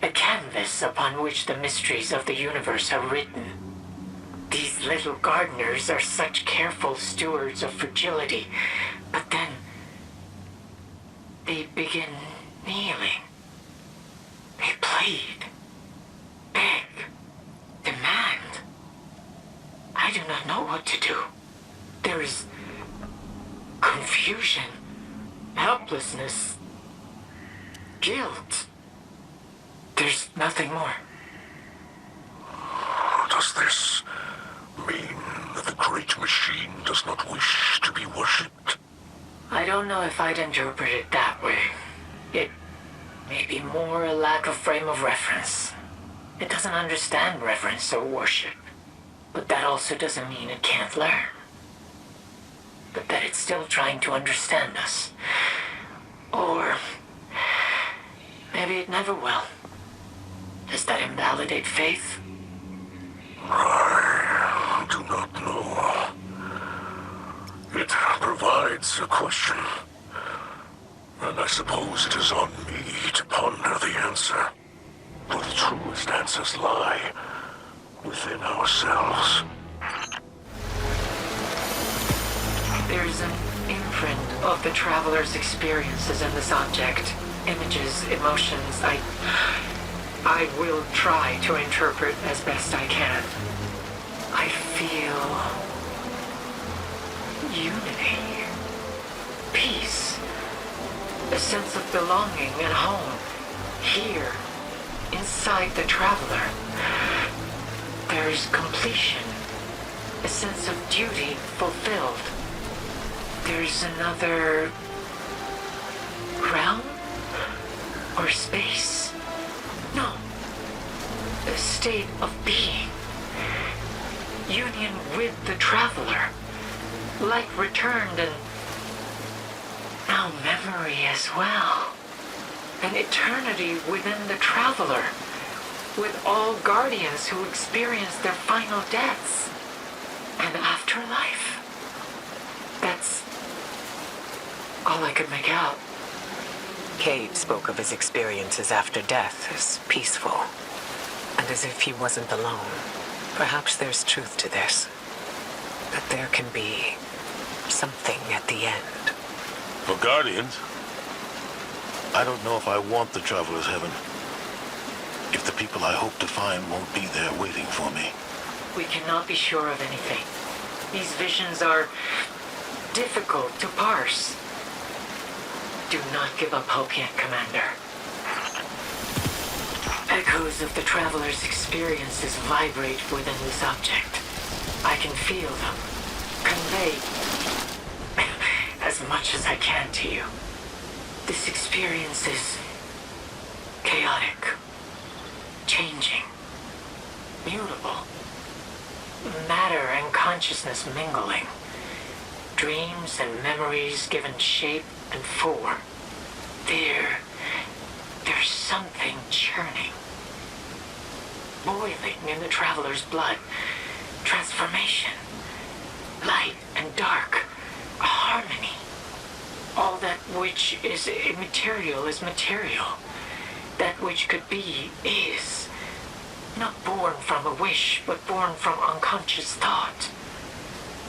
a canvas upon which the mysteries of the universe are written. These little gardeners are such careful stewards of fragility, but then they begin kneeling. They plead, beg, demand. I do not know what to do. There is confusion, helplessness, guilt. There's nothing more. Does this mean that the great machine does not wish to be worshipped? I don't know if I'd interpret it that way. It Maybe more a lack of frame of reference. It doesn't understand reverence or worship. But that also doesn't mean it can't learn. But that it's still trying to understand us. Or maybe it never will. Does that invalidate faith? I do not know. It provides a question. And I suppose it is on me to ponder the answer. For the truest answers lie within ourselves. There's an imprint of the traveler's experiences in this object. Images, emotions, I will try to interpret as best I can. I feel unity, peace, a sense of belonging and home here, inside the traveler. There's completion, a sense of duty fulfilled. There's another realm or space? No, a state of being. Union with the traveler. Light returned and now memory as well. An eternity within the traveler, with all guardians who experience their final deaths. An afterlife. That's all I could make out. Cayde spoke of his experiences after death as peaceful, and as if he wasn't alone. Perhaps there's truth to this. That there can be something at the end. For Guardians, I don't know if I want the Traveler's Heaven. If the people I hope to find won't be there waiting for me. We cannot be sure of anything. These visions are difficult to parse. Do not give up hope yet, Commander. Echoes of the Traveler's experiences vibrate within this object. I can feel them, convey as much as I can to you. This experience is chaotic, changing, mutable. Matter and consciousness mingling. Dreams and memories given shape and form. There's something churning. Boiling in the Traveler's blood. Transformation. Light and dark. A harmony. All that which is immaterial is material. That which could be is. Not born from a wish, but born from unconscious thought.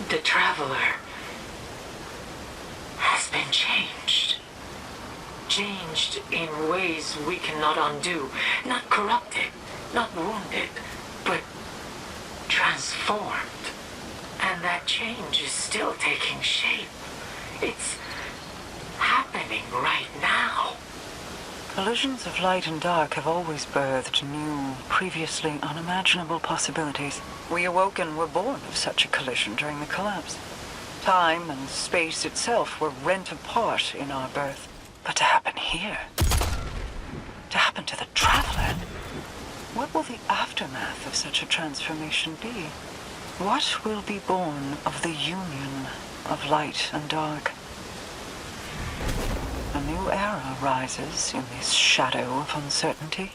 The Traveler has been changed. Changed in ways we cannot undo. Not corrupted, not wounded, but transformed. And that change is still taking shape. It's happening right now. Collisions of light and dark have always birthed new, previously unimaginable possibilities. We awoke and were born of such a collision during the collapse. Time and space itself were rent apart in our birth. But to happen here, to happen to the Traveler, what will the aftermath of such a transformation be? What will be born of the union of light and dark? A new era rises in this shadow of uncertainty.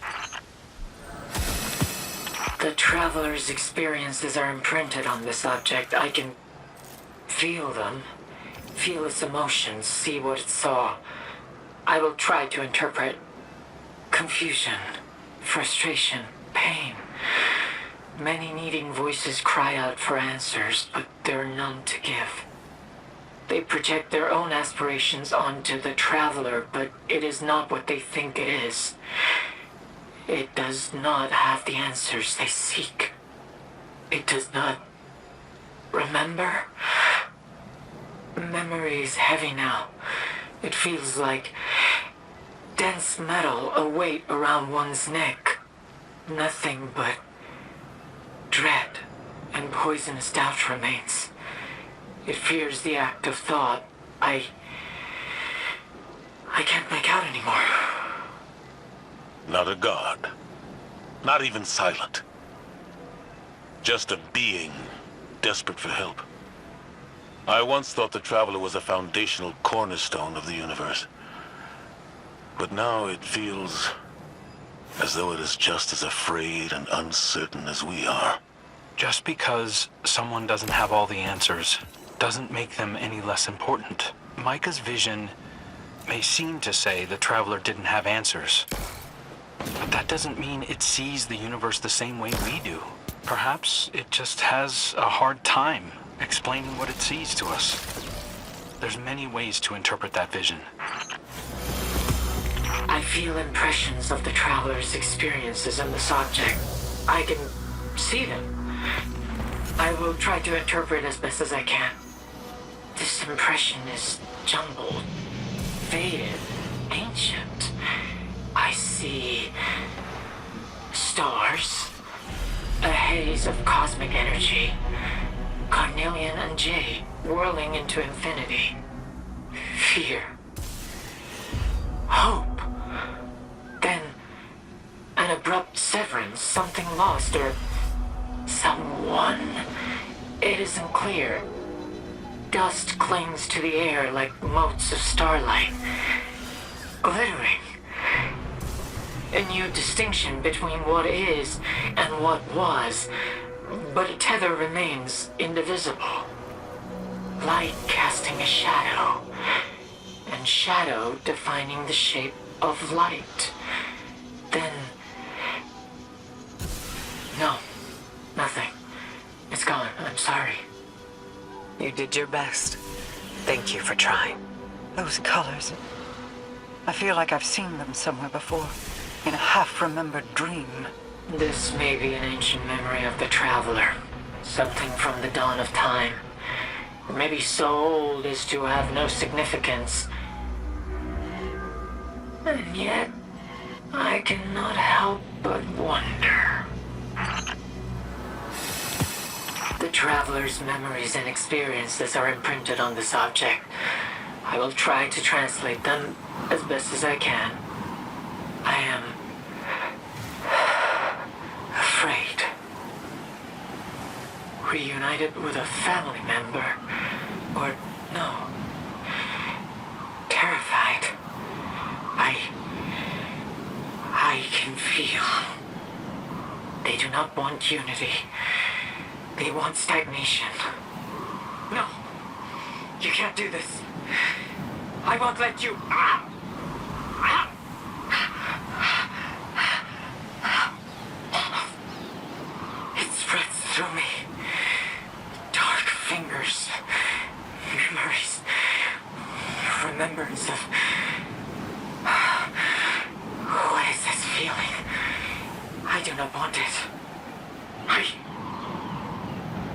The Traveler's experiences are imprinted on this object. I can feel them, feel its emotions, see what it saw. I will try to interpret confusion, frustration, pain. Many needing voices cry out for answers, but there are none to give. They project their own aspirations onto the Traveler, but it is not what they think it is. It does not have the answers they seek. It does not remember. Memory is heavy now. It feels like dense metal, a weight around one's neck. Nothing but dread and poisonous doubt remains. It fears the act of thought. I can't make out anymore. Not a god. Not even silent. Just a being desperate for help. I once thought the Traveler was a foundational cornerstone of the universe. But now it feels as though it is just as afraid and uncertain as we are. Just because someone doesn't have all the answers doesn't make them any less important. Micah's vision may seem to say the Traveler didn't have answers, but that doesn't mean it sees the universe the same way we do. Perhaps it just has a hard time explaining what it sees to us. There's many ways to interpret that vision. I feel impressions of the Traveler's experiences in this object. I can see them. I will try to interpret as best as I can. This impression is jumbled, faded, ancient. I see stars, a haze of cosmic energy, carnelian and jade whirling into infinity, fear, hope, then an abrupt severance, something lost or someone. It isn't clear. Dust clings to the air like motes of starlight, glittering. A new distinction between what is and what was, but a tether remains indivisible. Light casting a shadow, and shadow defining the shape of light. Then... no, nothing. It's gone. I'm sorry. You did your best. Thank you for trying. Those colors. I feel like I've seen them somewhere before, in a half-remembered dream. This may be an ancient memory of the Traveler. Something from the dawn of time. Maybe so old as to have no significance. And yet, I cannot help but wonder. The Traveler's memories and experiences are imprinted on this object. I will try to translate them as best as I can. I am afraid. Reunited with a family member, or no, terrified. I can feel. They do not want unity. They want stagnation. No, you can't do this. I won't let you. It spreads through me. Dark fingers, memories, remembrance of... what is this feeling? I do not want it.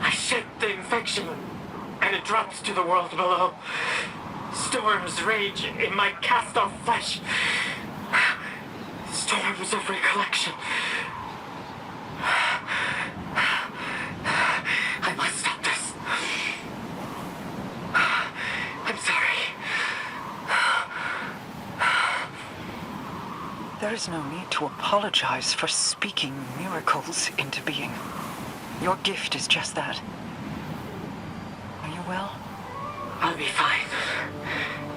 I shed the infection, and it drops to the world below. Storms rage in my cast-off flesh. Storms of recollection. I must stop this. I'm sorry. There is no need to apologize for speaking miracles into being. Your gift is just that. Are you well? I'll be fine.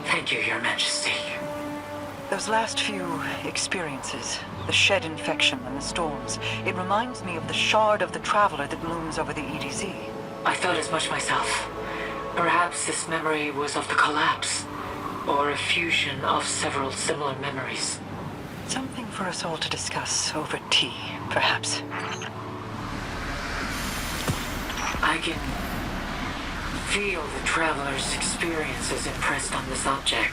Thank you, Your Majesty. Those last few experiences, the shed infection and the storms, it reminds me of the shard of the Traveler that looms over the EDZ. I thought as much myself. Perhaps this memory was of the collapse, or a fusion of several similar memories. Something for us all to discuss over tea, perhaps. I can feel the Traveler's experiences impressed on this object.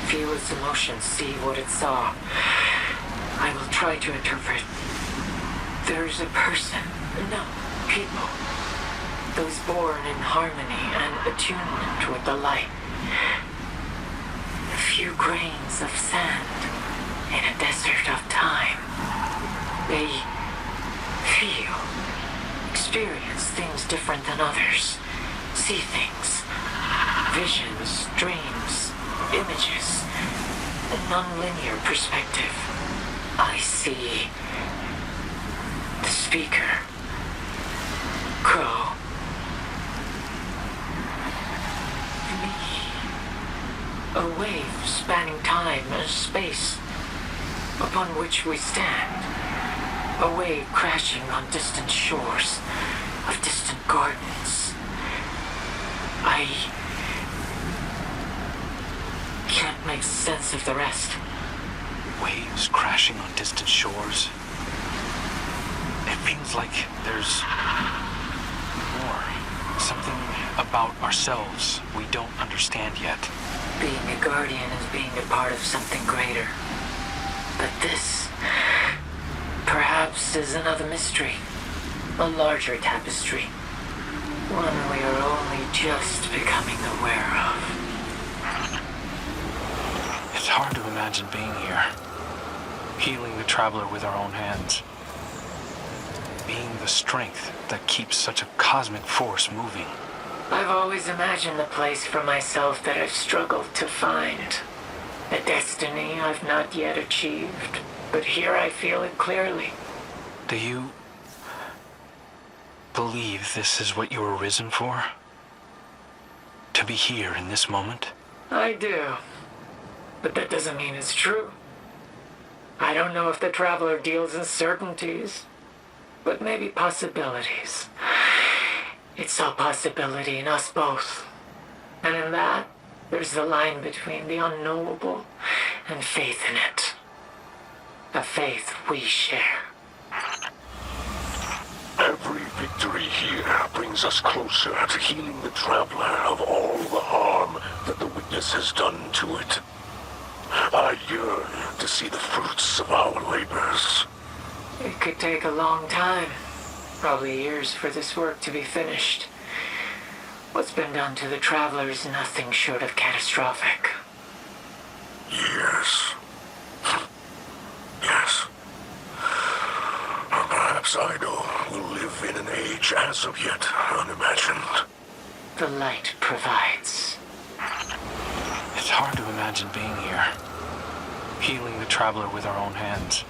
Feel its emotions, see what it saw. I will try to interpret. There's a person, no, people. Those born in harmony and attunement with the light. A few grains of sand in a desert of time. They feel, experience things different than others. See things, visions, dreams, images, a non-linear perspective. I see the speaker. Crow. Me. A wave spanning time and space upon which we stand. A wave crashing on distant shores of distant gardens. I can't make sense of the rest. Waves crashing on distant shores. It feels like there's more. Something about ourselves we don't understand yet. Being a guardian is being a part of something greater. But this, perhaps, is another mystery. A larger tapestry. One we are only just becoming aware of. It's hard to imagine being here. Healing the Traveler with our own hands. Being the strength that keeps such a cosmic force moving. I've always imagined the place for myself that I've struggled to find. A destiny I've not yet achieved, but here I feel it clearly. Do you believe this is what you were risen for? To be here in this moment? I do. But that doesn't mean it's true. I don't know if the Traveler deals in certainties, but maybe possibilities. It saw possibility in us both. And in that, there's the line between the unknowable and faith in it. A faith we share. Every victory here brings us closer to healing the Traveler of all the harm that the Witness has done to it. I yearn to see the fruits of our labors. It could take a long time. Probably years for this work to be finished. What's been done to the Traveler is nothing short of catastrophic. Yes. Yes. Perhaps Ido will live in an age as of yet unimagined. The light provides. It's hard to imagine being here. Healing the Traveler with our own hands.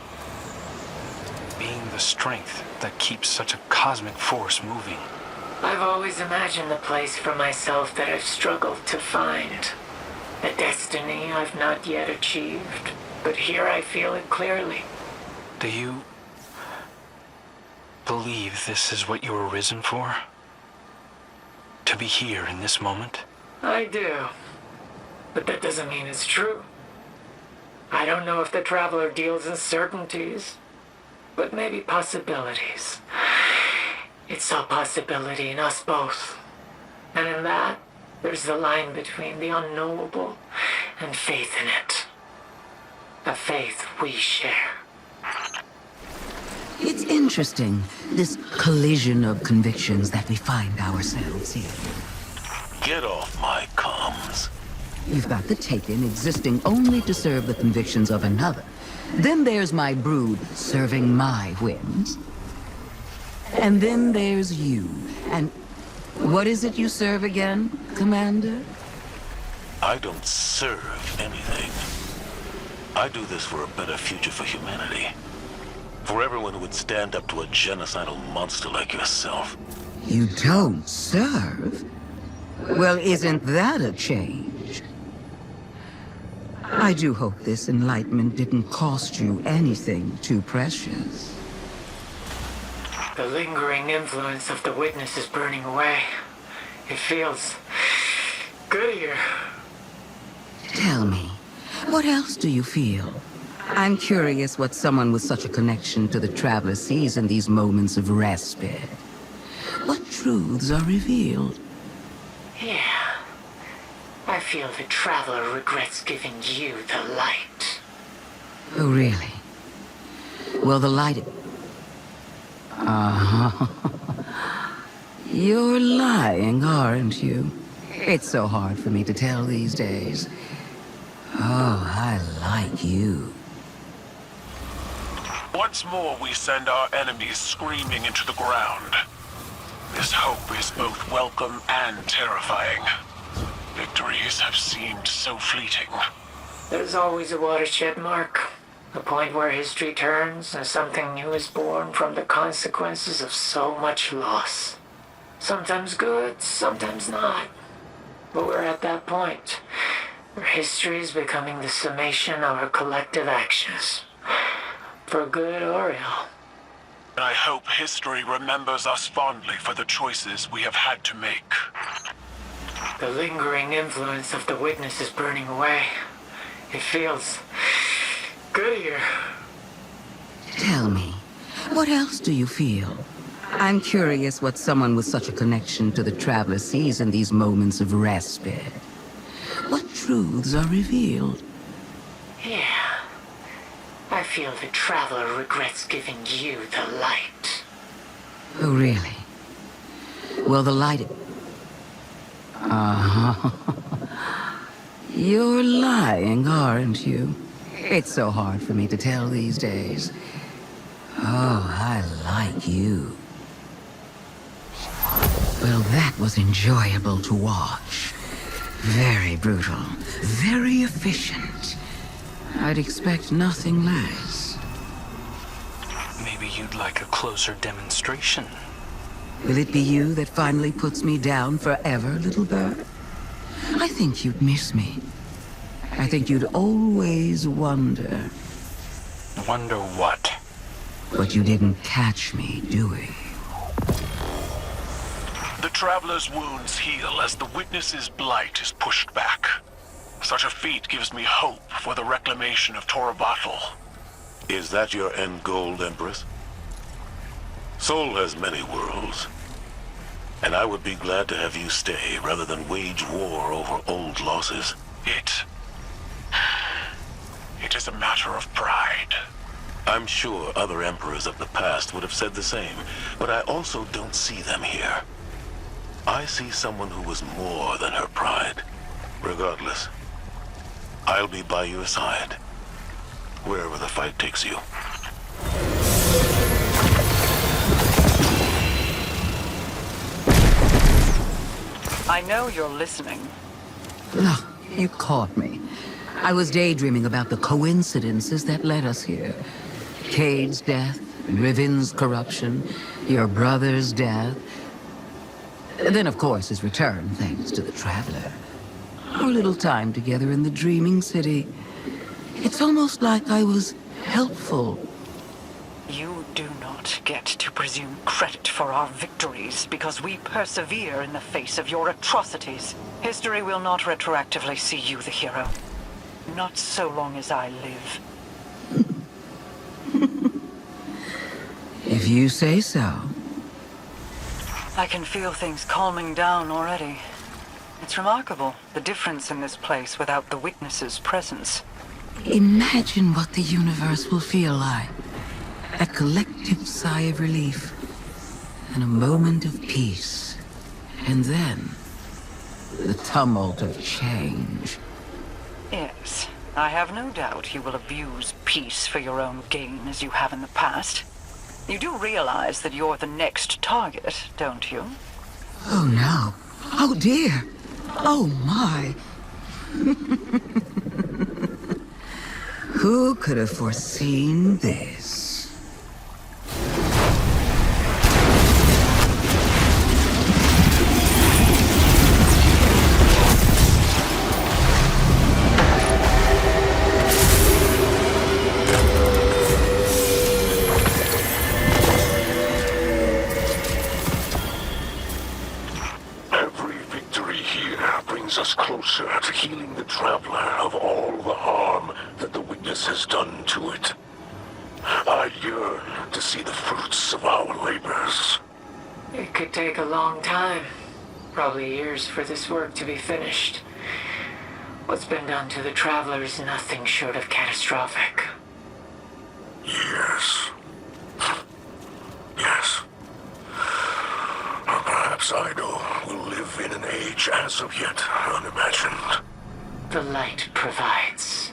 Being the strength that keeps such a cosmic force moving. I've always imagined the place for myself that I've struggled to find. A destiny I've not yet achieved, but here I feel it clearly. Do you believe this is what you were risen for? To be here in this moment? I do. But that doesn't mean it's true. I don't know if the Traveler deals in certainties, but maybe possibilities. It saw possibility in us both. And in that, there's the line between the unknowable and faith in it. A faith we share. It's interesting, this collision of convictions that we find ourselves in. Get off my comms. You've got the Taken existing only to serve the convictions of another. Then there's my brood serving my whims. And then there's you. And what is it you serve again, Commander? I don't serve anything. I do this for a better future for humanity. For everyone who would stand up to a genocidal monster like yourself. You don't serve? Well, isn't that a change? I do hope this enlightenment didn't cost you anything too precious. The lingering influence of the Witness is burning away. It feels good here. Tell me, what else do you feel? I'm curious what someone with such a connection to the Traveler sees in these moments of respite. What truths are revealed? Yeah. I feel the Traveler regrets giving you the light. Oh, really? Well, the light... You're lying, aren't you? It's so hard for me to tell these days. Oh, I like you. Once more we send our enemies screaming into the ground. This hope is both welcome and terrifying. Victories have seemed so fleeting. There's always a watershed mark. The point where history turns and something new is born from the consequences of so much loss. Sometimes good, sometimes not. But we're at that point, where history is becoming the summation of our collective actions. For good or ill. I hope history remembers us fondly for the choices we have had to make. The lingering influence of the witness is burning away. It feels good here. Tell me, what else do you feel? I'm curious what someone with such a connection to the Traveler sees in these moments of respite. What truths are revealed? Yeah. I feel the Traveler regrets giving you the light. Oh, really? Well, the light... You're lying, aren't you? It's so hard for me to tell these days. Oh, I like you. Well, that was enjoyable to watch. Very brutal, very efficient. I'd expect nothing less. Maybe you'd like a closer demonstration. Will it be you that finally puts me down forever, little bird? I think you'd miss me. I think you'd always wonder. Wonder what? What you didn't catch me doing. The Traveler's wounds heal as the Witness's blight is pushed back. Such a feat gives me hope for the reclamation of Torobatl. Is that your end goal, Empress? Sol has many worlds. And I would be glad to have you stay rather than wage war over old losses. It is a matter of pride. I'm sure other emperors of the past would have said the same, but I also don't see them here. I see someone who was more than her pride. Regardless, I'll be by your side, wherever the fight takes you. I know you're listening. Look, you caught me. I was daydreaming about the coincidences that led us here. Cayde's death, Riven's corruption, your brother's death. And then, of course, his return, thanks to the Traveler. Our little time together in the Dreaming City. It's almost like I was helpful. You do not get to presume credit for our victories because we persevere in the face of your atrocities. History will not retroactively see you the hero. Not so long as I live. If you say so. I can feel things calming down already. It's remarkable, the difference in this place without the Witness's presence. Imagine what the universe will feel like. A collective sigh of relief. And a moment of peace. And then, the tumult of change. Yes, I have no doubt you will abuse peace for your own gain as you have in the past. You do realize that you're the next target, don't you? Oh no. Oh dear. Oh my. Who could have foreseen this? Us closer to healing the Traveler of all the harm that the Witness has done to it. I yearn to see the fruits of our labors. It could take a long time. Probably years for this work to be finished. What's been done to the Traveler is nothing short of catastrophic. Yes. Yes. Or perhaps Ido will live in an age as of yet unimagined. The light provides.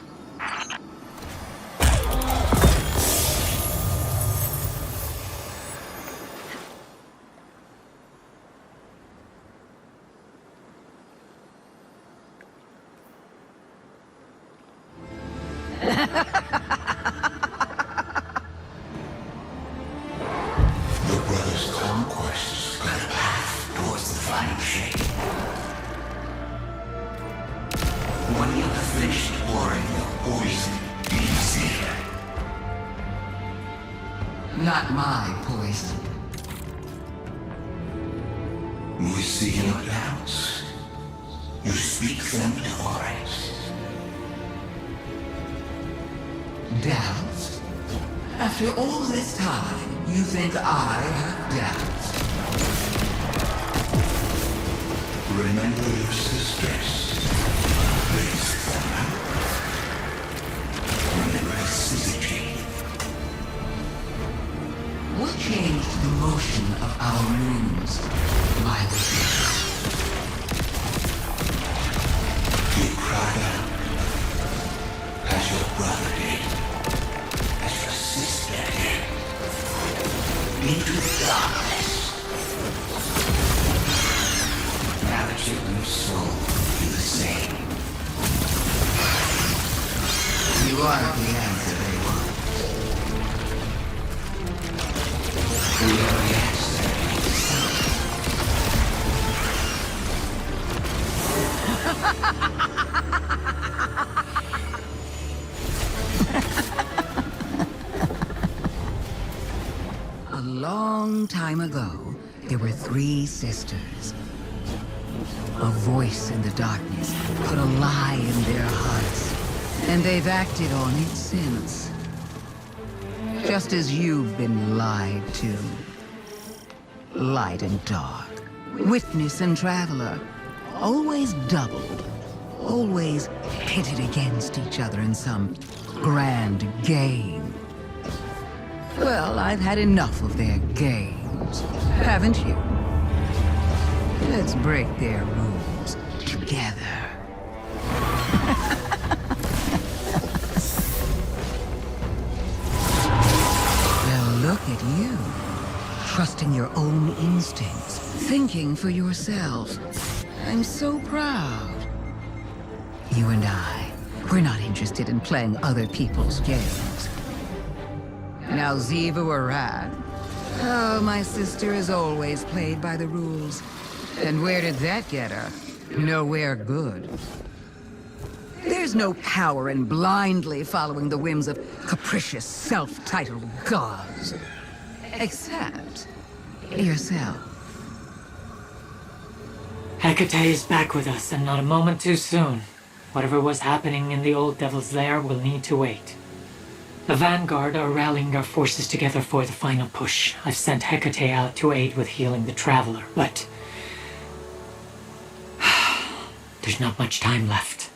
final shape. When you have finished pouring your poison, easy. Not my poison. We see your doubts. You speak them to Orbs. Doubts? After all this time, you think I have doubts? Remember your sisters. Raise them up. Remember Excision. What changed the motion of our moons, my wishes? You cried out, as your brother did, as your sister did, into the darkness. Now that your new soul do the same. You are the answer they want. You are the answer A long time ago, there were 3 sisters. A voice in the darkness put a lie in their hearts, and they've acted on it since. Just as you've been lied to. Light and dark, witness and traveler, always doubled, always pitted against each other in some grand game. Well, I've had enough of their games, haven't you? Let's break their rules together. Well, look at you. Trusting your own instincts, thinking for yourself. I'm so proud. You and I, we're not interested in playing other people's games. Now Ziva Waran. Oh, my sister has always played by the rules. And where did that get her? Nowhere good. There's no power in blindly following the whims of capricious, self-titled gods. Except yourself. Hecate is back with us, and not a moment too soon. Whatever was happening in the old Devil's Lair will need to wait. The Vanguard are rallying our forces together for the final push. I've sent Hecate out to aid with healing the Traveler, but there's not much time left.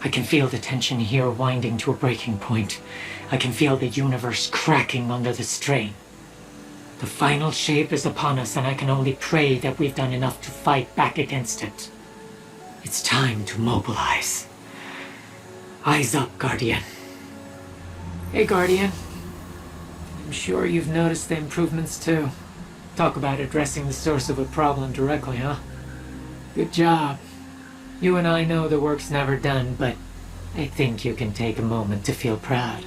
I can feel the tension here winding to a breaking point. I can feel the universe cracking under the strain. The final shape is upon us, and I can only pray that we've done enough to fight back against it. It's time to mobilize. Eyes up, Guardian. Hey, Guardian. I'm sure you've noticed the improvements too. Talk about addressing the source of a problem directly, huh? Good job. You and I know the work's never done, but I think you can take a moment to feel proud.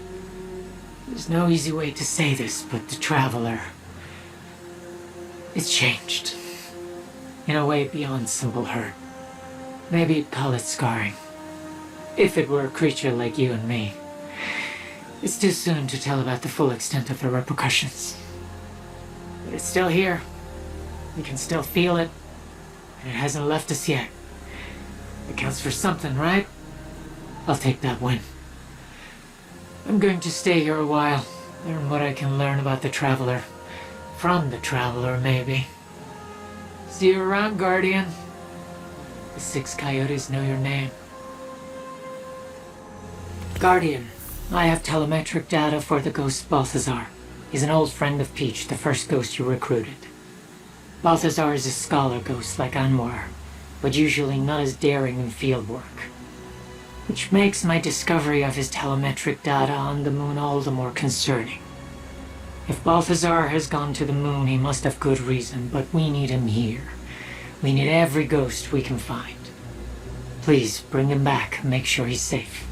There's no easy way to say this, but the Traveler, it's changed. In a way beyond simple hurt. Maybe you'd call it scarring. If it were a creature like you and me. It's too soon to tell about the full extent of the repercussions. But it's still here. We can still feel it, and it hasn't left us yet. It counts for something, right? I'll take that win. I'm going to stay here a while, learn what I can learn about the Traveler. From the Traveler, maybe. See you around, Guardian. The 6 Coyotes know your name. Guardian, I have telemetric data for the ghost Balthazar. He's an old friend of Peach, the first ghost you recruited. Balthazar is a scholar ghost like Anwar, but usually not as daring in field work. Which makes my discovery of his telemetric data on the moon all the more concerning. If Balthazar has gone to the moon, he must have good reason, but we need him here. We need every ghost we can find. Please, bring him back and make sure he's safe.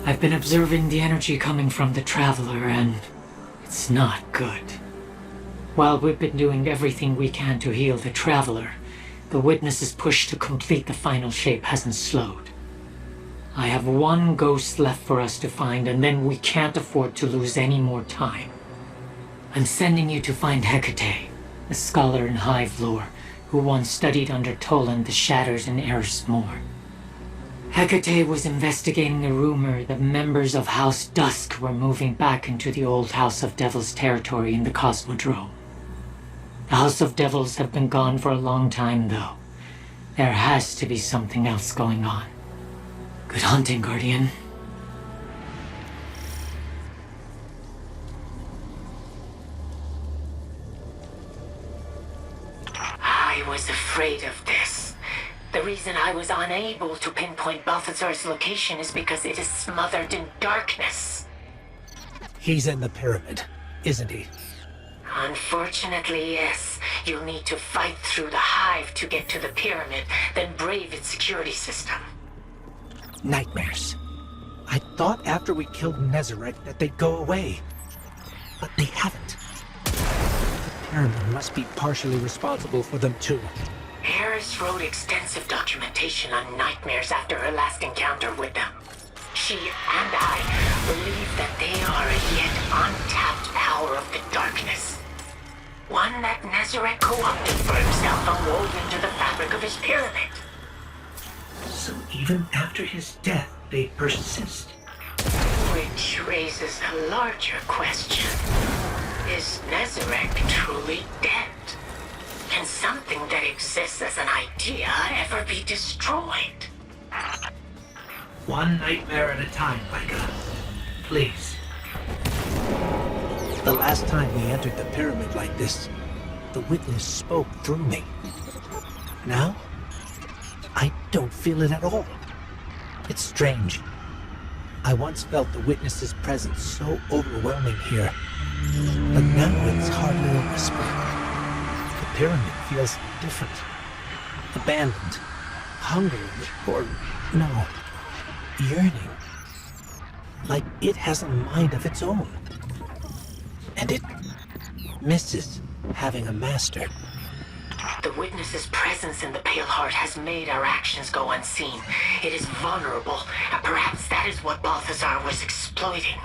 I've been observing the energy coming from the Traveler, and it's not good. While we've been doing everything we can to heal the Traveler, the Witness's push to complete the Final Shape hasn't slowed. I have one ghost left for us to find, and then we can't afford to lose any more time. I'm sending you to find Hecate, a scholar in Hive lore, who once studied under Toland the Shatters in Eris Moor. Hecate was investigating a rumor that members of House Dusk were moving back into the old House of Devils territory in the Cosmodrome. The House of Devils have been gone for a long time, though. There has to be something else going on. Good hunting, Guardian. I was afraid of this. The reason I was unable to pinpoint Balthazar's location is because it is smothered in darkness. He's in the pyramid, isn't he? Unfortunately, yes. You'll need to fight through the Hive to get to the pyramid, then brave its security system. Nightmares. I thought after we killed Nezarec that they'd go away. But they haven't. The pyramid must be partially responsible for them too. Eris wrote extensive documentation on nightmares after her last encounter with them. She and I believe that they are a yet untapped power of the darkness. One that Nezarec co-opted for himself and wove into the fabric of his pyramid. So even after his death, they persist. Which raises a larger question. Is Nezarec truly dead? Can something that exists as an idea ever be destroyed? One nightmare at a time, Micah. Please. The last time we entered the pyramid like this, the Witness spoke through me. Now, I don't feel it at all. It's strange. I once felt the Witness's presence so overwhelming here, but now it's hardly a whisper. The pyramid feels different. Abandoned. Hungry, or no, yearning. Like it has a mind of its own. And it misses having a master. The Witness's presence in the Pale Heart has made our actions go unseen. It is vulnerable, and perhaps that is what Balthazar was exploiting.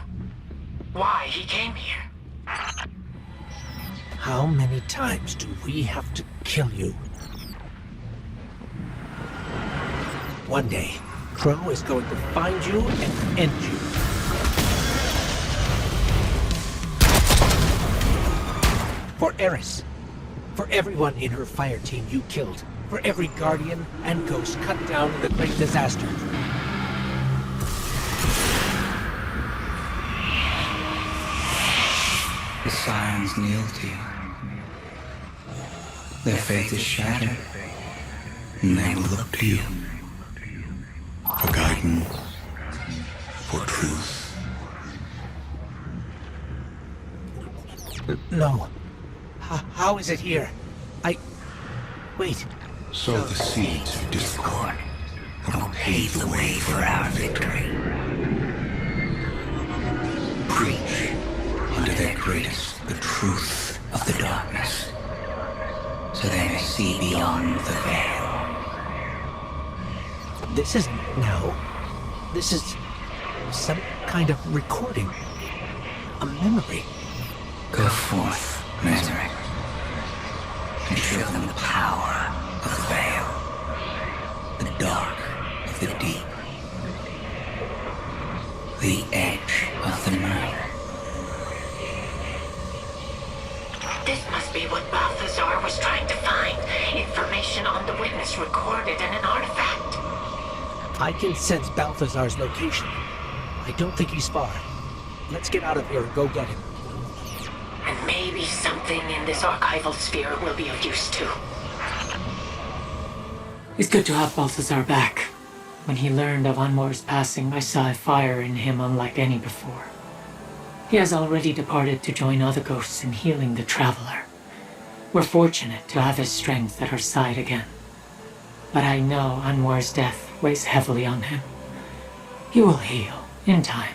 Why he came here. How many times do we have to kill you? One day, Crow is going to find you and end you. For Eris. For everyone in her fire team you killed. For every Guardian and Ghost cut down in the Great Disaster. The Scions kneel to you. Their faith is shattered, and they will look to you for guidance, for truth. No. How is it here? Wait. Sow the seeds of discord that will pave the way for our victory. Preach unto their greatest the truth of the darkness, so they may see beyond the veil. This isn't now. This is some kind of recording. A memory. Go forth, Mithrax, and show them the power of the veil, the dark of the deep, the edge of the night. This must be what Balthazar was trying to find. Information on the Witness recorded in an artifact. I can sense Balthazar's location. I don't think he's far. Let's get out of here and go get him. And maybe something in this archival sphere will be of use too. It's good to have Balthazar back. When he learned of Anwar's passing, I saw a fire in him unlike any before. He has already departed to join other ghosts in healing the Traveler. We're fortunate to have his strength at our side again. But I know Anwar's death weighs heavily on him. He will heal, in time,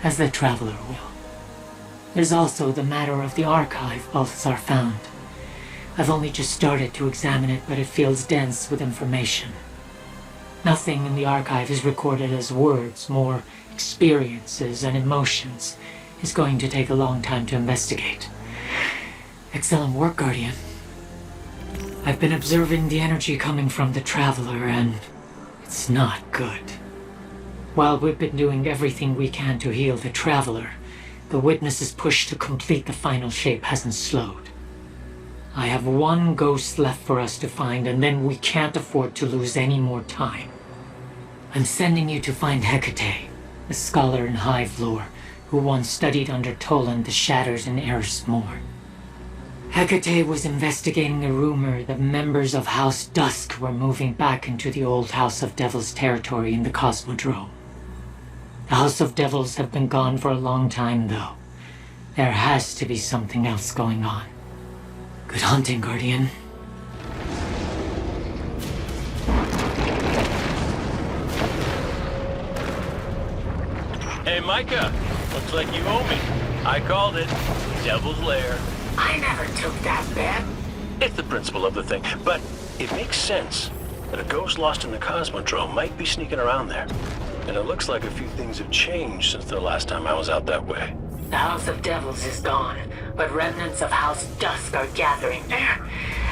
as the Traveler will. There's also the matter of the archive Balthazar found. I've only just started to examine it, but it feels dense with information. Nothing in the archive is recorded as words, more experiences and emotions. It's going to take a long time to investigate. Excellent work, Guardian. I've been observing the energy coming from the Traveler, and it's not good. While we've been doing everything we can to heal the Traveler, the Witness's push to complete the Final Shape hasn't slowed. I have one ghost left for us to find, and then we can't afford to lose any more time. I'm sending you to find Hecate, a scholar in Hive lore, who once studied under Toland the Shatters in Eris Moor. Hecate was investigating a rumor that members of House Dusk were moving back into the old House of Devils territory in the Cosmodrome. The House of Devils have been gone for a long time, though. There has to be something else going on. Good hunting, Guardian. Hey, Micah. Looks like you owe me. I called it. Devil's Lair. I never took that bet. It's the principle of the thing, but it makes sense that a ghost lost in the Cosmodrome might be sneaking around there. And it looks like a few things have changed since the last time I was out that way. The House of Devils is gone, but remnants of House Dusk are gathering there.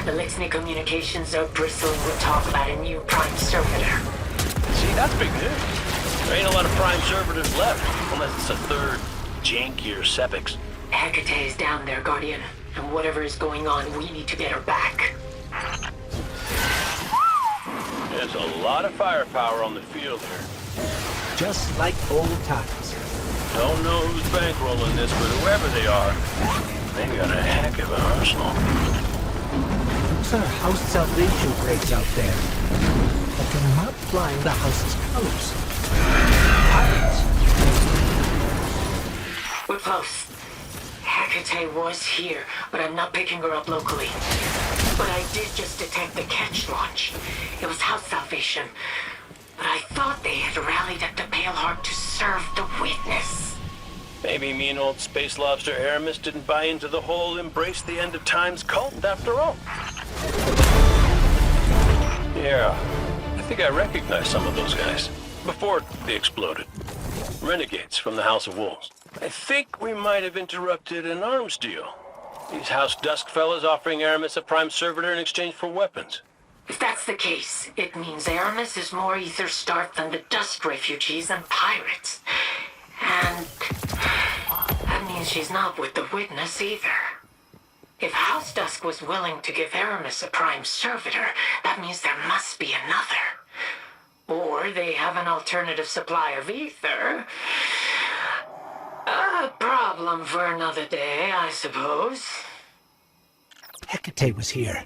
The Lixney communications are bristling with talk about a new Prime Servitor. See, that's big news. There ain't a lot of Prime Servitors left, unless it's a third, jankier Sepix. Hecate is down there, Guardian, and whatever is going on, we need to get her back. There's a lot of firepower on the field here. Just like old times. Don't know who's bankrolling this, but whoever they are, they got a heck of an arsenal. Looks our House Salvation crates out there. But they're not flying the House's colors. Pirates. We're close. Hecate was here, but I'm not picking her up locally. But I did just detect the catch launch. It was House Salvation. But I thought they had rallied up to Paleheart to serve the Witness. Maybe me and old Space Lobster Aramis didn't buy into the whole embrace the end of times cult after all. Yeah, I think I recognize some of those guys. Before they exploded. Renegades from the House of Wolves. I think we might have interrupted an arms deal. These House Dusk fellas offering Aramis a Prime Servitor in exchange for weapons. If that's the case, it means Aramis is more ether-starved than the Dusk refugees and pirates. And that means she's not with the Witness either. If House Dusk was willing to give Aramis a Prime Servitor, that means there must be another. Or they have an alternative supply of ether. A problem for another day, I suppose. Hecate was here.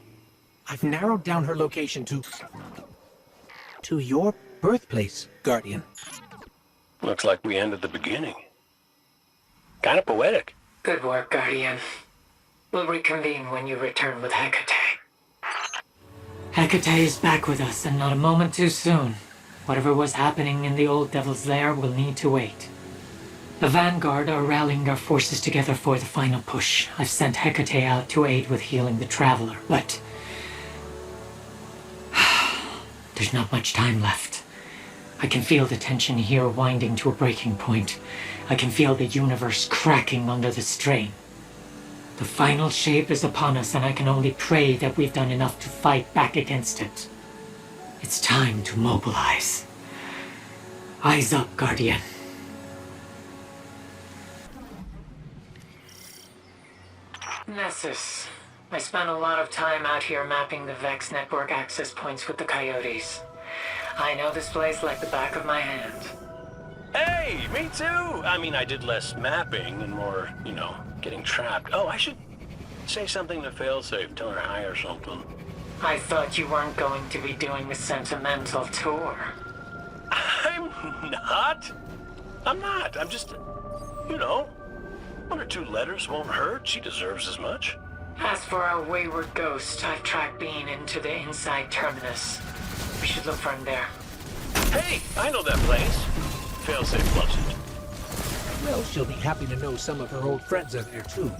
I've narrowed down her location to your birthplace, Guardian. Looks like we ended the beginning. Kind of poetic. Good work, Guardian. We'll reconvene when you return with Hecate. Hecate is back with us, and not a moment too soon. Whatever was happening in the old Devil's Lair will need to wait. The Vanguard are rallying our forces together for the final push. I've sent Hecate out to aid with healing the Traveler, but there's not much time left. I can feel the tension here winding to a breaking point. I can feel the universe cracking under the strain. The Final Shape is upon us, and I can only pray that we've done enough to fight back against it. It's time to mobilize. Eyes up, Guardian. Nessus. I spent a lot of time out here mapping the Vex network access points with the Coyotes. I know this place like the back of my hand. Hey, me too! I mean, I did less mapping and more, getting trapped. Oh, I should say something to Failsafe, tell her hi or something. I thought you weren't going to be doing the sentimental tour. I'm not. I'm just, one or two letters won't hurt. She deserves as much. As for our wayward ghost, I've tracked Bean into the inside terminus. We should look for him there. Hey, I know that place. Failsafe loves it. Well, she'll be happy to know some of her old friends are there too.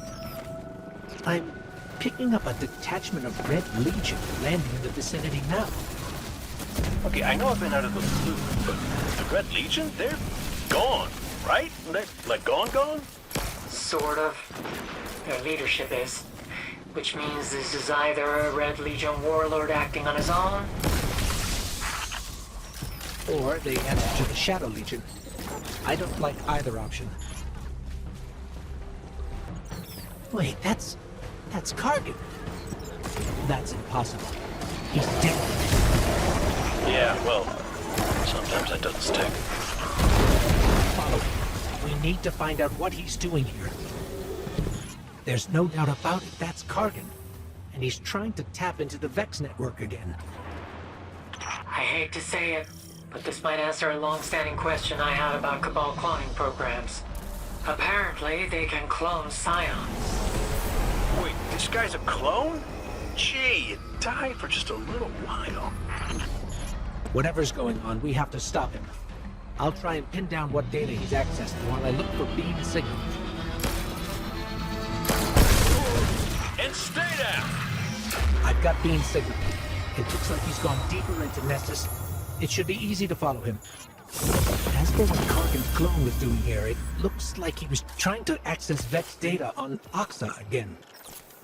I'm picking up a detachment of Red Legion landing in the vicinity now. Okay, I know I've been out of the loop, but the Red Legion, they're gone, right? They're, like, gone? Sort of. Their leadership is. Which means this is either a Red Legion warlord acting on his own, or they answer to the Shadow Legion. I don't like either option. Wait, that's Kargan. That's impossible. He's dead. Yeah, well, sometimes that doesn't stick. Follow him. We need to find out what he's doing here. There's no doubt about it, that's Kargan. And he's trying to tap into the Vex network again. I hate to say it, but this might answer a long-standing question I had about Cabal cloning programs. Apparently, they can clone scions. Wait, this guy's a clone? Gee, it died for just a little while. Whatever's going on, we have to stop him. I'll try and pin down what data he's accessed while I look for beam signals. And stay down! I've got beam signal. It looks like he's gone deeper into Nessus. It should be easy to follow him. As for what Kargan's clone was doing here, it looks like he was trying to access Vex data on Oxa again.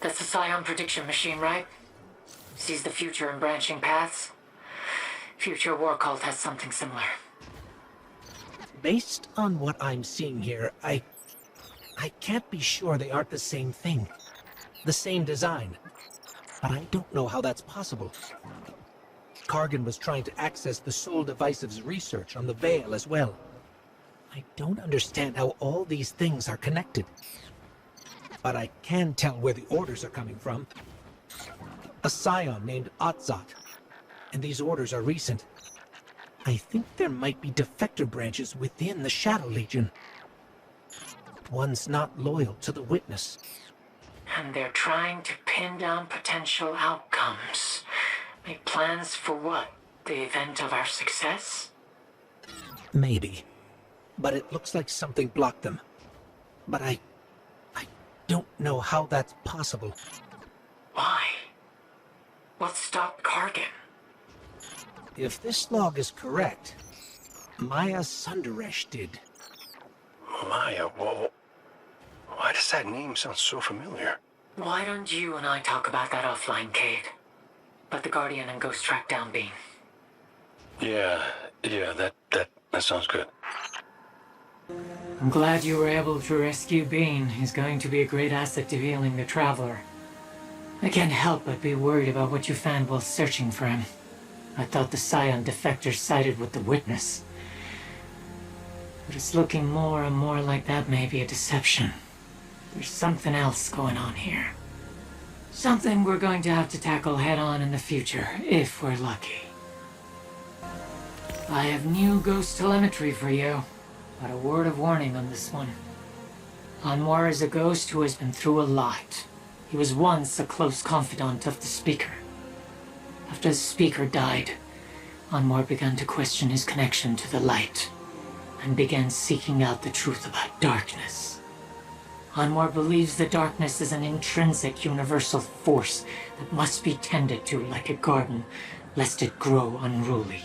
That's the Scion prediction machine, right? Sees the future in branching paths. Future War Cult has something similar. Based on what I'm seeing here, I can't be sure they aren't the same thing. The same design. But I don't know how that's possible. Kargan was trying to access the Soul Divisive's research on the Veil as well. I don't understand how all these things are connected. But I can tell where the orders are coming from. A scion named Otzot. And these orders are recent. I think there might be defector branches within the Shadow Legion. One's not loyal to the Witness. And they're trying to pin down potential outcomes. Make plans for what? The event of our success? Maybe. But it looks like something blocked them. But I don't know how that's possible. Why? What stopped Kargan? If this log is correct, Maya Sundaresh did. Maya, whoa. Why does that name sound so familiar? Why don't you and I talk about that offline, Cayde? Let the Guardian and Ghost track down Bean. Yeah, that sounds good. I'm glad you were able to rescue Bean. He's going to be a great asset to healing the Traveler. I can't help but be worried about what you found while searching for him. I thought the Scion defectors sided with the Witness. But it's looking more and more like that may be a deception. There's something else going on here. Something we're going to have to tackle head-on in the future, if we're lucky. I have new ghost telemetry for you, but a word of warning on this one. Anwar is a ghost who has been through a lot. He was once a close confidant of the Speaker. After the Speaker died, Anwar began to question his connection to the light, and began seeking out the truth about darkness. Anwar believes that darkness is an intrinsic universal force that must be tended to like a garden, lest it grow unruly.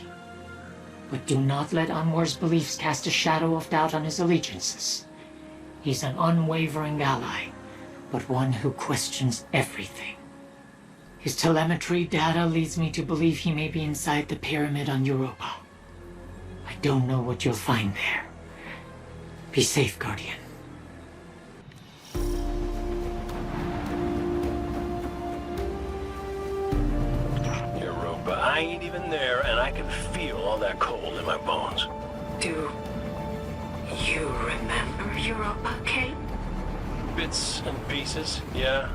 But do not let Anwar's beliefs cast a shadow of doubt on his allegiances. He's an unwavering ally, but one who questions everything. His telemetry data leads me to believe he may be inside the pyramid on Europa. I don't know what you'll find there. Be safe, Guardian. Europa, I ain't even there, and I can feel all that cold in my bones. Do you remember Europa, Cayde? Bits and pieces, yeah.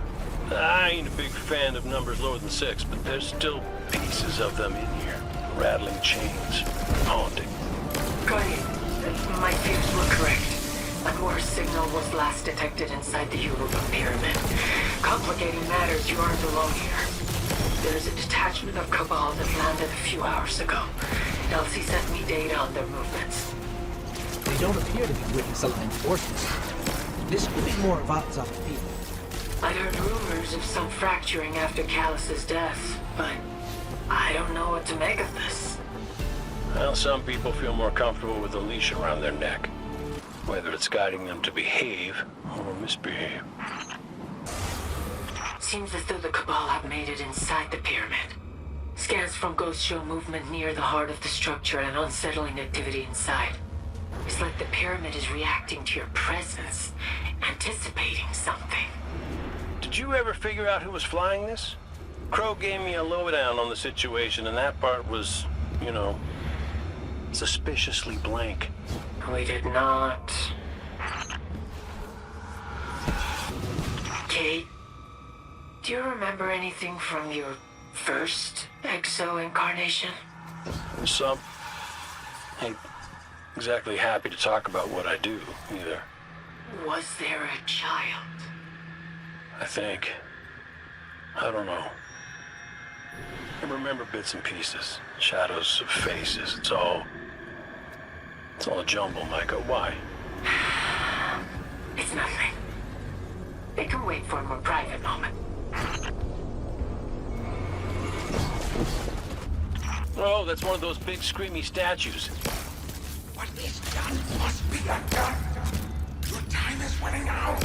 I ain't a big fan of numbers lower than 6, but there's still pieces of them in here. Rattling chains, haunting. Guardian, my fears were correct. Anwar's signal was last detected inside the Europa pyramid. Complicating matters, you aren't alone here. There's a detachment of Cabal that landed a few hours ago. Elsie sent me data on their movements. They don't appear to be with misaligned forces. This could be more of Otz's field. I'd heard rumors of some fracturing after Callus's death, but I don't know what to make of this. Well, some people feel more comfortable with a leash around their neck. Whether it's guiding them to behave or misbehave. Seems as though the Cabal have made it inside the pyramid. Scans from Ghost show movement near the heart of the structure and unsettling activity inside. It's like the pyramid is reacting to your presence, anticipating something. Did you ever figure out who was flying this? Crow gave me a lowdown on the situation, and that part was, suspiciously blank. We did not. Cayde, do you remember anything from your first Exo incarnation? Some. Ain't exactly happy to talk about what I do, either. Was there a child? I think. I don't know. I remember bits and pieces. Shadows of faces. It's all a jumble, Micah. Why? It's nothing. They can wait for a more private moment. Oh, that's one of those big screamy statues. What is done must be undone. Your time is running out.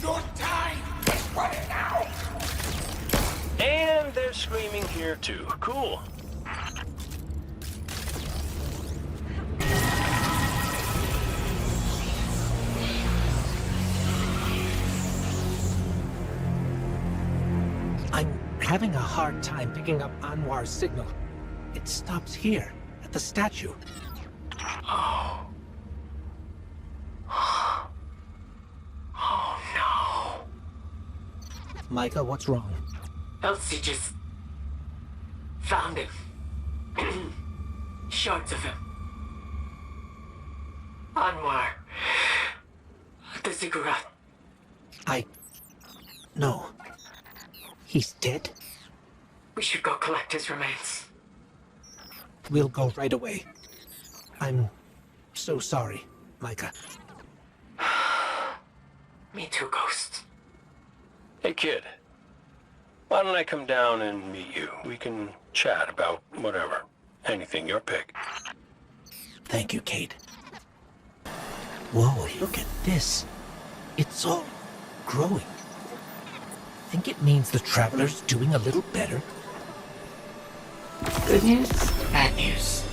Your time is running out. And they're screaming here too. Cool. I'm having a hard time picking up Anwar's signal. It stops here, at the statue. Oh. Oh no. Micah, what's wrong? Elsie just found him. Shards of him. Anwar. The ziggurat. No. He's dead? We should go collect his remains. We'll go right away. I'm so sorry, Micah. Me too, Ghost. Hey, kid. Why don't I come down and meet you? We can chat about whatever. Anything, your pick. Thank you, Cayde. Whoa, look at this. It's all growing. Think it means the Traveler's doing a little better? Good news, bad news.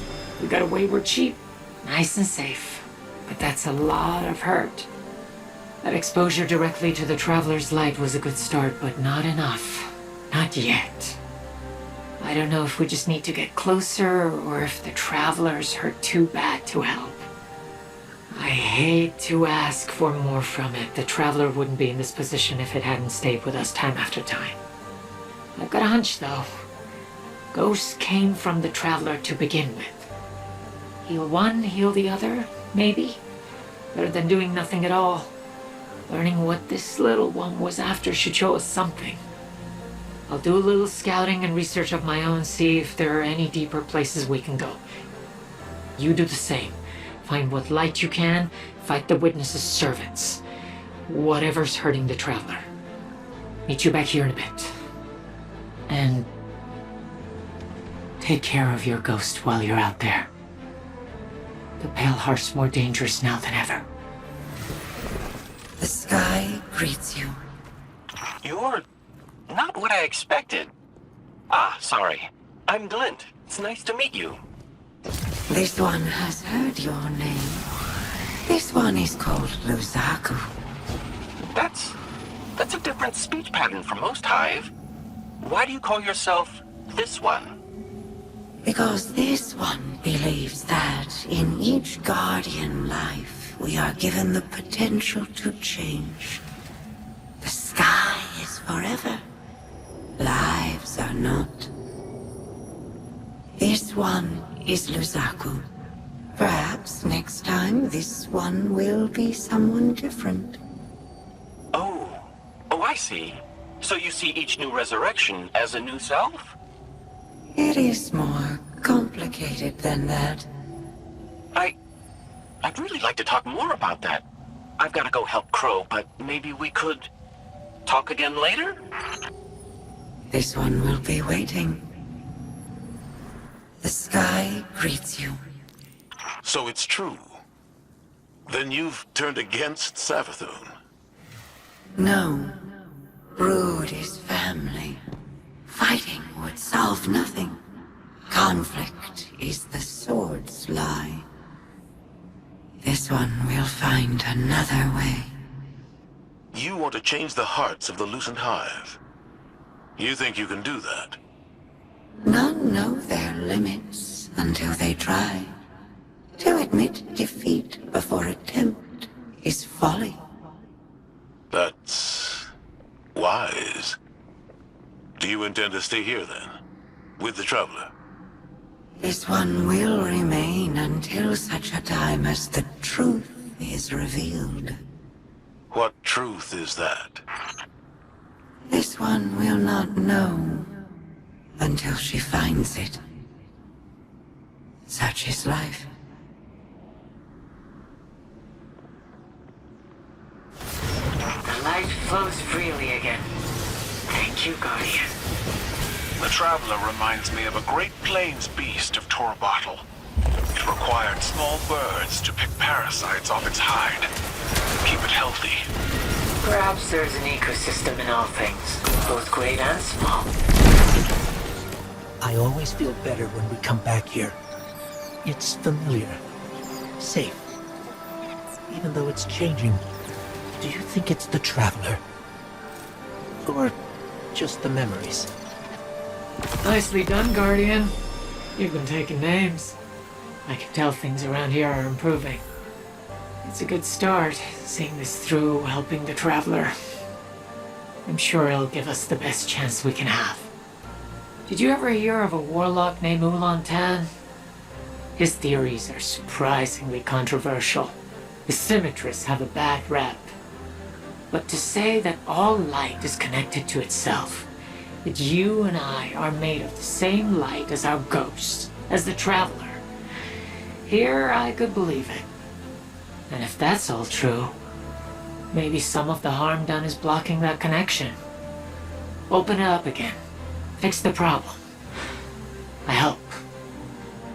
We got away, we're cheap. Nice and safe. But that's a lot of hurt. That exposure directly to the Traveler's light was a good start, but not enough. Not yet. I don't know if we just need to get closer, or if the Traveler's hurt too bad to help. I hate to ask for more from it. The Traveler wouldn't be in this position if it hadn't stayed with us time after time. I've got a hunch, though. Ghosts came from the Traveler to begin with. Heal one, heal the other, maybe? Better than doing nothing at all. Learning what this little one was after should show us something. I'll do a little scouting and research of my own, see if there are any deeper places we can go. You do the same. Find what light you can, fight the Witness's servants. Whatever's hurting the Traveler. Meet you back here in a bit. And take care of your ghost while you're out there. The Pale Heart's more dangerous now than ever. The sky greets you. You're not what I expected. Ah, sorry. I'm Glint. It's nice to meet you. This one has heard your name. This one is called Luzaku. That's a different speech pattern from most Hive. Why do you call yourself this one? Because this one believes that in each Guardian life, we are given the potential to change. The sky is forever. Lives are not. This one is Luzaku. Perhaps next time this one will be someone different. Oh, I see. So you see each new resurrection as a new self? It is more complicated than that. I'd really like to talk more about that. I've got to go help Crow, but maybe we could talk again later? This one will be waiting. The sky greets you. So it's true. Then you've turned against Savathun. No. Brood is family. Fighting would solve nothing. Conflict is the sword's lie. This one will find another way. You want to change the hearts of the Lucent Hive. You think you can do that? None know their limits until they try. To admit defeat before attempt is folly. That's wise. Do you intend to stay here then? With the Traveler? This one will remain until such a time as the truth is revealed. What truth is that? This one will not know until she finds it. Such is life. The light flows freely again. Thank you, Guardian. The Traveler reminds me of a Great Plains beast of Torbattle. It required small birds to pick parasites off its hide. Keep it healthy. Perhaps there's an ecosystem in all things, both great and small. I always feel better when we come back here. It's familiar. Safe. Even though it's changing, do you think it's the Traveler? Or just the memories? Nicely done, Guardian. You've been taking names. I can tell things around here are improving. It's a good start, seeing this through, helping the Traveler. I'm sure it'll give us the best chance we can have. Did you ever hear of a warlock named Ulan Tan? His theories are surprisingly controversial. The Symmetrists have a bad rep. But to say that all light is connected to itself, that you and I are made of the same light as our ghosts, as the Traveler, here I could believe it. And if that's all true, maybe some of the harm done is blocking that connection. Open it up again. Fix the problem. I hope.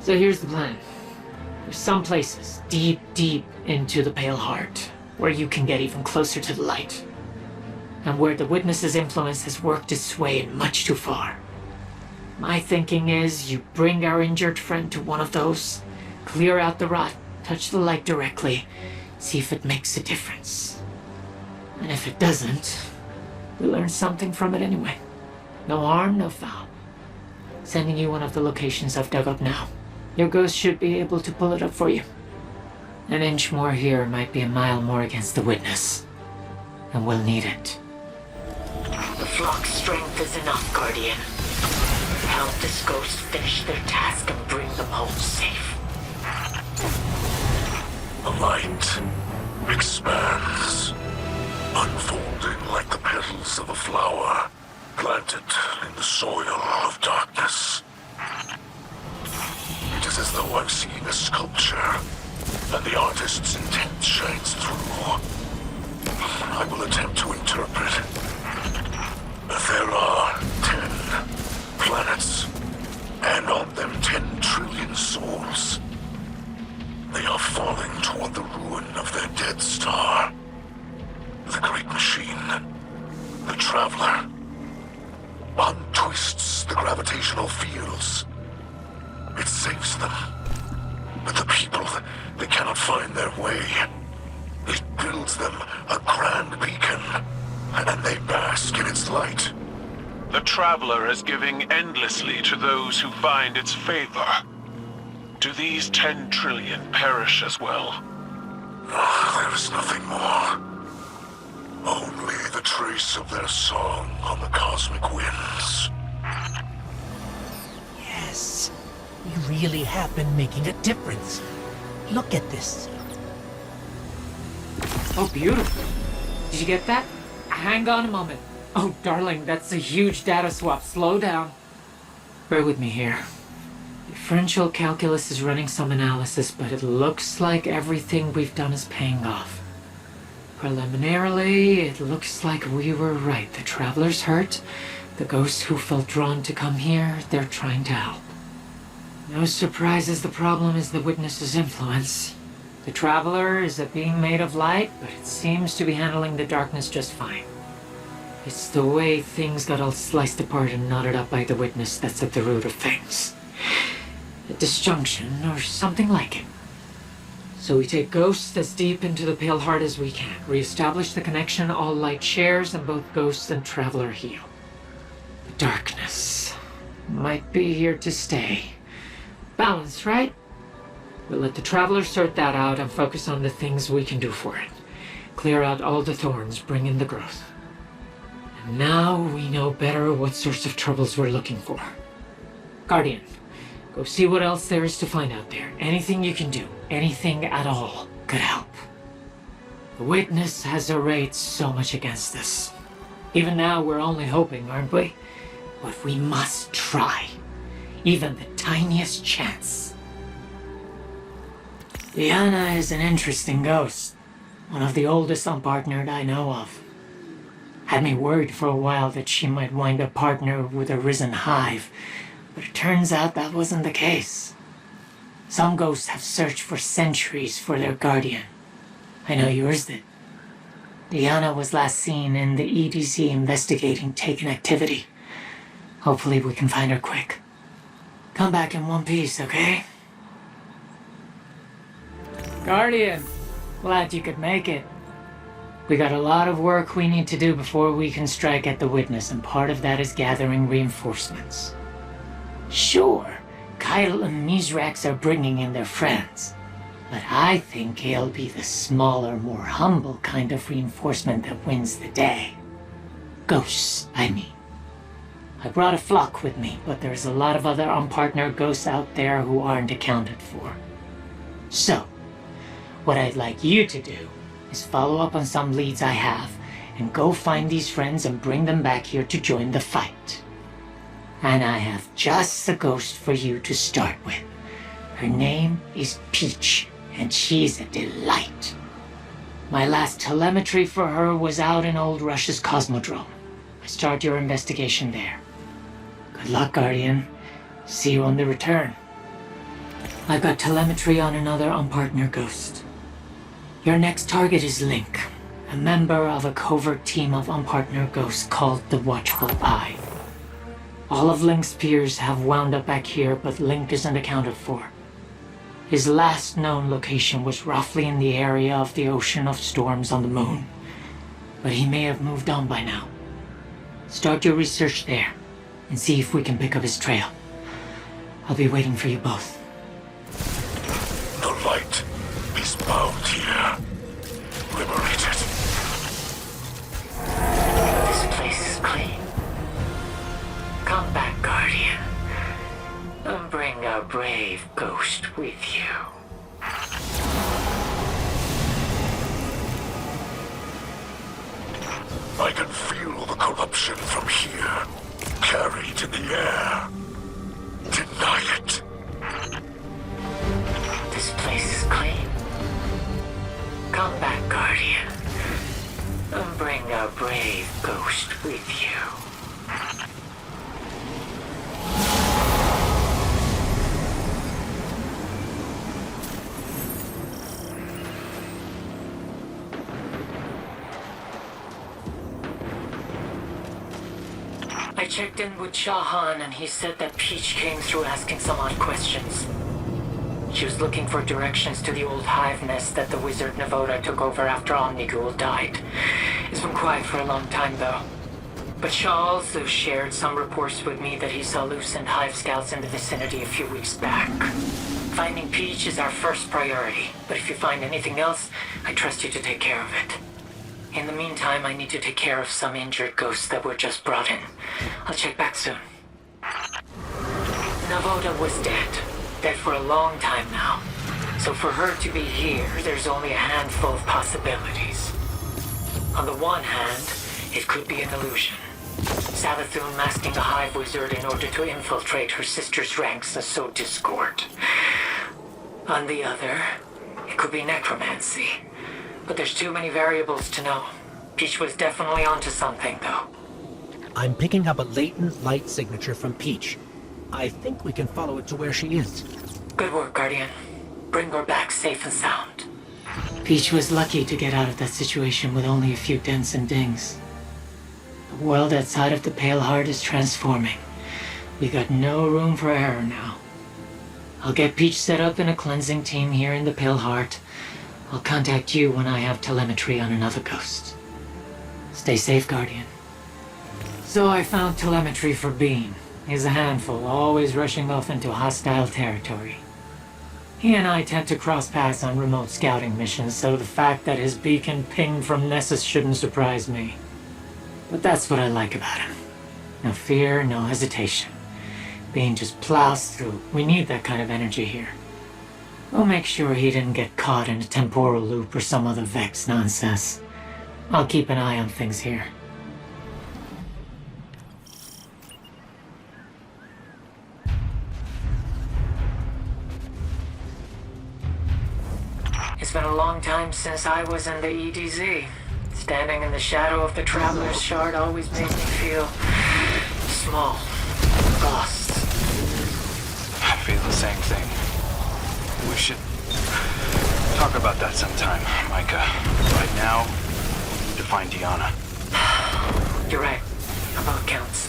So here's the plan. There's some places deep, deep into the Pale Heart where you can get even closer to the light. And where the Witness's influence has worked its way much too far. My thinking is you bring our injured friend to one of those, clear out the rot, touch the light directly, see if it makes a difference. And if it doesn't, we learn something from it anyway. No harm, no foul. Sending you one of the locations I've dug up now. Your ghost should be able to pull it up for you. An inch more here might be a mile more against the Witness. And we'll need it. The flock's strength is enough, Guardian. Help this ghost finish their task and bring them home safe. The light expands, unfolding like the petals of a flower planted in the soil of darkness. It is as though I'm seeing a sculpture, and the artist's intent shines through. I will attempt to interpret. There are 10 planets, and on them 10 trillion souls. They are falling toward the ruin of their dead star. The great machine, the Traveler, untwists the gravitational fields. It saves them. But the people, they cannot find their way. It builds them a grand beacon, and they bask in its light. The Traveler is giving endlessly to those who find its favor. Do these 10 trillion perish as well? There is nothing more. Only the trace of their song on the cosmic winds. Yes. We really have been making a difference. Look at this. Oh, beautiful. Did you get that? Hang on a moment. Oh, darling, that's a huge data swap. Slow down. Bear with me here. Differential calculus is running some analysis, but it looks like everything we've done is paying off. Preliminarily, it looks like we were right. The Traveler's hurt. The ghosts who felt drawn to come here, they're trying to help. No surprises, the problem is the Witness's influence. The Traveler is a being made of light, but it seems to be handling the darkness just fine. It's the way things got all sliced apart and knotted up by the Witness that's at the root of things. A disjunction, or something like it. So we take ghosts as deep into the Pale Heart as we can, re-establish the connection all light shares, and both ghosts and Traveler heal. The darkness might be here to stay. Balance, right? We'll let the Traveler sort that out and focus on the things we can do for it. Clear out all the thorns, bring in the growth. And now we know better what sorts of troubles we're looking for. Guardian, go see what else there is to find out there. Anything you can do, anything at all, could help. The Witness has arrayed so much against us. Even now we're only hoping, aren't we? But we must try. Even the tiniest chance. Diana is an interesting ghost. One of the oldest unpartnered I know of. Had me worried for a while that she might wind up partnered with a risen hive, but it turns out that wasn't the case. Some ghosts have searched for centuries for their guardian. I know yours did. Diana was last seen in the EDC investigating Taken activity. Hopefully we can find her quick. Come back in one piece, okay? Guardian, glad you could make it. We got a lot of work we need to do before we can strike at the Witness, and part of that is gathering reinforcements. Sure, Kyle and Mithrax are bringing in their friends, but I think it'll be the smaller, more humble kind of reinforcement that wins the day. Ghosts, I mean. I brought a flock with me, but there's a lot of other unpartnered ghosts out there who aren't accounted for. So, what I'd like you to do is follow up on some leads I have, and go find these friends and bring them back here to join the fight. And I have just the ghost for you to start with. Her name is Peach, and she's a delight. My last telemetry for her was out in Old Russia's Cosmodrome. Start your investigation there. Good luck, Guardian. See you on the return. I've got telemetry on another unpartnered ghost. Your next target is Link, a member of a covert team of unpartnered ghosts called the Watchful Eye. All of Link's peers have wound up back here, but Link isn't accounted for. His last known location was roughly in the area of the Ocean of Storms on the Moon, but he may have moved on by now. Start your research there, and see if we can pick up his trail. I'll be waiting for you both. The light is bound here. Liberated. This place is clean. Come back, Guardian. And bring a brave ghost with you. I can feel the corruption from here, carried in the air. Deny it. This place is clean. Come back, Guardian. And bring a brave ghost with you. I checked in with Shahan, and he said that Peach came through asking some odd questions. She was looking for directions to the old hive nest that the wizard Navoda took over after Omnigul died. It's been quiet for a long time, though. But Shaw also shared some reports with me that he saw loosened hive scouts in the vicinity a few weeks back. Finding Peach is our first priority, but if you find anything else, I trust you to take care of it. In the meantime, I need to take care of some injured ghosts that were just brought in. I'll check back soon. Navoda was dead for a long time now. So for her to be here, there's only a handful of possibilities. On the one hand, it could be an illusion. Savathun masking a hive wizard in order to infiltrate her sister's ranks and sow discord. On the other, it could be necromancy. But there's too many variables to know. Peach was definitely onto something, though. I'm picking up a latent light signature from Peach. I think we can follow it to where she is. Good work, Guardian. Bring her back safe and sound. Peach was lucky to get out of that situation with only a few dents and dings. The world outside of the Pale Heart is transforming. We got no room for error now. I'll get Peach set up in a cleansing team here in the Pale Heart. I'll contact you when I have telemetry on another ghost. Stay safe, Guardian. So I found telemetry for Bean. He's a handful, always rushing off into hostile territory. He and I tend to cross paths on remote scouting missions, so the fact that his beacon pinged from Nessus shouldn't surprise me. But that's what I like about him. No fear, no hesitation. Bean just plows through. We need that kind of energy here. We'll make sure he didn't get caught in a temporal loop or some other Vex nonsense. I'll keep an eye on things here. It's been a long time since I was in the EDZ. Standing in the shadow of the Traveler's Shard always made me feel small, lost. I feel the same thing. We should talk about that sometime, Micah. Right now, we need to find Diana. You're right. About counts.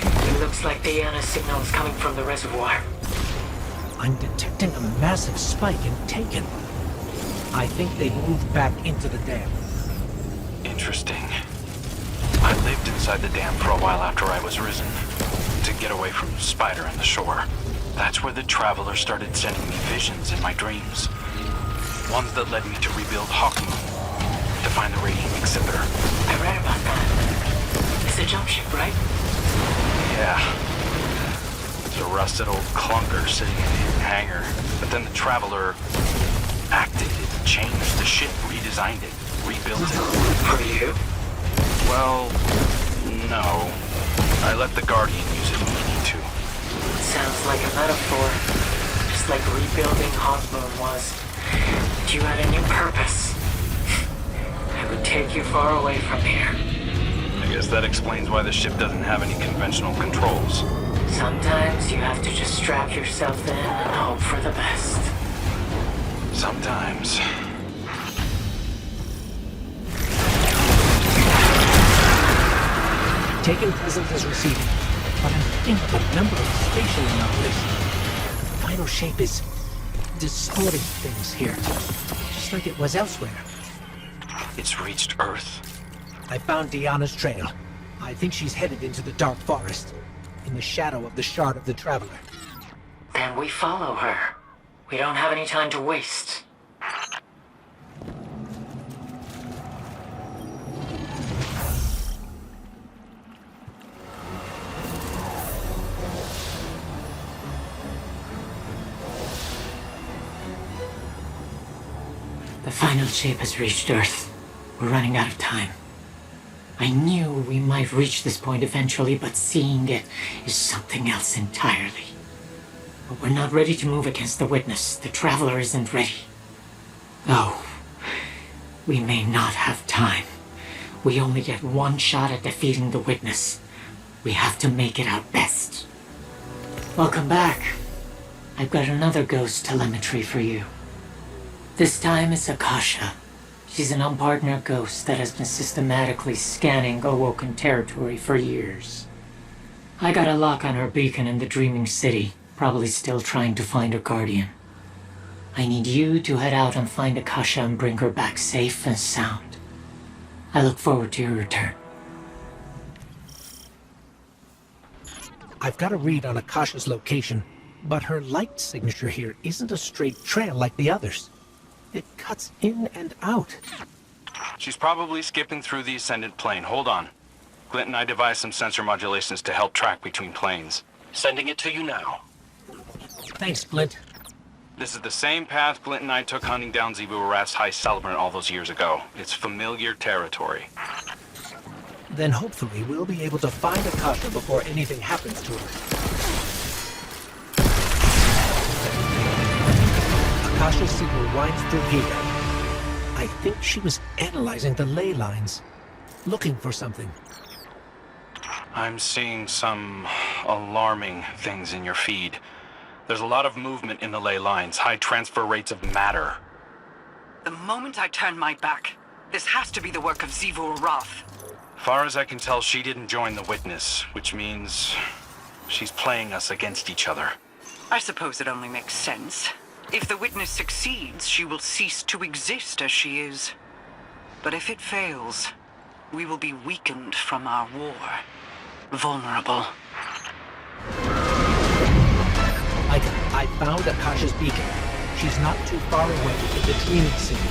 It looks like Diana's signal is coming from the reservoir. I'm detecting a massive spike in Taken. I think they moved back into the dam. Interesting. I lived inside the dam for a while after I was risen, to get away from Spider and the shore. That's where the Traveler started sending me visions in my dreams. Ones that led me to rebuild Hawkmoon, to find the radiant exhibitor. I read about that. It's a jump ship, right? Yeah. It's a rusted old clunker sitting in a hidden hangar. But then the Traveler acted. It changed the ship, redesigned it, rebuilt it. For you? Well, no. I let the Guardian use it when we need to. Sounds like a metaphor. Just like rebuilding Hawkmoon was. But you had a new purpose. I would take you far away from here. I guess that explains why the ship doesn't have any conventional controls. Sometimes you have to just strap yourself in and hope for the best. Sometimes. Taken presence is receiving, but I think the number of spatial anomalies. The Final Shape is distorting things here, just like it was elsewhere. It's reached Earth. I found Diana's trail. I think she's headed into the dark forest, in the shadow of the Shard of the Traveler. Then we follow her. We don't have any time to waste. The Final Shape has reached Earth. We're running out of time. I knew we might reach this point eventually, but seeing it is something else entirely. But we're not ready to move against the Witness. The Traveler isn't ready. Oh, we may not have time. We only get one shot at defeating the Witness. We have to make it our best. Welcome back. I've got another ghost telemetry for you. This time it's Akasha. She's an unpartnered ghost that has been systematically scanning Awoken territory for years. I got a lock on her beacon in the Dreaming City, probably still trying to find her guardian. I need you to head out and find Akasha and bring her back safe and sound. I look forward to your return. I've got a read on Akasha's location, but her light signature here isn't a straight trail like the others. It cuts in and out. She's probably skipping through the Ascendant plane. Hold on. Glint and I devised some sensor modulations to help track between planes. Sending it to you now. Thanks, Glint. This is the same path Glint and I took hunting down Zebu Rat's High Celebrant all those years ago. It's familiar territory. Then hopefully we'll be able to find Akasha before anything happens to her. Akasha's signal winds through here. I think she was analyzing the ley lines, looking for something. I'm seeing some alarming things in your feed. There's a lot of movement in the ley lines, high transfer rates of matter. The moment I turn my back, this has to be the work of Zivu Arath. Far as I can tell, she didn't join the Witness, which means she's playing us against each other. I suppose it only makes sense. If the Witness succeeds, she will cease to exist as she is. But if it fails, we will be weakened from our war. Vulnerable. Micah, I found Akasha's beacon. She's not too far away in the Dreaming City.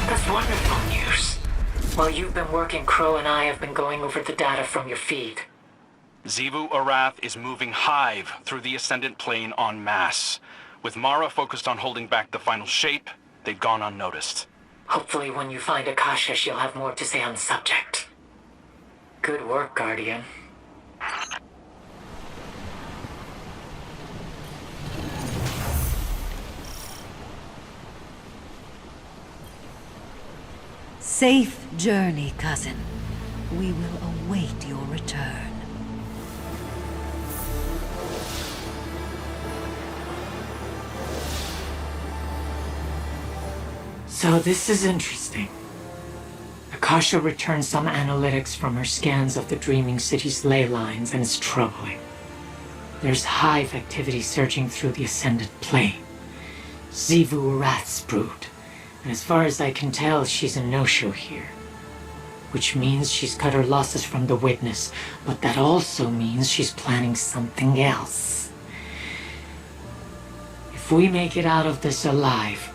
That's wonderful news. While you've been working, Crow and I have been going over the data from your feed. Zivu Arath is moving Hive through the Ascendant Plane en masse. With Mara focused on holding back the Final Shape, they've gone unnoticed. Hopefully when you find Akasha, she'll have more to say on the subject. Good work, Guardian. Safe journey, cousin. We will await your return. So this is interesting. Akasha returned some analytics from her scans of the Dreaming City's ley lines, and it's troubling. There's Hive activity surging through the Ascendant Plane. Zivu Arath's brood. And as far as I can tell, she's a no-show here. Which means she's cut her losses from the Witness, but that also means she's planning something else. If we make it out of this alive,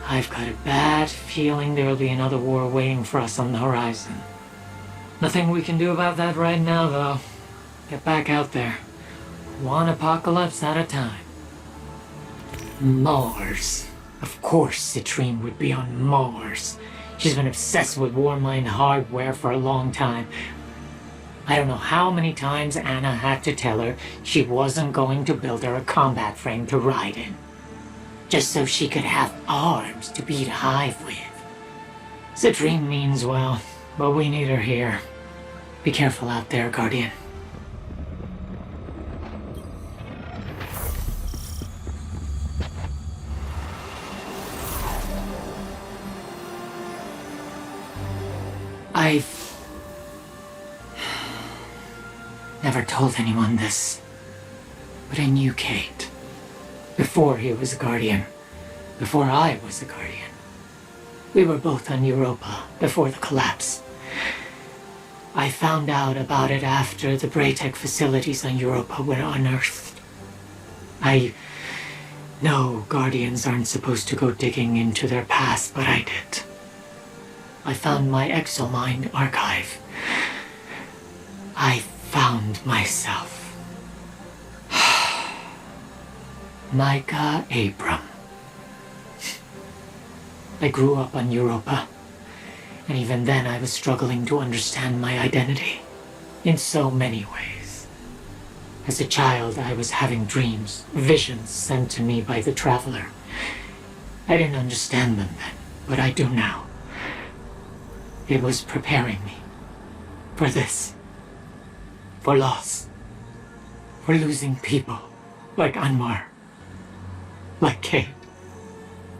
I've got a bad feeling there'll be another war waiting for us on the horizon. Nothing we can do about that right now, though. Get back out there. One apocalypse at a time. Mars. Of course Citrine would be on Mars. She's been obsessed with Warmind hardware for a long time. I don't know how many times Anna had to tell her she wasn't going to build her a combat frame to ride in. Just so she could have arms to beat Hive with. Citrine means well, but we need her here. Be careful out there, Guardian. I've never told anyone this, but I knew Cayde. Before he was a Guardian. Before I was a Guardian. We were both on Europa before the collapse. I found out about it after the Braytech facilities on Europa were unearthed. I know Guardians aren't supposed to go digging into their past, but I did. I found my Exomind archive. I found myself. Micah Abram. I grew up on Europa, and even then I was struggling to understand my identity, in so many ways. As a child, I was having dreams, visions sent to me by the Traveler. I didn't understand them then, but I do now. It was preparing me for this, for loss, for losing people like Anmar. Like Cayde.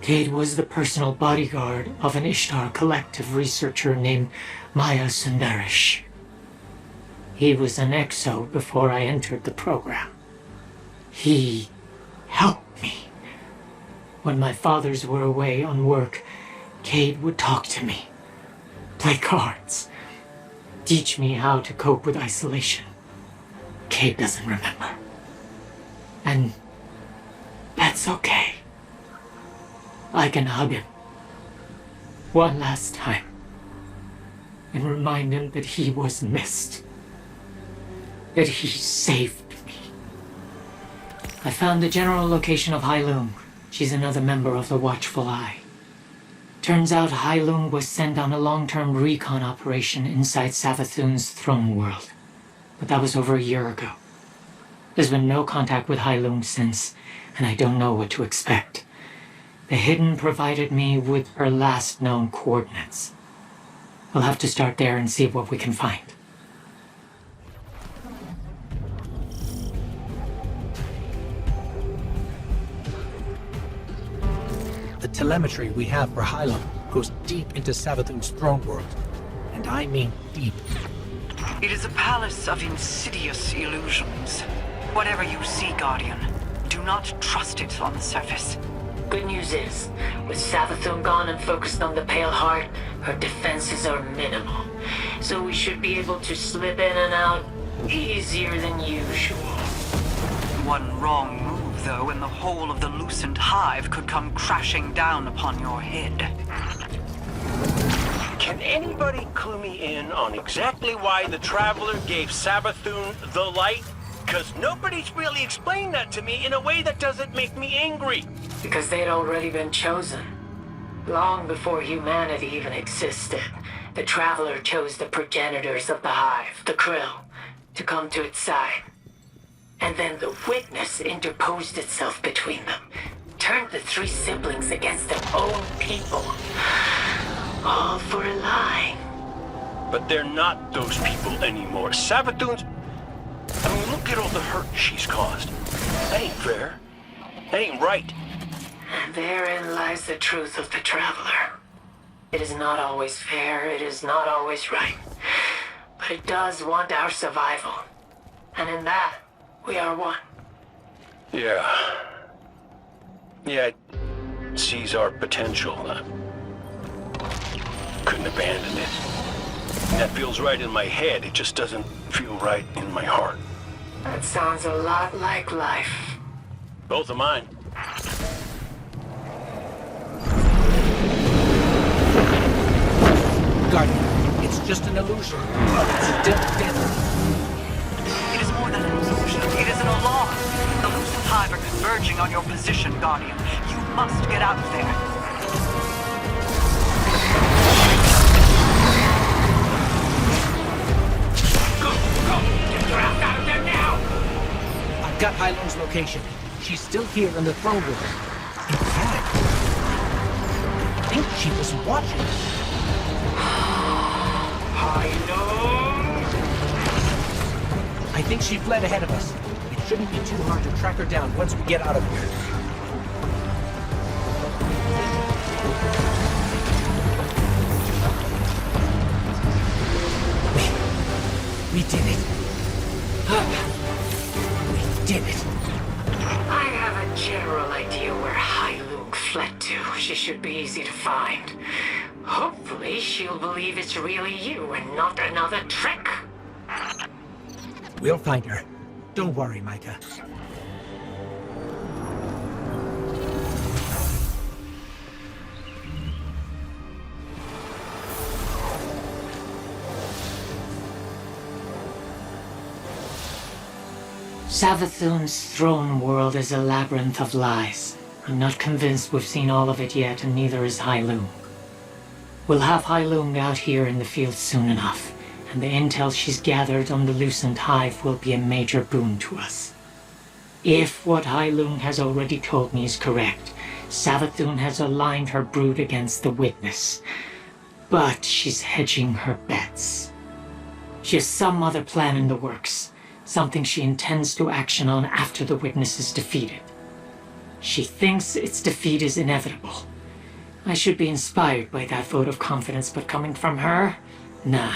Cayde was the personal bodyguard of an Ishtar Collective researcher named Maya Sundarish. He was an exo before I entered the program. He helped me. When my fathers were away on work, Cayde would talk to me, play cards, teach me how to cope with isolation. Cayde doesn't remember. And that's okay. I can hug him one last time and remind him that he was missed, that he saved me. I found the general location of Hai Lung. She's another member of the Watchful Eye. Turns out Hailung was sent on a long-term recon operation inside Savathun's throne world. But that was over a year ago. There's been no contact with Hailung since, and I don't know what to expect. The Hidden provided me with her last known coordinates. We'll have to start there and see what we can find. The telemetry we have for Hailung goes deep into Savathun's throne world. And I mean deep. It is a palace of insidious illusions. Whatever you see, Guardian, do not trust it on the surface. Good news is, with Savathun gone and focused on the Pale Heart, her defenses are minimal. So we should be able to slip in and out easier than usual. One wrong move, though, and the whole of the loosened hive could come crashing down upon your head. Can anybody clue me in on exactly why the Traveler gave Savathun the light? Because nobody's really explained that to me in a way that doesn't make me angry. Because they'd already been chosen. Long before humanity even existed, the Traveler chose the progenitors of the Hive, the Krill, to come to its side. And then the Witness interposed itself between them, turned the three siblings against their own people. All for a lie. But they're not those people anymore. Savathun's... I mean, look at all the hurt she's caused. That ain't fair. That ain't right. And therein lies the truth of the Traveler. It is not always fair, it is not always right. But it does want our survival. And in that, we are one. Yeah. Yeah, it sees our potential. Couldn't abandon it. That feels right in my head, it just doesn't feel right in my heart. That sounds a lot like life. Both of mine. Guardian, it's just an illusion, but it's still deadly. It is more than an illusion. It is an alarm. The loosened hive are converging on your position, Guardian. You must get out of there. Out of there now! I've got Hailung's location. She's still here in the throne room. In fact, I think she was watching. Hailung! I think she fled ahead of us. It shouldn't be too hard to track her down once we get out of here. We did it. We did it. I have a general idea where Hailung fled to. She should be easy to find. Hopefully she'll believe it's really you and not another trick. We'll find her. Don't worry, Micah. Savathun's throne world is a labyrinth of lies. I'm not convinced we've seen all of it yet, and neither is Hailung. We'll have Hailung out here in the field soon enough, and the intel she's gathered on the loosened hive will be a major boon to us. If what Hailung has already told me is correct, Savathun has aligned her brood against the Witness. But she's hedging her bets. She has some other plan in the works. Something she intends to action on after the Witness is defeated. She thinks its defeat is inevitable. I should be inspired by that vote of confidence, but coming from her? Nah.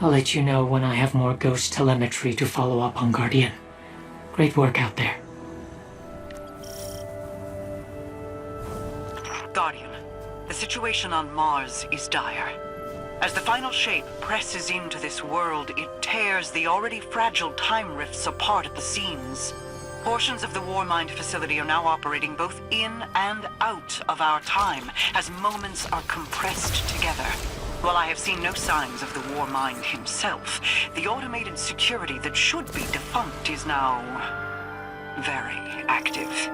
I'll let you know when I have more ghost telemetry to follow up on Guardian. Great work out there. Guardian, the situation on Mars is dire. As the Final Shape presses into this world, it tears the already fragile time rifts apart at the seams. Portions of the Warmind facility are now operating both in and out of our time, as moments are compressed together. While I have seen no signs of the Warmind himself, the automated security that should be defunct is now very active.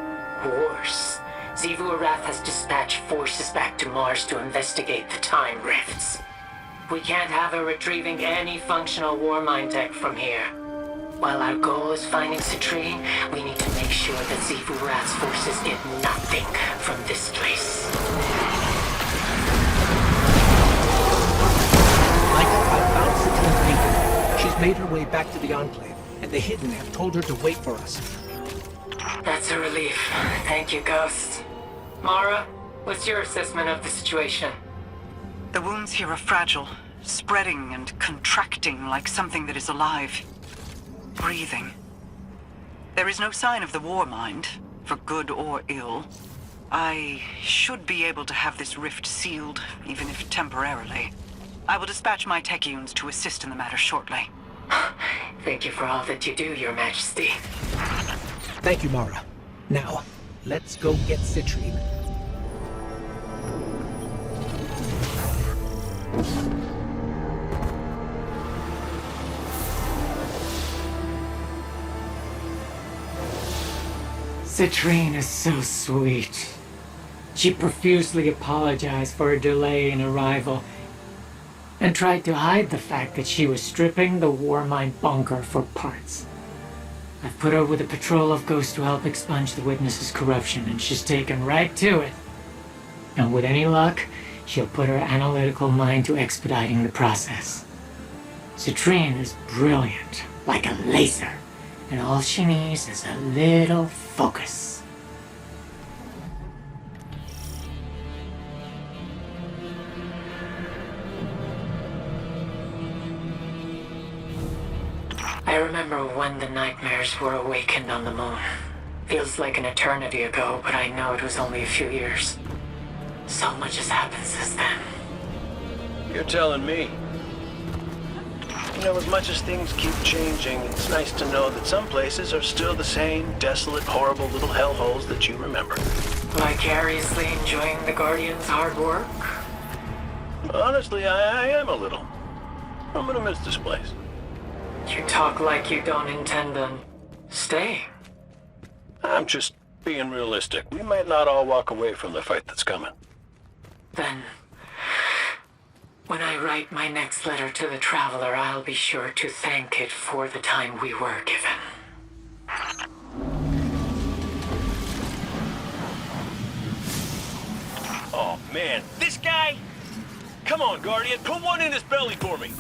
Worse. Xivu Arath has dispatched forces back to Mars to investigate the time rifts. We can't have her retrieving any functional Warmind tech from here. While our goal is finding Citrine, we need to make sure that Xivu Arath's forces get nothing from this place. Micah, I found Citrine's beacon. She's made her way back to the Enclave, and the Hidden have told her to wait for us. That's a relief. Thank you, Ghost. Mara, what's your assessment of the situation? The wounds here are fragile, spreading and contracting like something that is alive. Breathing. There is no sign of the Warmind, for good or ill. I should be able to have this rift sealed, even if temporarily. I will dispatch my Techians to assist in the matter shortly. Thank you for all that you do, Your Majesty. Thank you, Mara. Now, let's go get Citrine. Citrine is so sweet. She profusely apologized for her delay in arrival and tried to hide the fact that she was stripping the Warmind bunker for parts. I've put her with a patrol of ghosts to help expunge the witness's corruption, and she's taken right to it. And with any luck, she'll put her analytical mind to expediting the process. Citrine is brilliant, like a laser, and all she needs is a little focus. I remember when the nightmares were awakened on the moon. Feels like an eternity ago, but I know it was only a few years. So much has happened since then. You're telling me. You know, as much as things keep changing, it's nice to know that some places are still the same desolate, horrible little hellholes that you remember. Vicariously enjoying the Guardian's hard work? Honestly, I am a little. I'm gonna miss this place. You talk like you don't intend on staying. I'm just being realistic. We might not all walk away from the fight that's coming. Then, when I write my next letter to the Traveler, I'll be sure to thank it for the time we were given. Oh, man. This guy? Come on, Guardian. Put one in his belly for me.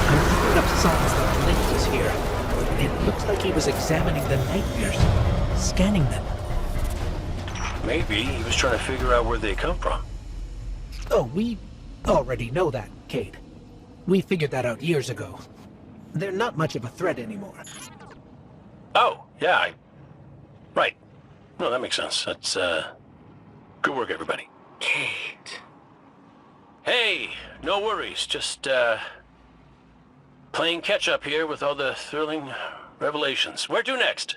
I'm picking up signs that Link is here. It looks like he was examining the nightmares, scanning them. Maybe he was trying to figure out where they come from. Oh, we already know that, Cayde. We figured that out years ago. They're not much of a threat anymore. Oh, yeah, right. No, that makes sense. That's, good work, everybody. Cayde. Hey, no worries. Just, playing catch-up here with all the thrilling revelations. Where to next?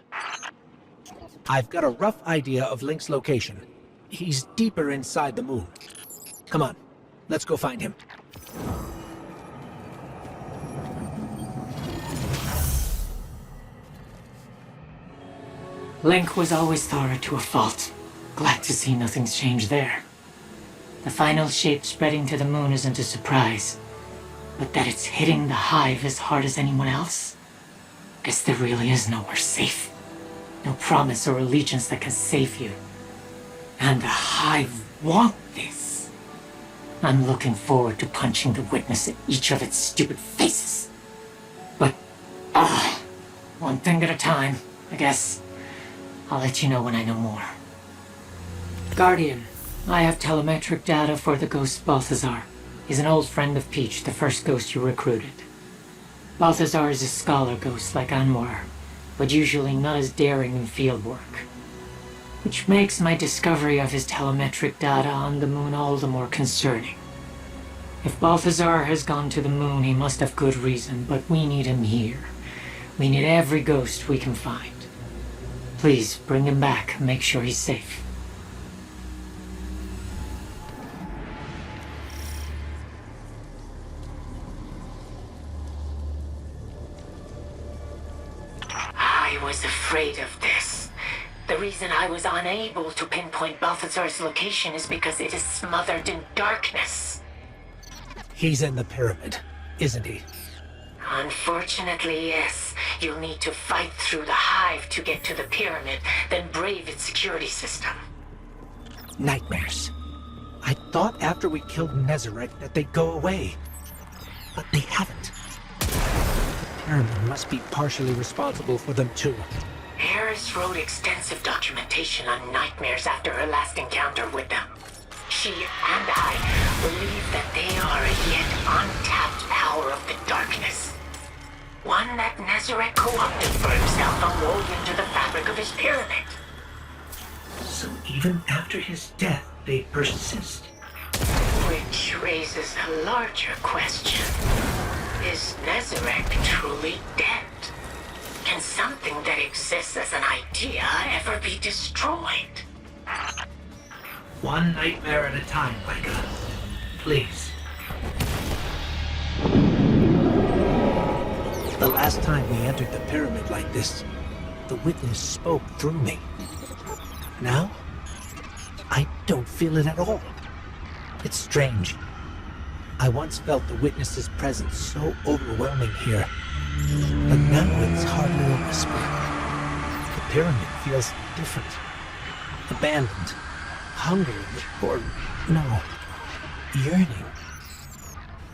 I've got a rough idea of Link's location. He's deeper inside the moon. Come on, let's go find him. Link was always thorough to a fault. Glad to see nothing's changed there. The final shape spreading to the moon isn't a surprise. But that it's hitting the Hive as hard as anyone else? Guess there really is nowhere safe. No promise or allegiance that can save you. And the Hive want this. I'm looking forward to punching the witness in each of its stupid faces. But, one thing at a time, I guess. I'll let you know when I know more. Guardian, I have telemetric data for the ghost Balthazar. He's an old friend of Peach, the first ghost you recruited. Balthazar is a scholar ghost like Anwar, but usually not as daring in field work. Which makes my discovery of his telemetric data on the moon all the more concerning. If Balthazar has gone to the moon, he must have good reason, but we need him here. We need every ghost we can find. Please, bring him back and make sure he's safe. I was afraid of this. The reason I was unable to pinpoint Balthazar's location is because it is smothered in darkness. He's in the pyramid, isn't he? Unfortunately, yes. You'll need to fight through the hive to get to the pyramid, then brave its security system. Nightmares. I thought after we killed Nezarec that they'd go away. But they haven't. The pyramid must be partially responsible for them too. Harris wrote extensive documentation on nightmares after her last encounter with them. She and I believe that they are a yet untapped power of the darkness. One that Nezarec co-opted for himself and wove into the fabric of his pyramid. So even after his death, they persist. Which raises a larger question. Is Nezarec truly dead? Can something that exists as an idea ever be destroyed? One nightmare at a time, Micah. Please. The last time we entered the pyramid like this, the witness spoke through me. Now, I don't feel it at all. It's strange. I once felt the witness's presence so overwhelming here, but now it's hardly a whisper. The pyramid feels different, abandoned, hungry, or no, yearning.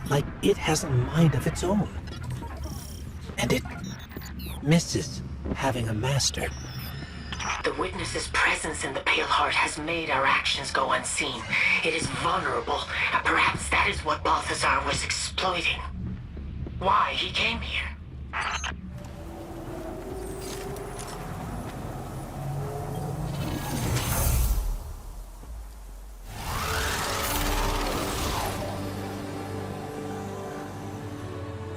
Like it has a mind of its own. And it misses having a master. The witness's presence in the Pale Heart has made our actions go unseen. It is vulnerable, and perhaps that is what Balthazar was exploiting. Why he came here.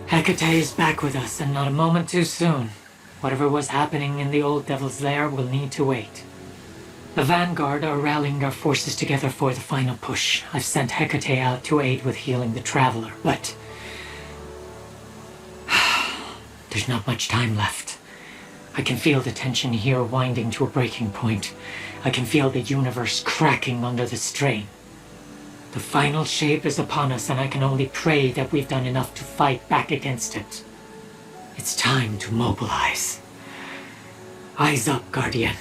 Hecate is back with us, and not a moment too soon. Whatever was happening in the old Devil's Lair will need to wait. The Vanguard are rallying our forces together for the final push. I've sent Hecate out to aid with healing the Traveler, but there's not much time left. I can feel the tension here winding to a breaking point. I can feel the universe cracking under the strain. The final shape is upon us, and I can only pray that we've done enough to fight back against it. It's time to mobilize. Eyes up, Guardian.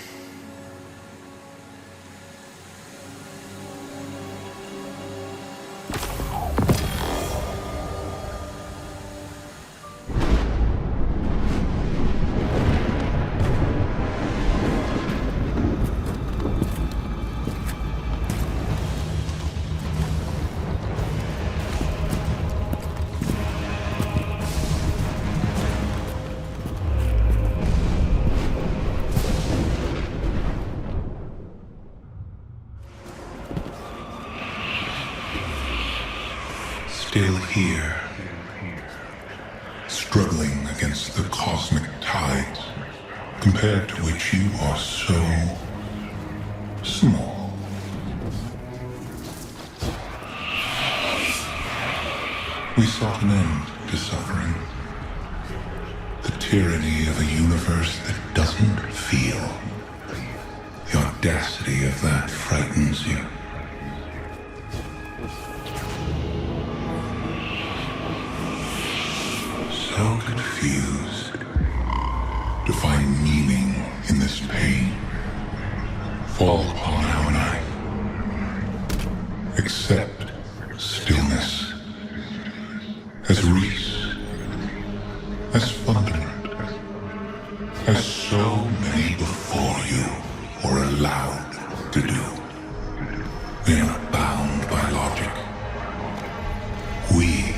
Still here, struggling against the cosmic tides, compared to which you are so small. We sought an end to suffering, the tyranny of a universe that doesn't feel. The audacity of that frightens you. So confused to find meaning in this pain. Fall upon our night. Accept stillness as Reese, as fundament, as so many before you were allowed to do. We are not bound by logic. We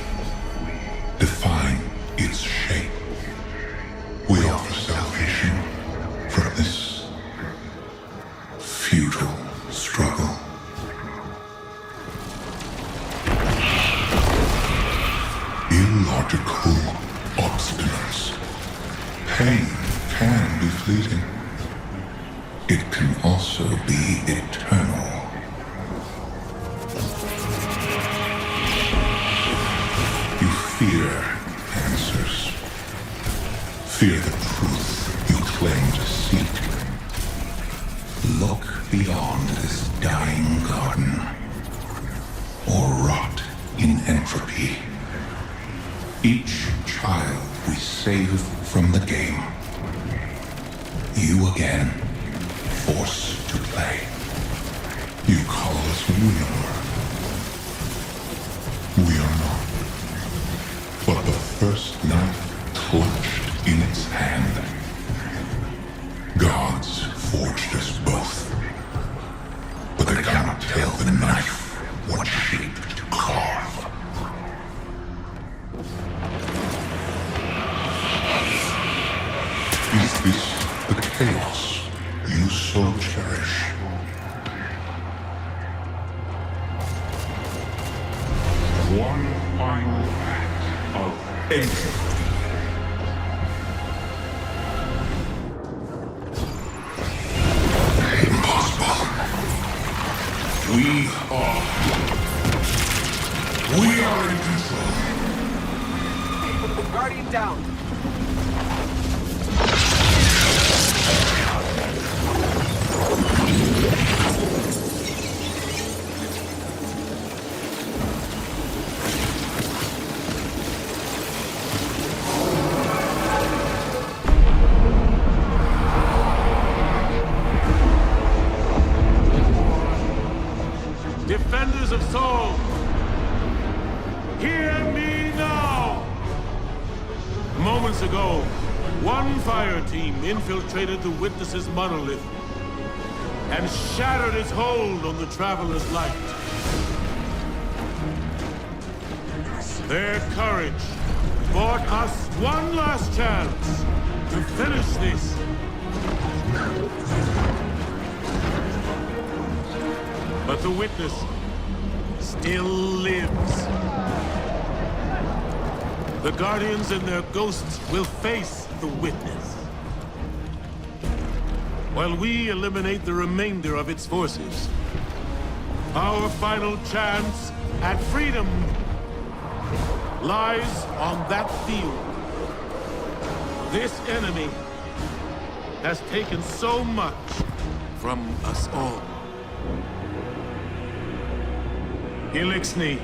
define its shape. We offer salvation from this futile struggle. Illogical obstinance. Pain can be fleeting. It can also be eternal. You fear answers. Fear the truth you claimed seat. Look beyond this dying garden, or rot in entropy. Each child we save from the game, you again, forced to play. You call us weird. We are not. But the first knife clutched in its hand. Gods forged us both. But they cannot tell the knife what shape to carve. Is this the chaos you so cherish? One final act of entropy. Impossible. We are in control. Guardian down. Defenders of Soul, hear me now! Moments ago, one fire team infiltrated the Witness's monolith and shattered its hold on the Traveler's light. Their courage bought us one last chance to finish this. But the Witness still lives. The Guardians and their ghosts will face the Witness, while we eliminate the remainder of its forces. Our final chance at freedom lies on that field. This enemy has taken so much from us all. Elixni,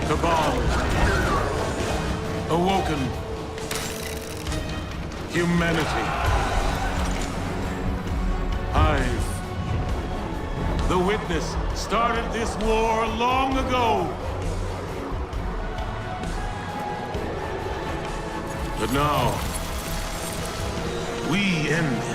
Cabal, Awoken, Humanity, Hive. The Witness started this war long ago. But now, we end it.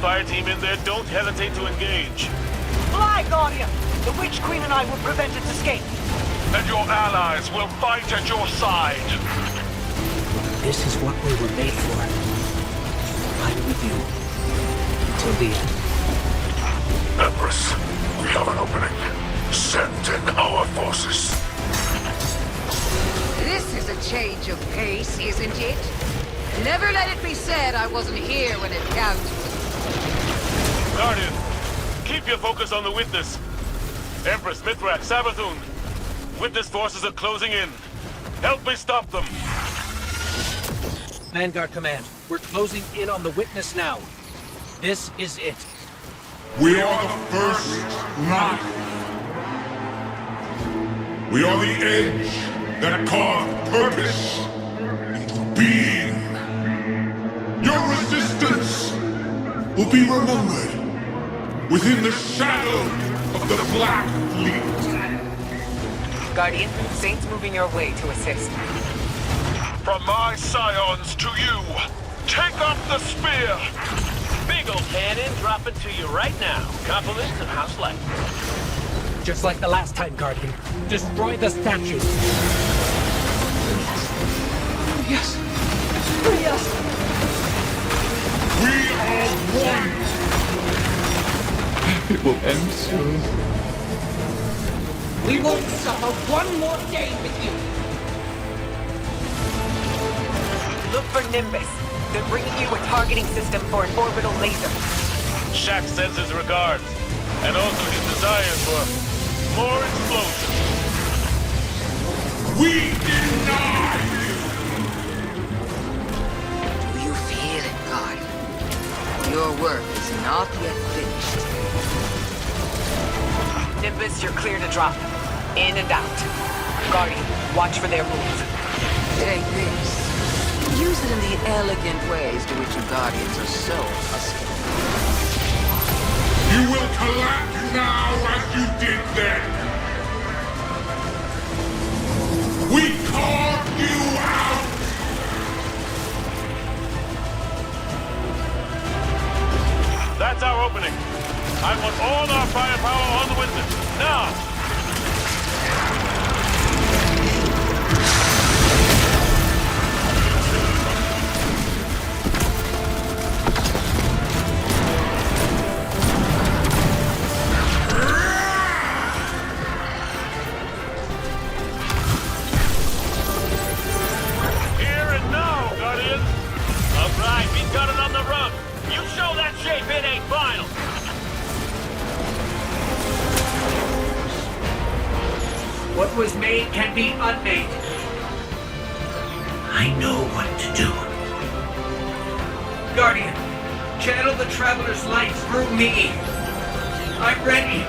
Fire team in there, don't hesitate to engage. Fly, Guardian! The Witch Queen and I will prevent its escape. And your allies will fight at your side. This is what we were made for. I'm with you. Until the end. Empress, we have an opening. Send in our forces. This is a change of pace, isn't it? Never let it be said I wasn't here when it counted. Guardian, keep your focus on the Witness. Empress, Mithrax, Savathun. Witness forces are closing in. Help me stop them. Vanguard Command, we're closing in on the Witness now. This is it. We are the first knife. We are the edge that carved purpose into being. Your resistance will be remembered within the shadow of the Black Fleet. Guardian, Saint's moving your way to assist. From my scions to you, take up the spear! Big ol' cannon dropping to you right now. Compliments of House Light. Just like the last time, Guardian. Destroy the statue. Yes. Yes. We are one. It will end soon. We won't suffer one more day with you. for Nimbus. They're bringing you a targeting system for an orbital laser. Shax sends his regards, and also his desire for more explosions. We deny you! Do you feel it, Guardian? Your work is not yet finished. Nimbus, you're clear to drop. In and out. Guardian, watch for their moves. Take this. Use it in the elegant ways to which you Guardians are so accustomed. You will collapse now as you did then! We carved you out! That's our opening. I want all our firepower on the witness. Now! Here and now, Guardians! All right, we've got it on the run. You show that shape, it ain't final. What was made can be unmade. I know what to do. Guardian, channel the Traveler's light through me. I'm ready.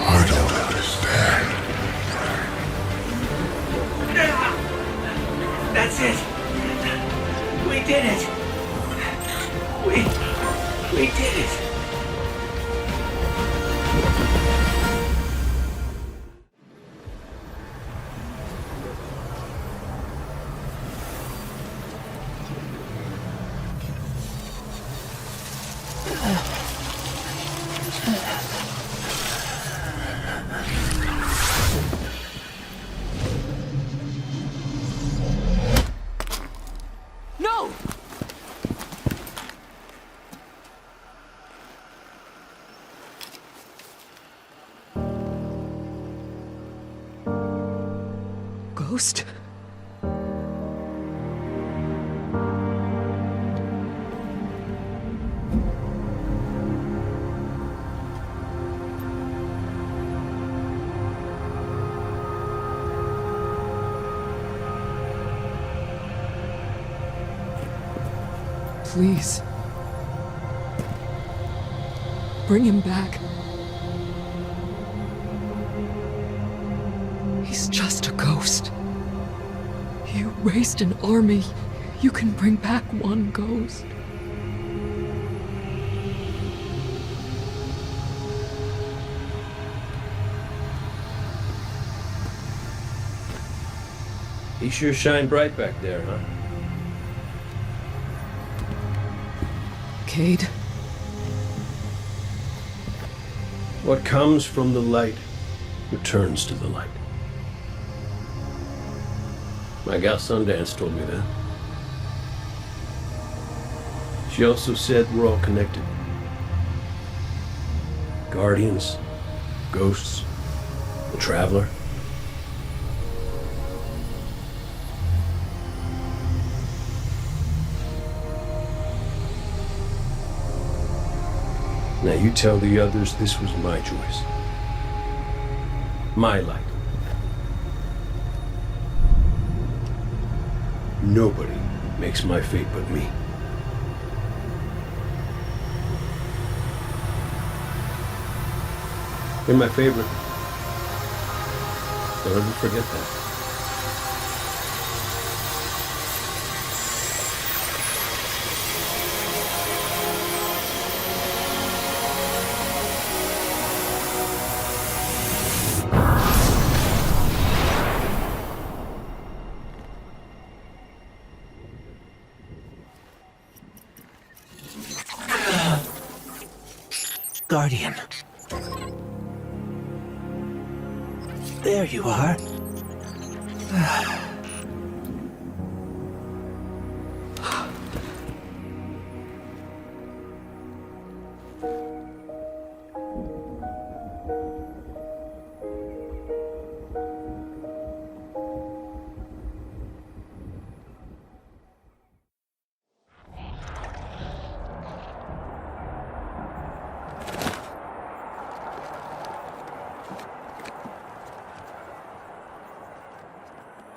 I don't understand. That's it. We did it. We did it. No! Ghost? Please. Bring him back. He's just a ghost. You raised an army. You can bring back one ghost. He sure shined bright back there, huh? Cayde. What comes from the light returns to the light. My gal Sundance told me that. She also said we're all connected. Guardians, ghosts, the Traveler. Now you tell the others this was my choice. My light. Nobody makes my fate but me. You're my favorite. Don't ever forget that. Guardian. There you are.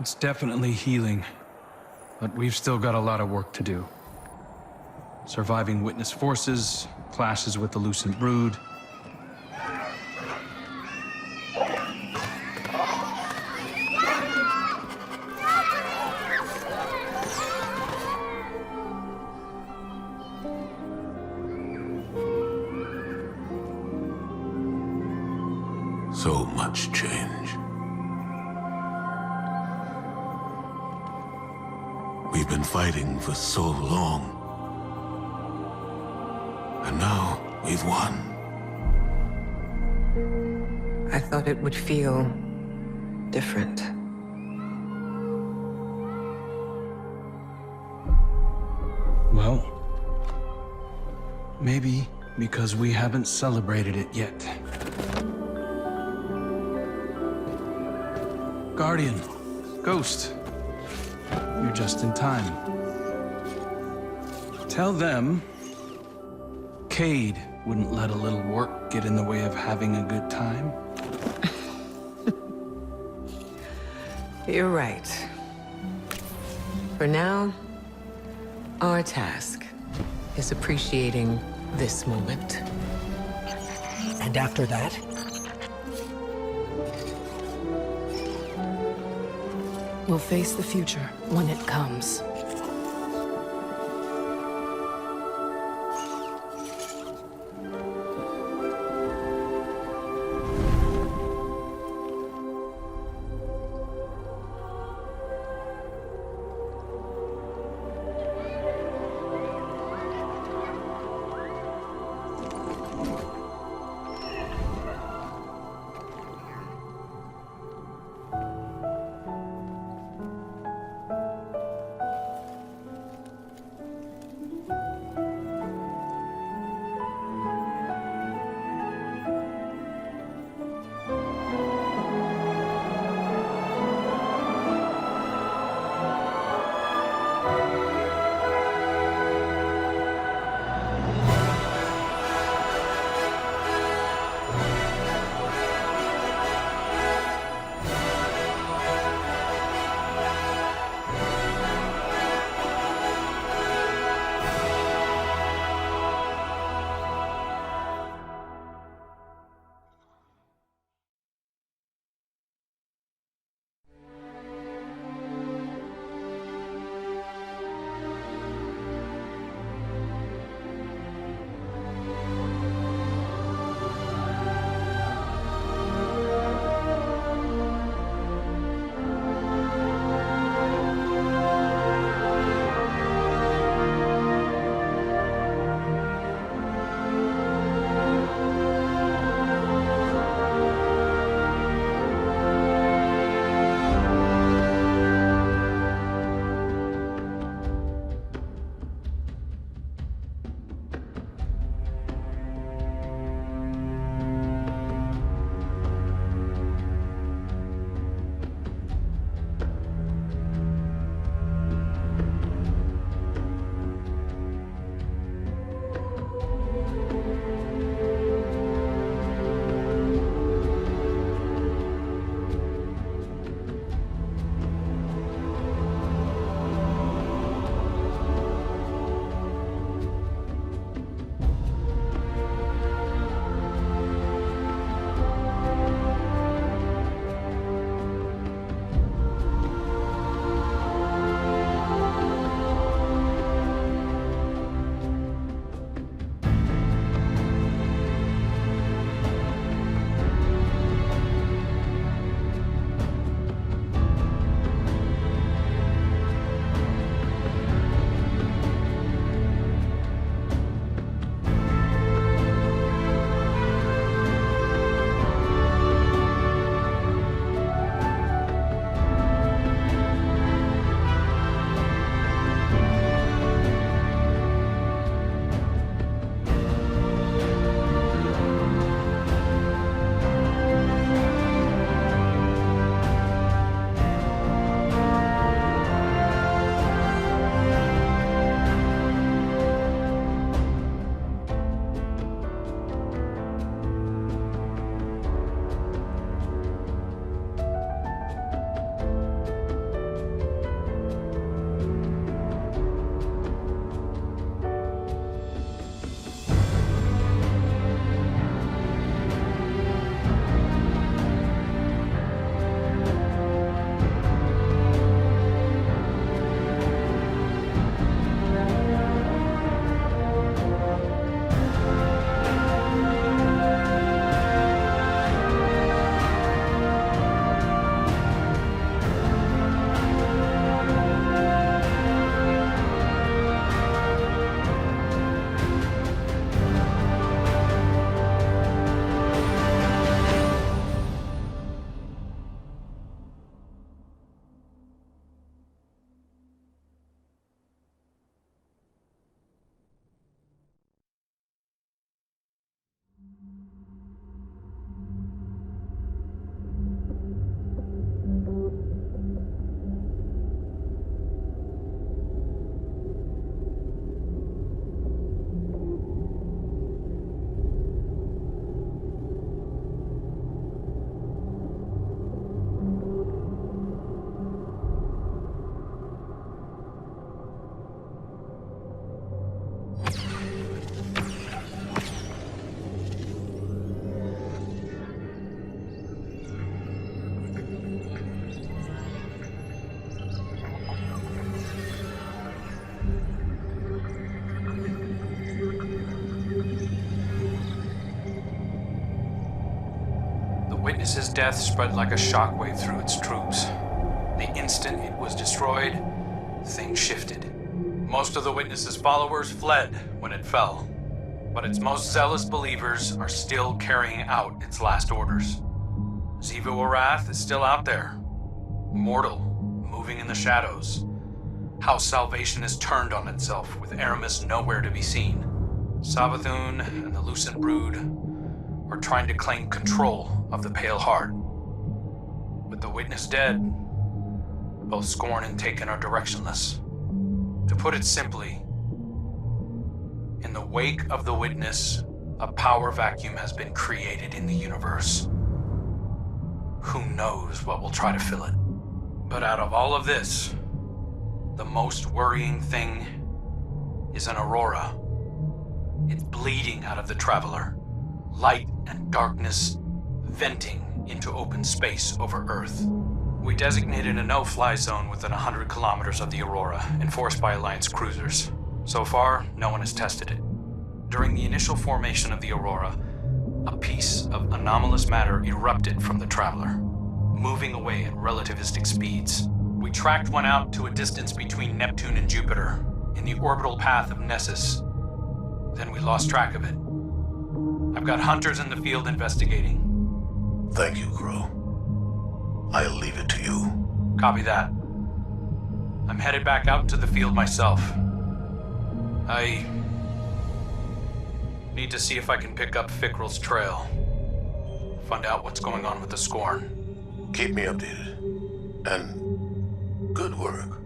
It's definitely healing, but we've still got a lot of work to do. Surviving witness forces, clashes with the Lucent Brood. So much change. We've been fighting for so long. And now we've won. I thought it would feel different. Well, maybe because we haven't celebrated it yet. Guardian, Ghost, you're just in time. Tell them Cayde wouldn't let a little work get in the way of having a good time. You're right. For now, our task is appreciating this moment. And after that? We'll face the future when it comes. Witness's death spread like a shockwave through its troops. The instant it was destroyed, things shifted. Most of the Witness's followers fled when it fell, but its most zealous believers are still carrying out its last orders. Xivu Arath is still out there, mortal, moving in the shadows. House Salvation is turned on itself, with Aramis nowhere to be seen. Savathun and the Lucent Brood are trying to claim control of the Pale Heart. With the Witness dead, both Scorn and Taken are directionless. To put it simply, in the wake of the Witness, a power vacuum has been created in the universe. Who knows what will try to fill it? But out of all of this, the most worrying thing is an aurora. It's bleeding out of the Traveler. Light and darkness venting into open space over Earth. We designated a no-fly zone within 100 kilometers of the Aurora, enforced by Alliance cruisers. So far, no one has tested it. During the initial formation of the Aurora, a piece of anomalous matter erupted from the Traveler, moving away at relativistic speeds. We tracked one out to a distance between Neptune and Jupiter, in the orbital path of Nessus. Then we lost track of it. I've got hunters in the field investigating. Thank you, Crow. I'll leave it to you. Copy that. I'm headed back out into the field myself. I need to see if I can pick up Fickrell's trail. Find out what's going on with the Scorn. Keep me updated. And good work.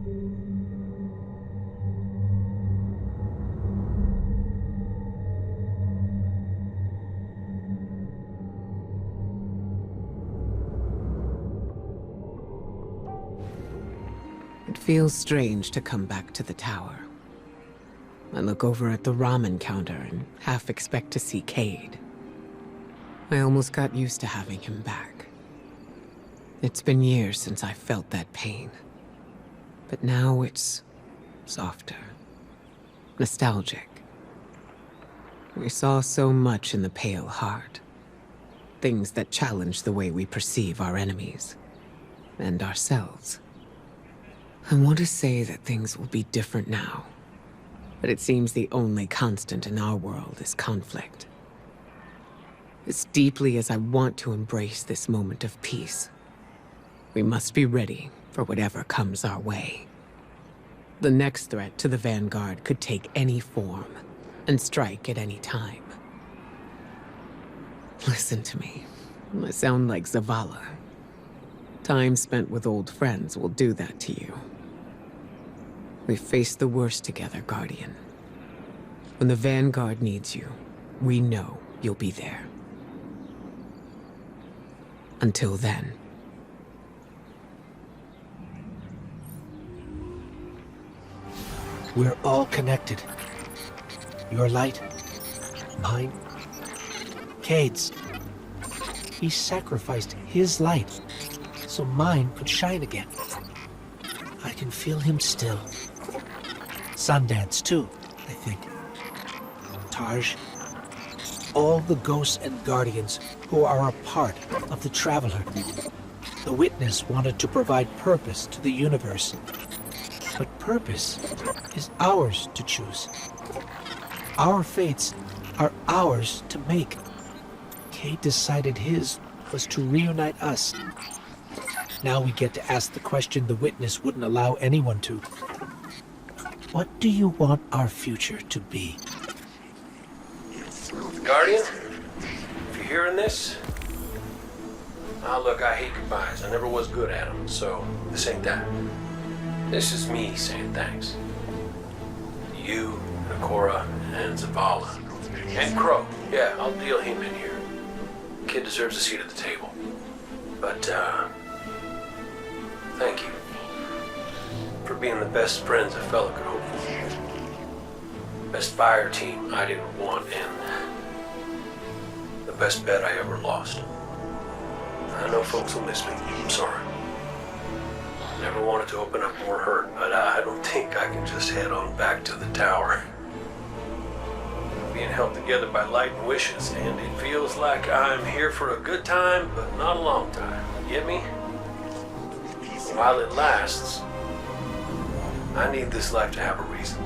It feels strange to come back to the tower. I look over at the ramen counter and half expect to see Cayde. I almost got used to having him back. It's been years since I felt that pain. But now it's softer, nostalgic. We saw so much in the Pale Heart. Things that challenge the way we perceive our enemies and ourselves. I want to say that things will be different now, but it seems the only constant in our world is conflict. As deeply as I want to embrace this moment of peace, we must be ready for whatever comes our way. The next threat to the Vanguard could take any form and strike at any time. Listen to me. I sound like Zavala. Time spent with old friends will do that to you. We've faced the worst together, Guardian. When the Vanguard needs you, we know you'll be there. Until then. We're all connected. Your light, mine, Cayde's. He sacrificed his light so mine could shine again. I can feel him still. Sundance, too, I think. Tarj. All the ghosts and guardians who are a part of the Traveler. The Witness wanted to provide purpose to the universe. But purpose is ours to choose. Our fates are ours to make. Cayde decided his was to reunite us. Now we get to ask the question the Witness wouldn't allow anyone to. What do you want our future to be? Guardian? hearing this? Ah, look, I hate goodbyes. I never was good at them, so this ain't that. This is me saying thanks. To you, Nakora, and Zavala. And Crow. Yeah, I'll deal him in here. Kid deserves a seat at the table. But, thank you. For being the best friends a fella could hope for. Best fire team I didn't want, and the best bet I ever lost. I know folks will miss me. I'm sorry. Never wanted to open up more hurt, but I don't think I can just head on back to the tower. Being held together by light and wishes, and it feels like I'm here for a good time, but not a long time. You get me? While it lasts, I need this life to have a reason.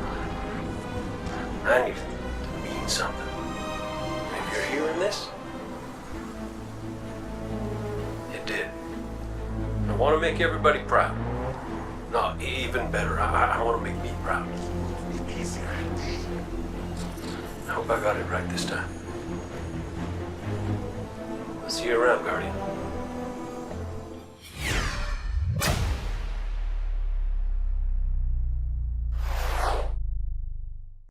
I need it to mean something. And if you're hearing this, it did. I want to make everybody proud. No, even better, I want to make me proud. I hope I got it right this time. I'll see you around, Guardian.